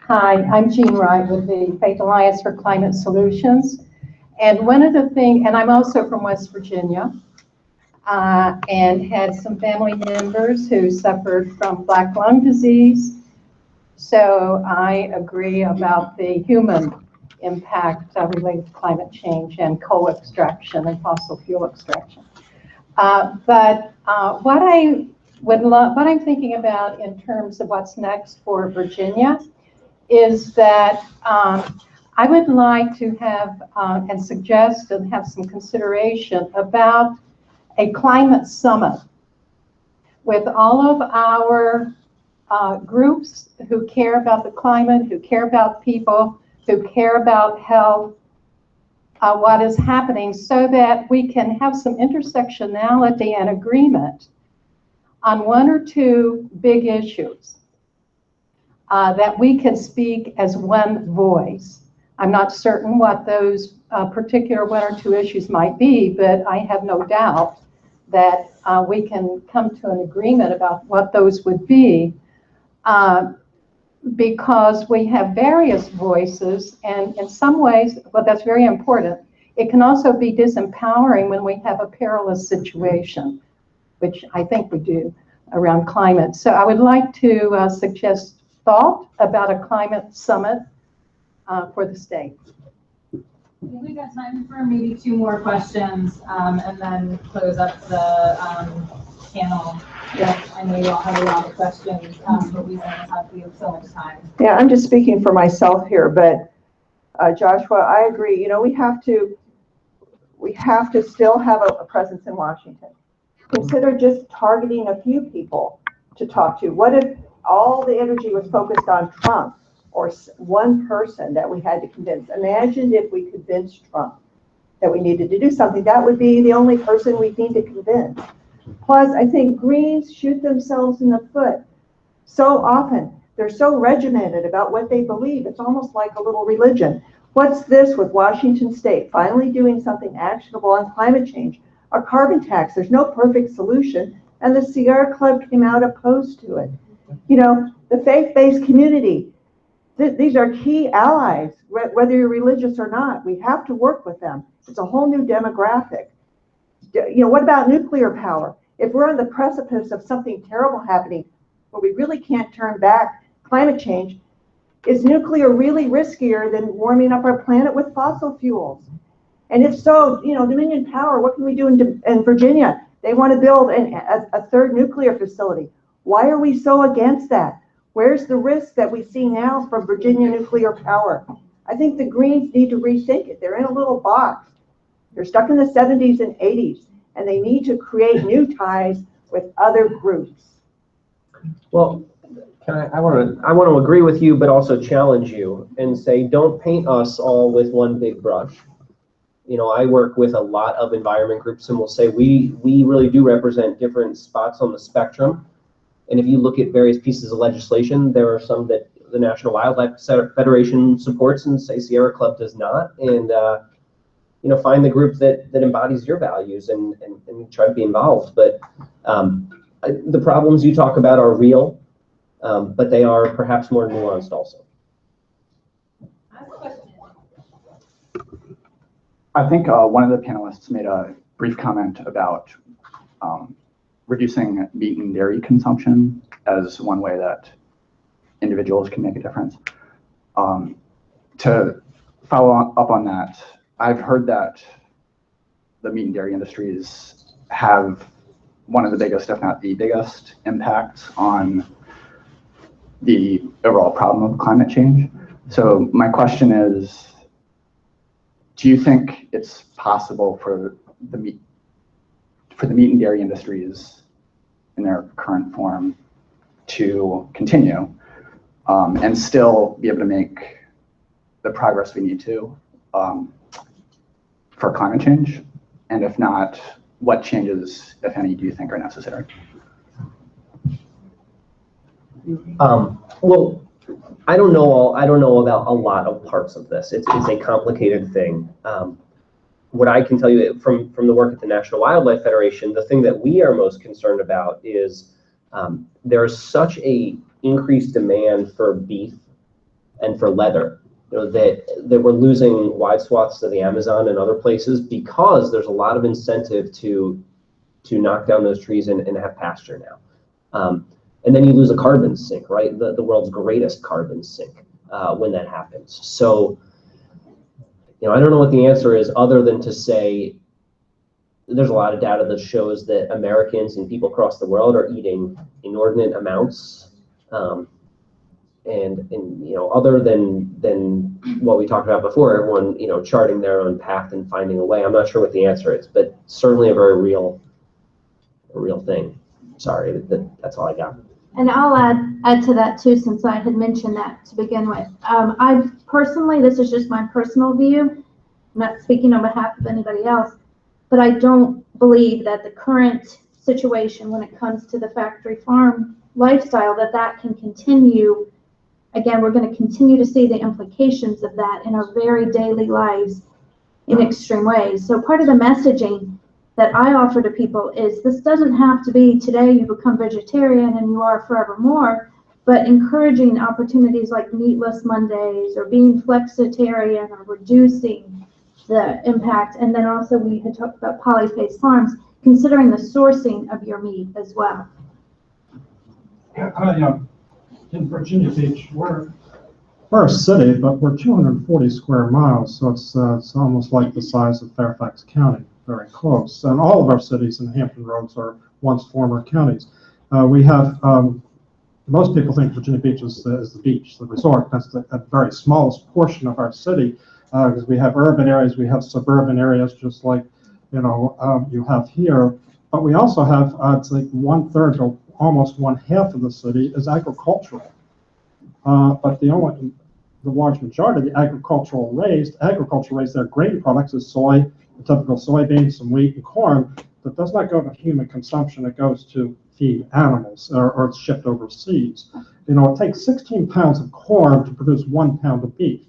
Hi, I'm Jean Wright with the Faith Alliance for Climate Solutions. And one of the things, and I'm also from West Virginia, and had some family members who suffered from black lung disease. So I agree about the human impact related to climate change and coal extraction and fossil fuel extraction. But what I'm thinking about in terms of what's next for Virginia is that I would like to have and suggest and have some consideration about a climate summit with all of our groups who care about the climate, who care about people, who care about health, what is happening, so that we can have some intersectionality and agreement on one or two big issues that we can speak as one voice. I'm not certain what those particular one or two issues might be, but I have no doubt that we can come to an agreement about what those would be, because we have various voices, and in some ways, well, that's very important. It can also be disempowering when we have a perilous situation, which I think we do around climate. So I would like to suggest thought about a climate summit for the state. I think we've got time for maybe 2 more questions, and then close up the panel. Yeah, I know you all have a lot of questions, but we have so much time. Yeah, I'm just speaking for myself here, but Joshua, I agree. You know, we have to still have a presence in Washington. Consider just targeting a few people to talk to. What if all the energy was focused on Trump or one person that we had to convince? Imagine if we convinced Trump that we needed to do something. That would be the only person we need to convince. Plus, I think Greens shoot themselves in the foot so often. They're so regimented about what they believe. It's almost like a little religion. What's this with Washington State finally doing something actionable on climate change? A carbon tax. There's no perfect solution, and the Sierra Club came out opposed to it. You know, the faith-based community, these are key allies, whether you're religious or not. We have to work with them. It's a whole new demographic. You know, what about nuclear power? If we're on the precipice of something terrible happening, where we really can't turn back climate change, is nuclear really riskier than warming up our planet with fossil fuels? And if so, you know, Dominion Power, what can we do in Virginia? They want to build a third nuclear facility. Why are we so against that? Where's the risk that we see now from Virginia nuclear power? I think the Greens need to rethink it. They're in a little box. They're stuck in the 70s and 80s, and they need to create new ties with other groups. Well, I want to agree with you, but also challenge you and say, don't paint us all with one big brush. You know, I work with a lot of environment groups, and we'll say we really do represent different spots on the spectrum. And if you look at various pieces of legislation, there are some that the National Wildlife Federation supports and say Sierra Club does not. And you know, find the group that embodies your values and try to be involved. But the problems you talk about are real, but they are perhaps more nuanced also. I think one of the panelists made a brief comment about reducing meat and dairy consumption as one way that individuals can make a difference. To follow up on that, I've heard that the meat and dairy industries have one of the biggest, if not the biggest, impacts on the overall problem of climate change. So my question is, do you think it's possible for the meat and dairy industries in their current form to continue and still be able to make the progress we need to for climate change? And if not, what changes, if any, do you think are necessary? Well, I don't know about a lot of parts of this. It's a complicated thing. What I can tell you from the work at the National Wildlife Federation, the thing that we are most concerned about is there is such a increased demand for beef and for leather, you know, that we're losing wide swaths of the Amazon and other places because there's a lot of incentive to knock down those trees and have pasture now. And then you lose a carbon sink, right? The world's greatest carbon sink when that happens. So I don't know what the answer is other than to say there's a lot of data that shows that Americans and people across the world are eating inordinate amounts. And other than what we talked about before, everyone, charting their own path and finding a way. I'm not sure what the answer is, but certainly a very real thing. Sorry, that's all I got. And I'll add to that too, since I had mentioned that to begin with. I personally, this is just my personal view, I'm not speaking on behalf of anybody else, but I don't believe that the current situation when it comes to the factory farm lifestyle, that can continue. Again, we're going to continue to see the implications of that in our very daily lives in extreme ways. So part of the messaging that I offer to people is this doesn't have to be today you become vegetarian and you are forevermore, but encouraging opportunities like meatless Mondays or being flexitarian or reducing the impact. And then also we had talked about polyphase farms, considering the sourcing of your meat as well. In Virginia Beach, we're a city, but we're 240 square miles, so it's almost like the size of Fairfax County, very close. And all of our cities in Hampton Roads are once former counties. We have, most people think Virginia Beach is the beach, the resort. That's the very smallest portion of our city, because we have urban areas, we have suburban areas, just like you have here. But we also have, it's like 1/3 or almost 1/2 of the city is agricultural. But the large majority of the agricultural raised their grain products is soy, the typical soybeans, some wheat and corn, that does not go to human consumption. It goes to feed animals or it's shipped overseas. It takes 16 pounds of corn to produce 1 pound of beef.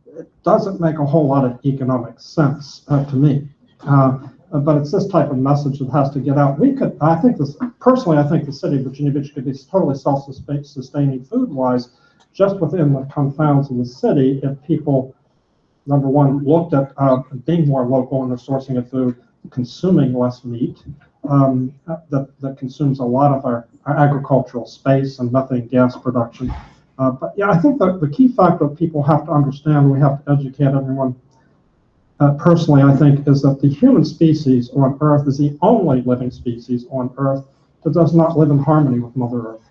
It doesn't make a whole lot of economic sense to me. But it's this type of message that has to get out. I think the city of Virginia Beach could be totally self-sustaining food-wise, just within the confounds of the city, if people, number one, looked at being more local in their sourcing of food, consuming less meat, that consumes a lot of our agricultural space and methane gas production. But yeah, I think that the key factor that people have to understand, we have to educate everyone, personally, I think, is that the human species on Earth is the only living species on Earth that does not live in harmony with Mother Earth.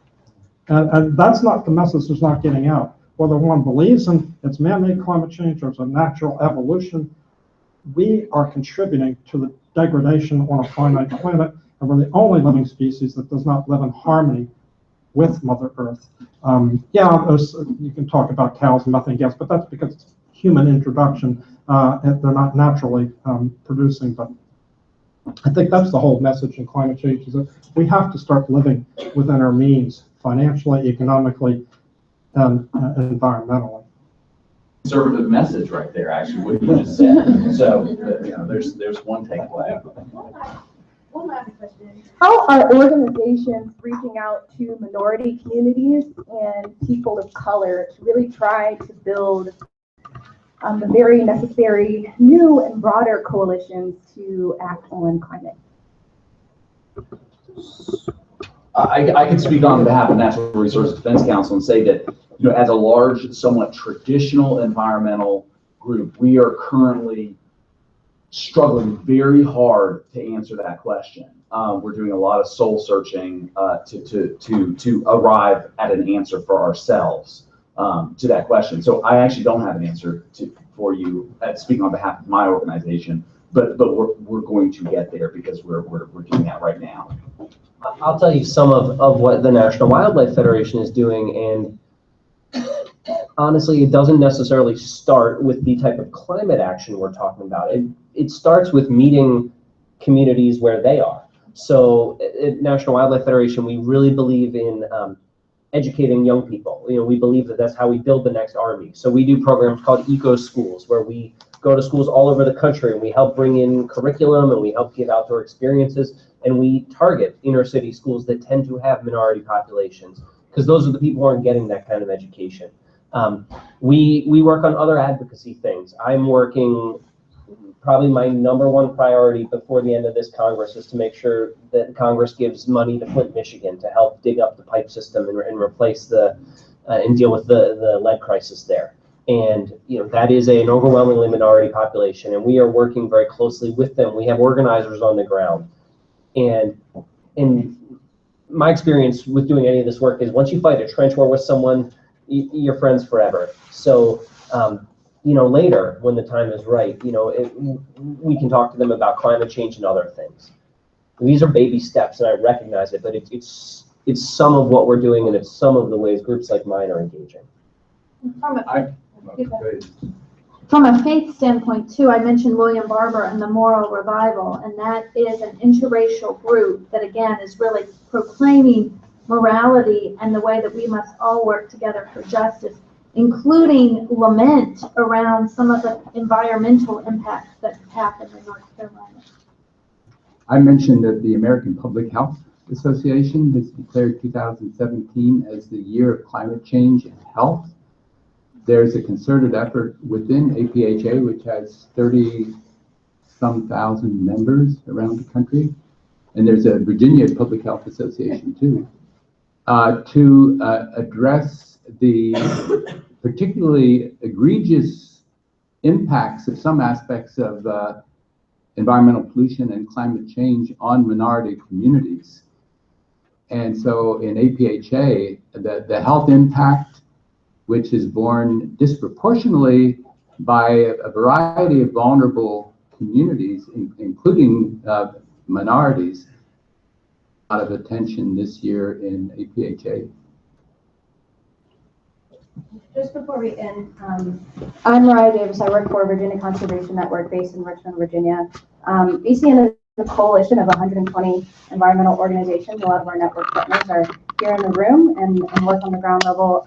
And that's not the message that's not getting out. Whether one believes in it's man-made climate change or it's a natural evolution, we are contributing to the degradation on a finite planet, and we're the only living species that does not live in harmony with Mother Earth. You can talk about cows and methane gas, but that's because it's human introduction. They're not naturally producing, but I think that's the whole message in climate change, is that we have to start living within our means, financially, economically, and environmentally. Conservative message right there, actually, what you just said. So, there's one takeaway. One last question. How are organizations reaching out to minority communities and people of color to really try to build the very necessary new and broader coalitions to act on climate? I can speak on behalf of Natural Resource Defense Council and say that, as a large, somewhat traditional environmental group, we are currently struggling very hard to answer that question. We're doing a lot of soul searching to arrive at an answer for ourselves to that question. So I actually don't have an answer for you, speaking on behalf of my organization, but we're going to get there because we're doing that right now. I'll tell you some of what the National Wildlife Federation is doing, and honestly, it doesn't necessarily start with the type of climate action we're talking about. It starts with meeting communities where they are. So at National Wildlife Federation, we really believe in educating young people. We believe that that's how we build the next army. So we do programs called Eco Schools, where we go to schools all over the country and we help bring in curriculum and we help give outdoor experiences, and we target inner city schools that tend to have minority populations, because those are the people who aren't getting that kind of education. We work on other advocacy things. I'm working, probably my #1 priority before the end of this Congress is to make sure that Congress gives money to Flint, Michigan to help dig up the pipe system and replace and deal with the lead crisis there. And that is an overwhelmingly minority population, and we are working very closely with them. We have organizers on the ground. And in my experience with doing any of this work is once you fight a trench war with someone, you're friends forever. So, later when the time is right, we can talk to them about climate change and other things. These are baby steps, and I recognize it, but it's some of what we're doing, and it's some of the ways groups like mine are engaging. From a faith standpoint too, I mentioned William Barber and the Moral Revival, and that is an interracial group that again is really proclaiming morality and the way that we must all work together for justice, including lament around some of the environmental impacts that have happened in North Carolina. I mentioned that the American Public Health Association has declared 2017 as the year of climate change and health. There's a concerted effort within APHA, which has 30-some thousand members around the country, and there's a Virginia Public Health Association too, to address the particularly egregious impacts of some aspects of environmental pollution and climate change on minority communities. And so in APHA, the health impact, which is borne disproportionately by a variety of vulnerable communities, including minorities, a lot of attention this year in APHA. Just before we end, I'm Raya Davis. I work for Virginia Conservation Network based in Richmond, Virginia. VCN is a coalition of 120 environmental organizations. A lot of our network partners are here in the room and work on the ground level.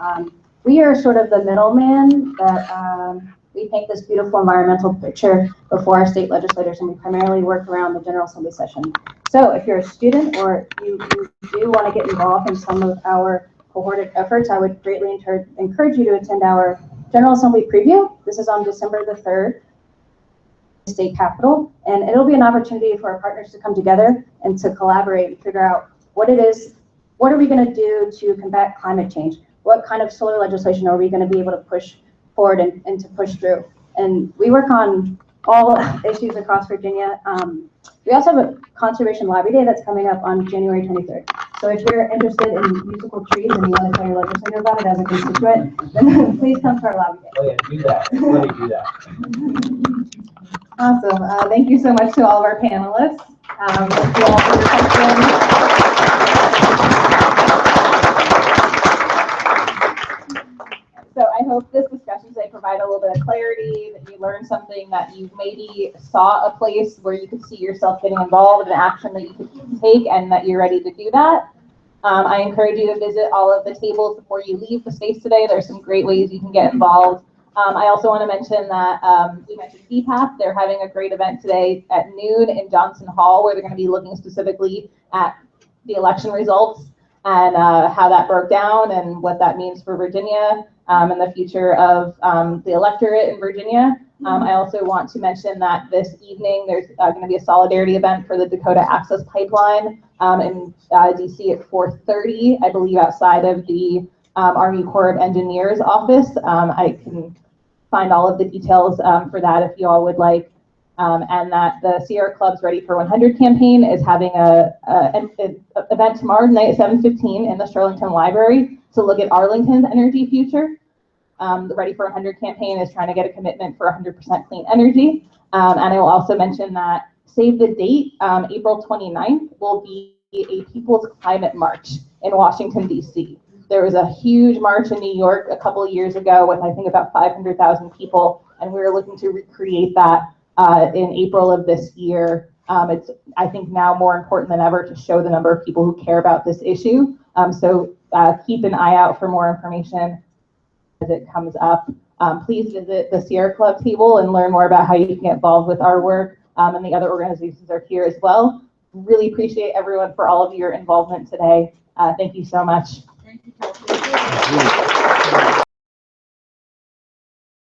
We are sort of the middleman that we paint this beautiful environmental picture before our state legislators, and we primarily work around the General Assembly session. So if you're a student or you do want to get involved in some of our cohorted efforts, I would greatly encourage you to attend our General Assembly preview. This is on December the 3rd, state capitol, and it'll be an opportunity for our partners to come together and to collaborate and figure out what it is, what are we going to do to combat climate change? What kind of solar legislation are we going to be able to push forward and to push through? And we work on all issues across Virginia. We also have a Conservation Lobby Day that's coming up on January 23rd. So if you're interested in musical trees and you want to tell your legislator about it as a constituent, then please come to our lobby day. Oh yeah, do that. Let me do that. Awesome. Thank you so much to all of our panelists. Thank you all for your questions. So I hope this discussion today provide a little bit of clarity, that you learned something, that you maybe saw a place where you could see yourself getting involved in action that you could take, and that you're ready to do that. I encourage you to visit all of the tables before you leave the space today. There's some great ways you can get involved. I also want to mention that we mentioned DPAP. They're having a great event today at noon in Johnson Hall, where they're going to be looking specifically at the election results and how that broke down and what that means for Virginia and the future of the electorate in Virginia. I also want to mention that this evening there's going to be a solidarity event for the Dakota Access Pipeline in DC at 4:30, I believe, outside of the Army Corps of Engineers office. I can find all of the details for that if you all would like. And that the Sierra Club's Ready for 100 campaign is having an event tomorrow night at 7:15 in the Shirlington Library to look at Arlington's energy future. The Ready for 100 campaign is trying to get a commitment for 100% clean energy. And I will also mention that save the date, April 29th will be a People's Climate March in Washington, D.C. There was a huge march in New York a couple of years ago with, I think, about 500,000 people, and we were looking to recreate that in April of this year. It's, I think, now more important than ever to show the number of people who care about this issue. So keep an eye out for more information as it comes up. Please visit the Sierra Club table and learn more about how you can get involved with our work, and the other organizations are here as well. Really appreciate everyone for all of your involvement today. Thank you so much. Thank you.